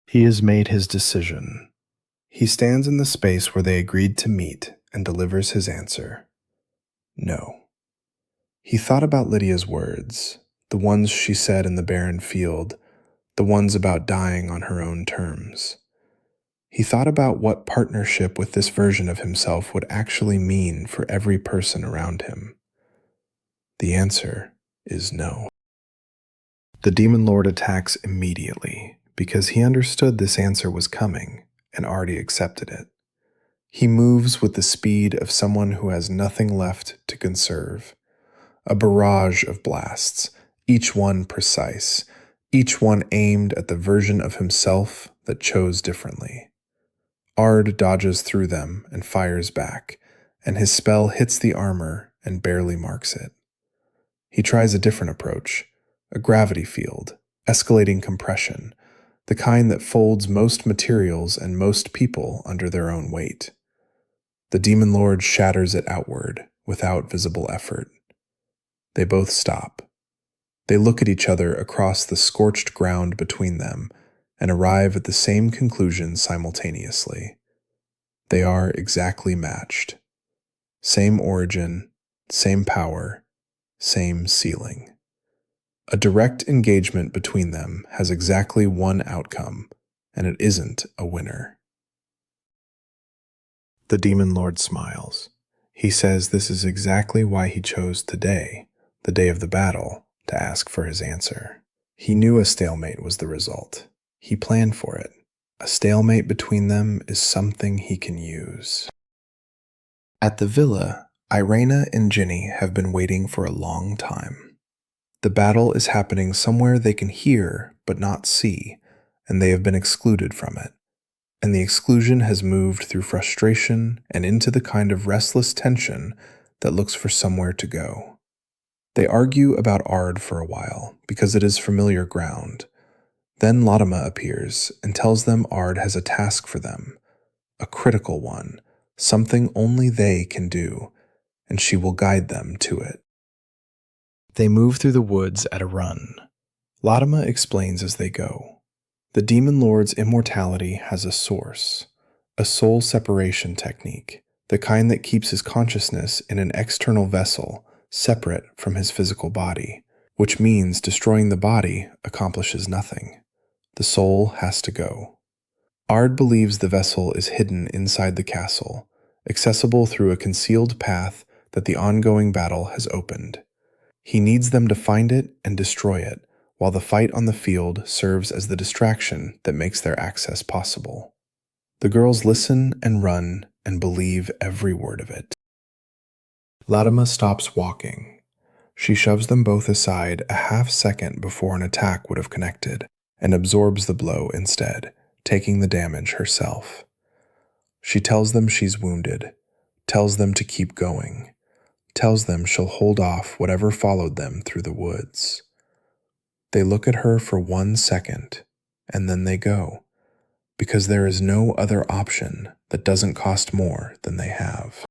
Speaker 3: He has made his decision. He stands in the space where they agreed to meet and delivers his answer. No. He thought about Lydia's words, the ones she said in the barren field, the ones about dying on her own terms. He thought about what partnership with this version of himself would actually mean for every person around him. The answer is no. The Demon Lord attacks immediately because he understood this answer was coming and already accepted it. He moves with the speed of someone who has nothing left to conserve. A barrage of blasts, each one precise, each one aimed at the version of himself that chose differently. Ard dodges through them and fires back, and his spell hits the armor and barely marks it. He tries a different approach, a gravity field, escalating compression, the kind that folds most materials and most people under their own weight. The Demon Lord shatters it outward without visible effort. They both stop. They look at each other across the scorched ground between them and arrive at the same conclusion simultaneously. They are exactly matched. Same origin, same power, same ceiling. A direct engagement between them has exactly one outcome, and it isn't a winner. The Demon Lord smiles. He says this is exactly why he chose today, the day of the battle, to ask for his answer. He knew a stalemate was the result. He planned for it. A stalemate between them is something he can use. At the villa, Irena and Ginny have been waiting for a long time. The battle is happening somewhere they can hear but not see, and they have been excluded from it. And the exclusion has moved through frustration and into the kind of restless tension that looks for somewhere to go. They argue about Ard for a while, because it is familiar ground. Then Latima appears and tells them Ard has a task for them, a critical one, something only they can do, and she will guide them to it. They move through the woods at a run. Latima explains as they go. The Demon Lord's immortality has a source, a soul separation technique, the kind that keeps his consciousness in an external vessel, separate from his physical body, which means destroying the body accomplishes nothing. The soul has to go. Ard believes the vessel is hidden inside the castle, accessible through a concealed path that the ongoing battle has opened. He needs them to find it and destroy it, while the fight on the field serves as the distraction that makes their access possible. The girls listen and run and believe every word of it. Latima stops walking. She shoves them both aside a half-second before an attack would have connected, and absorbs the blow instead, taking the damage herself. She tells them she's wounded, tells them to keep going, tells them she'll hold off whatever followed them through the woods. They look at her for 1 second, and then they go, because there is no other option that doesn't cost more than they have.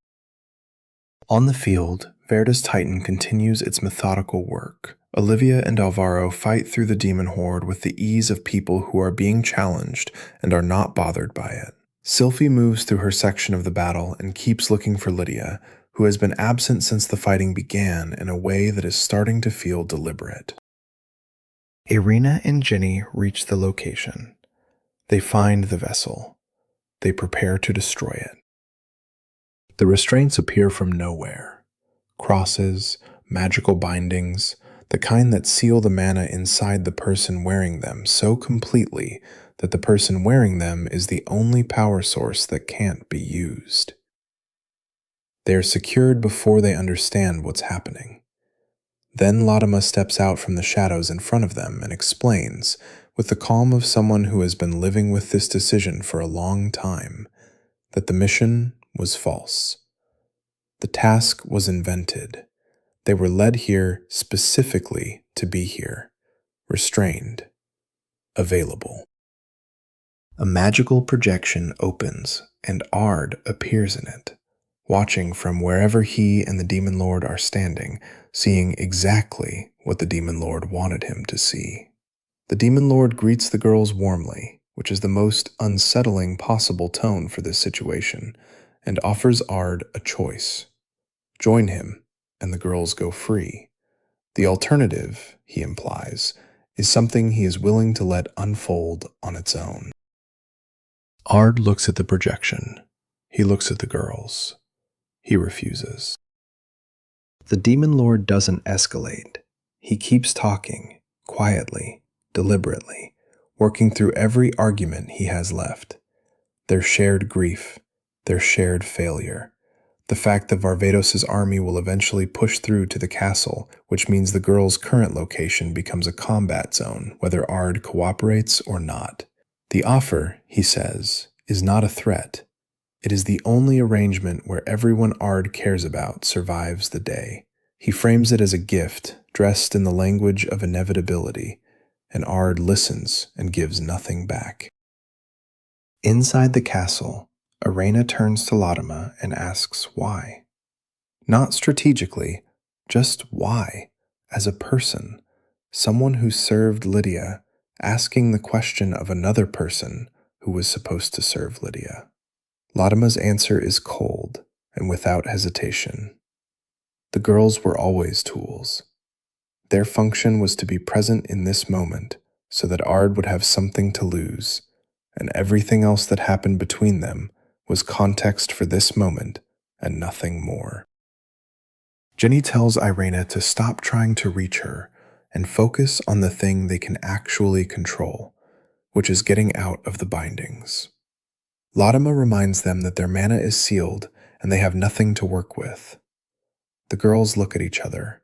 Speaker 3: On the field, Verda's Titan continues its methodical work. Olivia and Alvaro fight through the demon horde with the ease of people who are being challenged and are not bothered by it. Sylphie moves through her section of the battle and keeps looking for Lydia, who has been absent since the fighting began in a way that is starting to feel deliberate. Irena and Ginny reach the location. They find the vessel. They prepare to destroy it. The restraints appear from nowhere. Crosses, magical bindings, the kind that seal the mana inside the person wearing them so completely that the person wearing them is the only power source that can't be used. They are secured before they understand what's happening. Then Latima steps out from the shadows in front of them and explains, with the calm of someone who has been living with this decision for a long time, that the mission was false. The task was invented. They were led here specifically to be here, restrained, available. A magical projection opens, and Ard appears in it. watching from wherever he and the Demon Lord are standing, seeing exactly what the Demon Lord wanted him to see. The Demon Lord greets the girls warmly, which is the most unsettling possible tone for this situation, and offers Ard a choice. Join him, and the girls go free. The alternative, he implies, is something he is willing to let unfold on its own. Ard looks at the projection. He looks at the girls. He refuses. The Demon Lord doesn't escalate. He keeps talking, quietly, deliberately, working through every argument he has left. Their shared grief, their shared failure, the fact that Varvatos' army will eventually push through to the castle, which means the girls' current location becomes a combat zone, whether Ard cooperates or not. The offer, he says, is not a threat. It is the only arrangement where everyone Ard cares about survives the day. He frames it as a gift, dressed in the language of inevitability, and Ard listens and gives nothing back. Inside the castle, Irena turns to Latima and asks why. Not strategically, just why, as a person, someone who served Lydia, asking the question of another person who was supposed to serve Lydia. Latima's answer is cold and without hesitation. The girls were always tools. Their function was to be present in this moment so that Ard would have something to lose, and everything else that happened between them was context for this moment and nothing more. Jenny tells Irena to stop trying to reach her and focus on the thing they can actually control, which is getting out of the bindings. Latima reminds them that their mana is sealed and they have nothing to work with. The girls look at each other.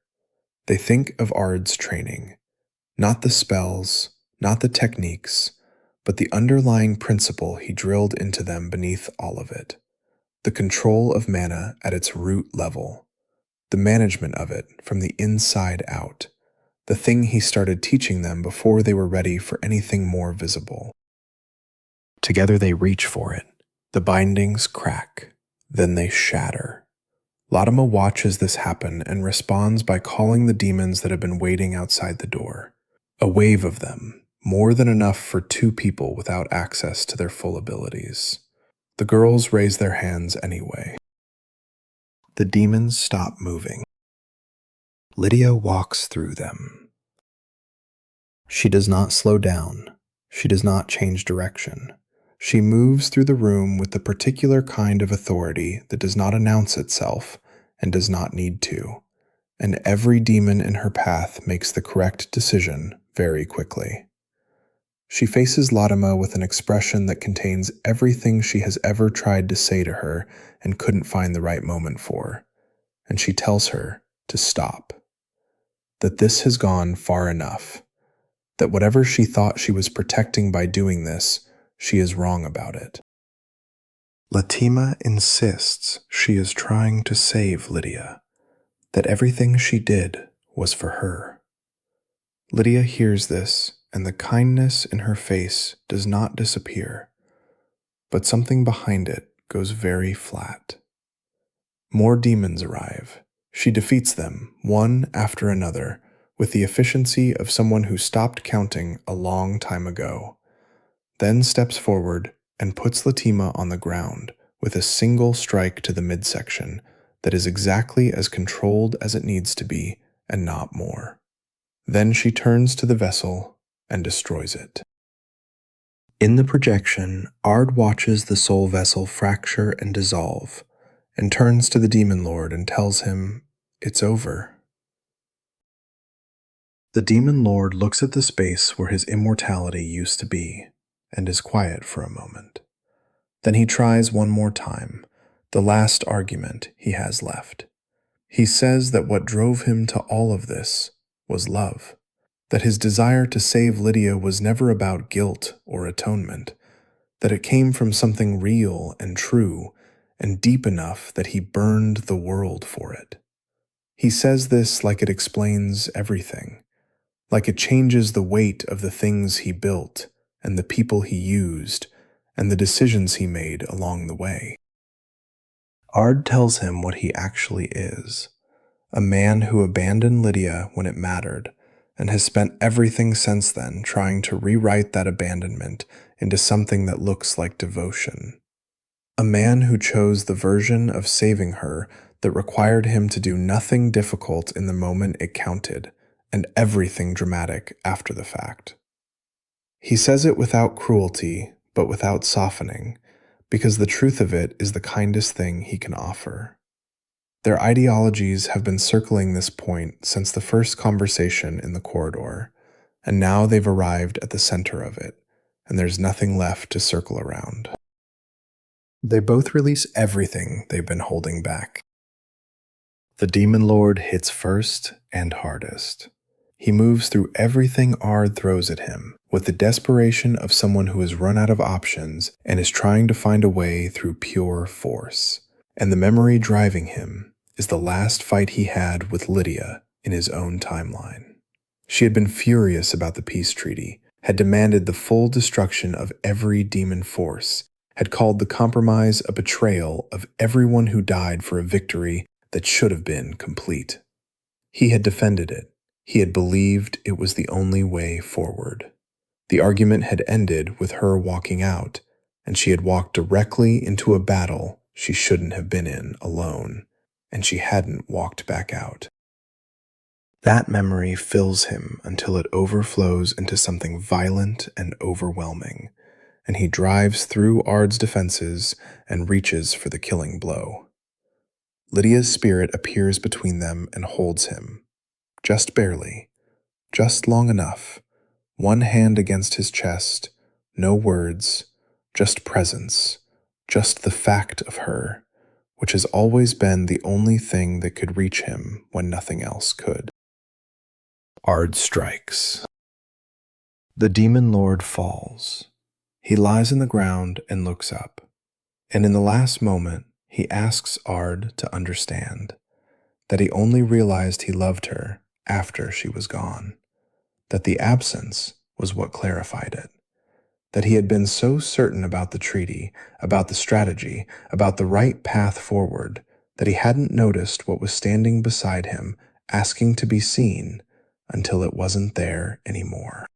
Speaker 3: They think of Ard's training, not the spells, not the techniques, but the underlying principle he drilled into them beneath all of it. The control of mana at its root level. The management of it from the inside out. The thing he started teaching them before they were ready for anything more visible. Together they reach for it. The bindings crack. Then they shatter. Latima watches this happen and responds by calling the demons that have been waiting outside the door. A wave of them, more than enough for 2 people without access to their full abilities. The girls raise their hands anyway. The demons stop moving. Lydia walks through them. She does not slow down. She does not change direction. She moves through the room with the particular kind of authority that does not announce itself and does not need to, and every demon in her path makes the correct decision very quickly. She faces Latima with an expression that contains everything she has ever tried to say to her and couldn't find the right moment for, and she tells her to stop. That this has gone far enough, that whatever she thought she was protecting by doing this, she is wrong about it. Latima insists she is trying to save Lydia, that everything she did was for her. Lydia hears this, and the kindness in her face does not disappear, but something behind it goes very flat. More demons arrive. She defeats them, one after another, with the efficiency of someone who stopped counting a long time ago, then steps forward and puts Latima on the ground with a single strike to the midsection that is exactly as controlled as it needs to be and not more. Then she turns to the vessel and destroys it. In the projection, Ard watches the soul vessel fracture and dissolve, and turns to the Demon Lord and tells him, "It's over." The Demon Lord looks at the space where his immortality used to be, and is quiet for a moment. Then he tries one more time, the last argument he has left. He says that what drove him to all of this was love, that his desire to save Lydia was never about guilt or atonement, that it came from something real and true and deep enough that he burned the world for it. He says this like it explains everything, like it changes the weight of the things he built and the people he used and the decisions he made along the way. Ard tells him what he actually is, a man who abandoned Lydia when it mattered and has spent everything since then trying to rewrite that abandonment into something that looks like devotion. A man who chose the version of saving her that required him to do nothing difficult in the moment it counted and everything dramatic after the fact. He says it without cruelty, but without softening, because the truth of it is the kindest thing he can offer. Their ideologies have been circling this point since the first conversation in the corridor, and now they've arrived at the center of it, and there's nothing left to circle around. They both release everything they've been holding back. The Demon Lord hits first and hardest. He moves through everything Ard throws at him, with the desperation of someone who has run out of options and is trying to find a way through pure force. And the memory driving him is the last fight he had with Lydia in his own timeline. She had been furious about the peace treaty, had demanded the full destruction of every demon force, had called the compromise a betrayal of everyone who died for a victory that should have been complete. He had defended it. He had believed it was the only way forward. The argument had ended with her walking out, and she had walked directly into a battle she shouldn't have been in alone, and she hadn't walked back out. That memory fills him until it overflows into something violent and overwhelming, and he drives through Ard's defenses and reaches for the killing blow. Lydia's spirit appears between them and holds him, just barely, just long enough, one hand against his chest, no words, just presence, just the fact of her, which has always been the only thing that could reach him when nothing else could. Ard strikes. The Demon Lord falls. He lies in the ground and looks up, and in the last moment, he asks Ard to understand that he only realized he loved her after she was gone, that the absence was what clarified it, that he had been so certain about the treaty, about the strategy, about the right path forward, that he hadn't noticed what was standing beside him, asking to be seen, until it wasn't there anymore.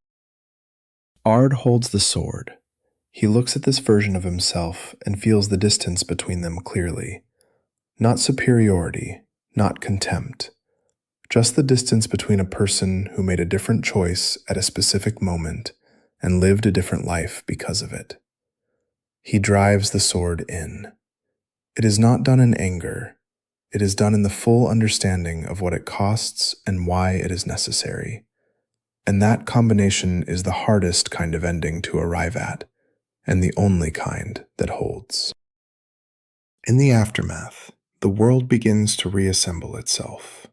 Speaker 3: Ard holds the sword. He looks at this version of himself and feels the distance between them clearly. Not superiority, not contempt, just the distance between a person who made a different choice at a specific moment and lived a different life because of it. He drives the sword in. It is not done in anger. It is done in the full understanding of what it costs and why it is necessary. And that combination is the hardest kind of ending to arrive at, and the only kind that holds. In the aftermath, the world begins to reassemble itself.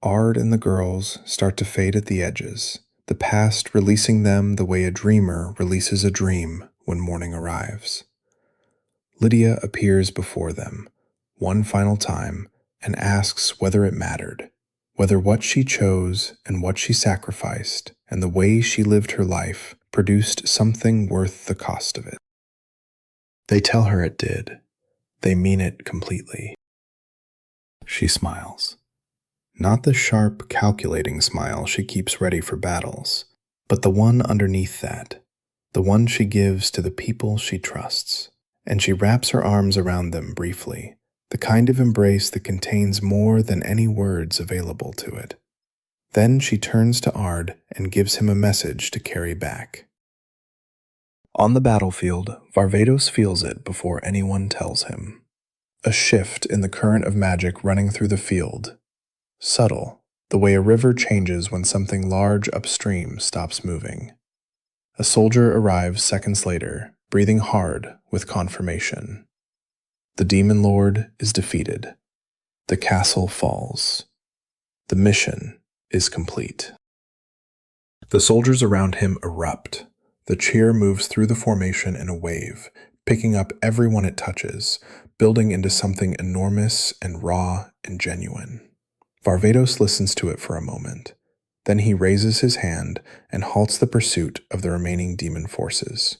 Speaker 3: Ard and the girls start to fade at the edges, the past releasing them the way a dreamer releases a dream when morning arrives. Lydia appears before them, one final time, and asks whether it mattered, whether what she chose and what she sacrificed and the way she lived her life produced something worth the cost of it. They tell her it did. They mean it completely. She smiles. Not the sharp, calculating smile she keeps ready for battles, but the one underneath that, the one she gives to the people she trusts. And she wraps her arms around them briefly, the kind of embrace that contains more than any words available to it. Then she turns to Ard and gives him a message to carry back. On the battlefield, Varvatos feels it before anyone tells him. A shift in the current of magic running through the field. Subtle, the way a river changes when something large upstream stops moving. A soldier arrives seconds later, breathing hard with confirmation. The Demon Lord is defeated. The castle falls. The mission is complete. The soldiers around him erupt. The cheer moves through the formation in a wave, picking up everyone it touches, building into something enormous and raw and genuine. Varvatos listens to it for a moment. Then he raises his hand and halts the pursuit of the remaining demon forces.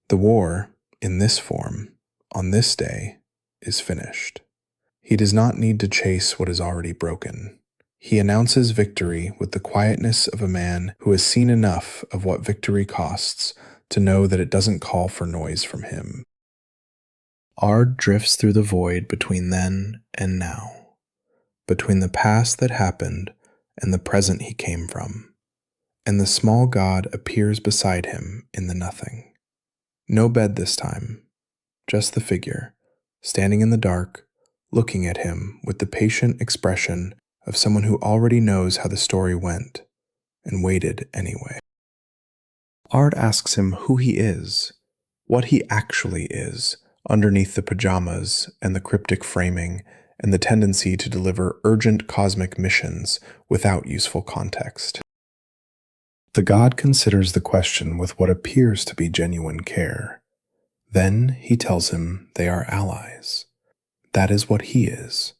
Speaker 3: The war, in this form, on this day, is finished. He does not need to chase what is already broken. He announces victory with the quietness of a man who has seen enough of what victory costs to know that it doesn't call for noise from him. Ard drifts through the void between then and now, between the past that happened and the present he came from, and the small god appears beside him in the nothing. No bed this time, just the figure, standing in the dark, looking at him with the patient expression of someone who already knows how the story went and waited anyway. Ard asks him who he is, what he actually is, underneath the pajamas and the cryptic framing and the tendency to deliver urgent cosmic missions without useful context. The god considers the question with what appears to be genuine care. Then he tells him they are allies. That is what he is.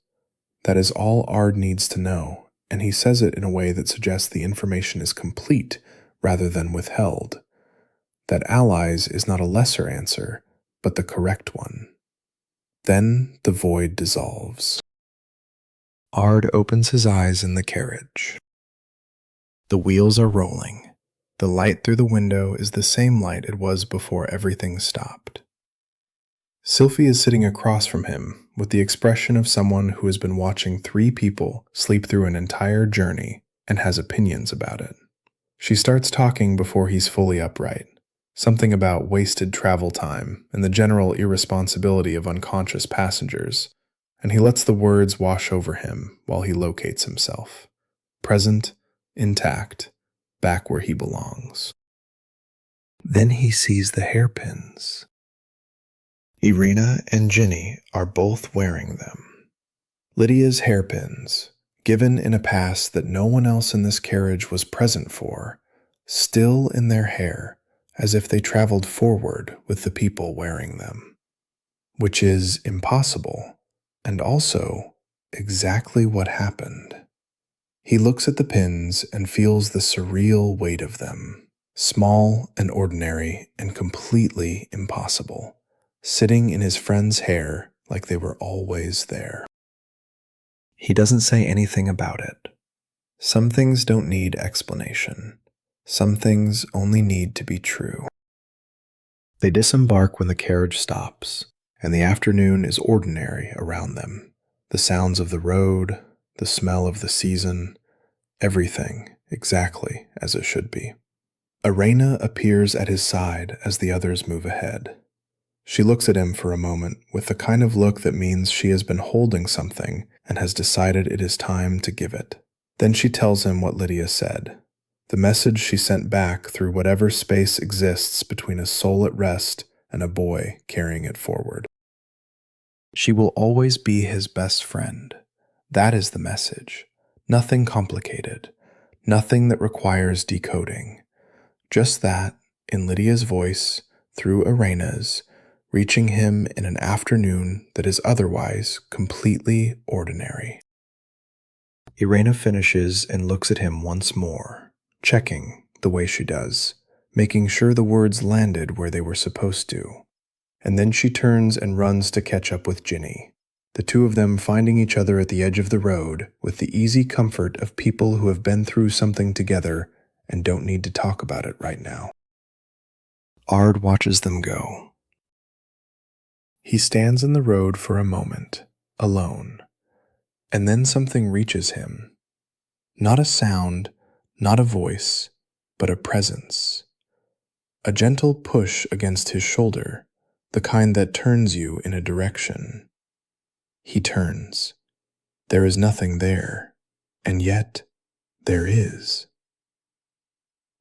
Speaker 3: That is all Ard needs to know, and he says it in a way that suggests the information is complete rather than withheld. That allies is not a lesser answer, but the correct one. Then the void dissolves. Ard opens his eyes in the carriage. The wheels are rolling. The light through the window is the same light it was before everything stopped. Sylphie is sitting across from him with the expression of someone who has been watching 3 people sleep through an entire journey and has opinions about it. She starts talking before he's fully upright. Something about wasted travel time and the general irresponsibility of unconscious passengers, and he lets the words wash over him while he locates himself. Present, intact, back where he belongs. Then he sees the hairpins. Irina and Ginny are both wearing them. Lydia's hairpins, given in a past that no one else in this carriage was present for, still in their hair, as if they traveled forward with the people wearing them, which is impossible, and also exactly what happened. He looks at the pins and feels the surreal weight of them, small and ordinary and completely impossible, sitting in his friend's hair like they were always there. He doesn't say anything about it. Some things don't need explanation. Some things only need to be true. They disembark when the carriage stops, and the afternoon is ordinary around them. The sounds of the road, the smell of the season, everything exactly as it should be. Irena appears at his side as the others move ahead. She looks at him for a moment with the kind of look that means she has been holding something and has decided it is time to give it. Then she tells him what Lydia said. The message she sent back through whatever space exists between a soul at rest and a boy carrying it forward. She will always be his best friend. That is the message. Nothing complicated. Nothing that requires decoding. Just that, in Lydia's voice, through Irena's, reaching him in an afternoon that is otherwise completely ordinary. Irena finishes and looks at him once more, checking the way she does, making sure the words landed where they were supposed to. And then she turns and runs to catch up with Ginny, the two of them finding each other at the edge of the road with the easy comfort of people who have been through something together and don't need to talk about it right now. Ard watches them go. He stands in the road for a moment, alone, and then something reaches him. Not a sound, not a voice, but a presence. A gentle push against his shoulder, the kind that turns you in a direction. He turns. There is nothing there, and yet there is.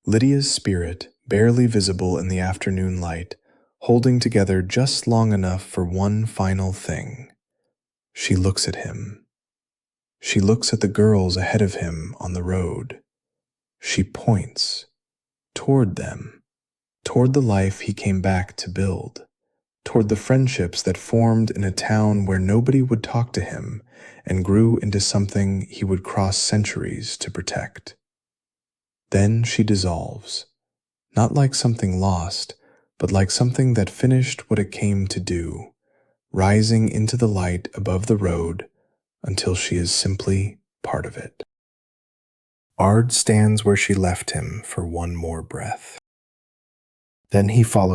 Speaker 3: Lydia's spirit, barely visible in the afternoon light, holding together just long enough for one final thing. She looks at him. She looks at the girls ahead of him on the road. She points toward them, toward the life he came back to build, toward the friendships that formed in a town where nobody would talk to him and grew into something he would cross centuries to protect. Then she dissolves, not like something lost, but like something that finished what it came to do, rising into the light above the road until she is simply part of it. Ard stands where she left him for one more breath. Then he follows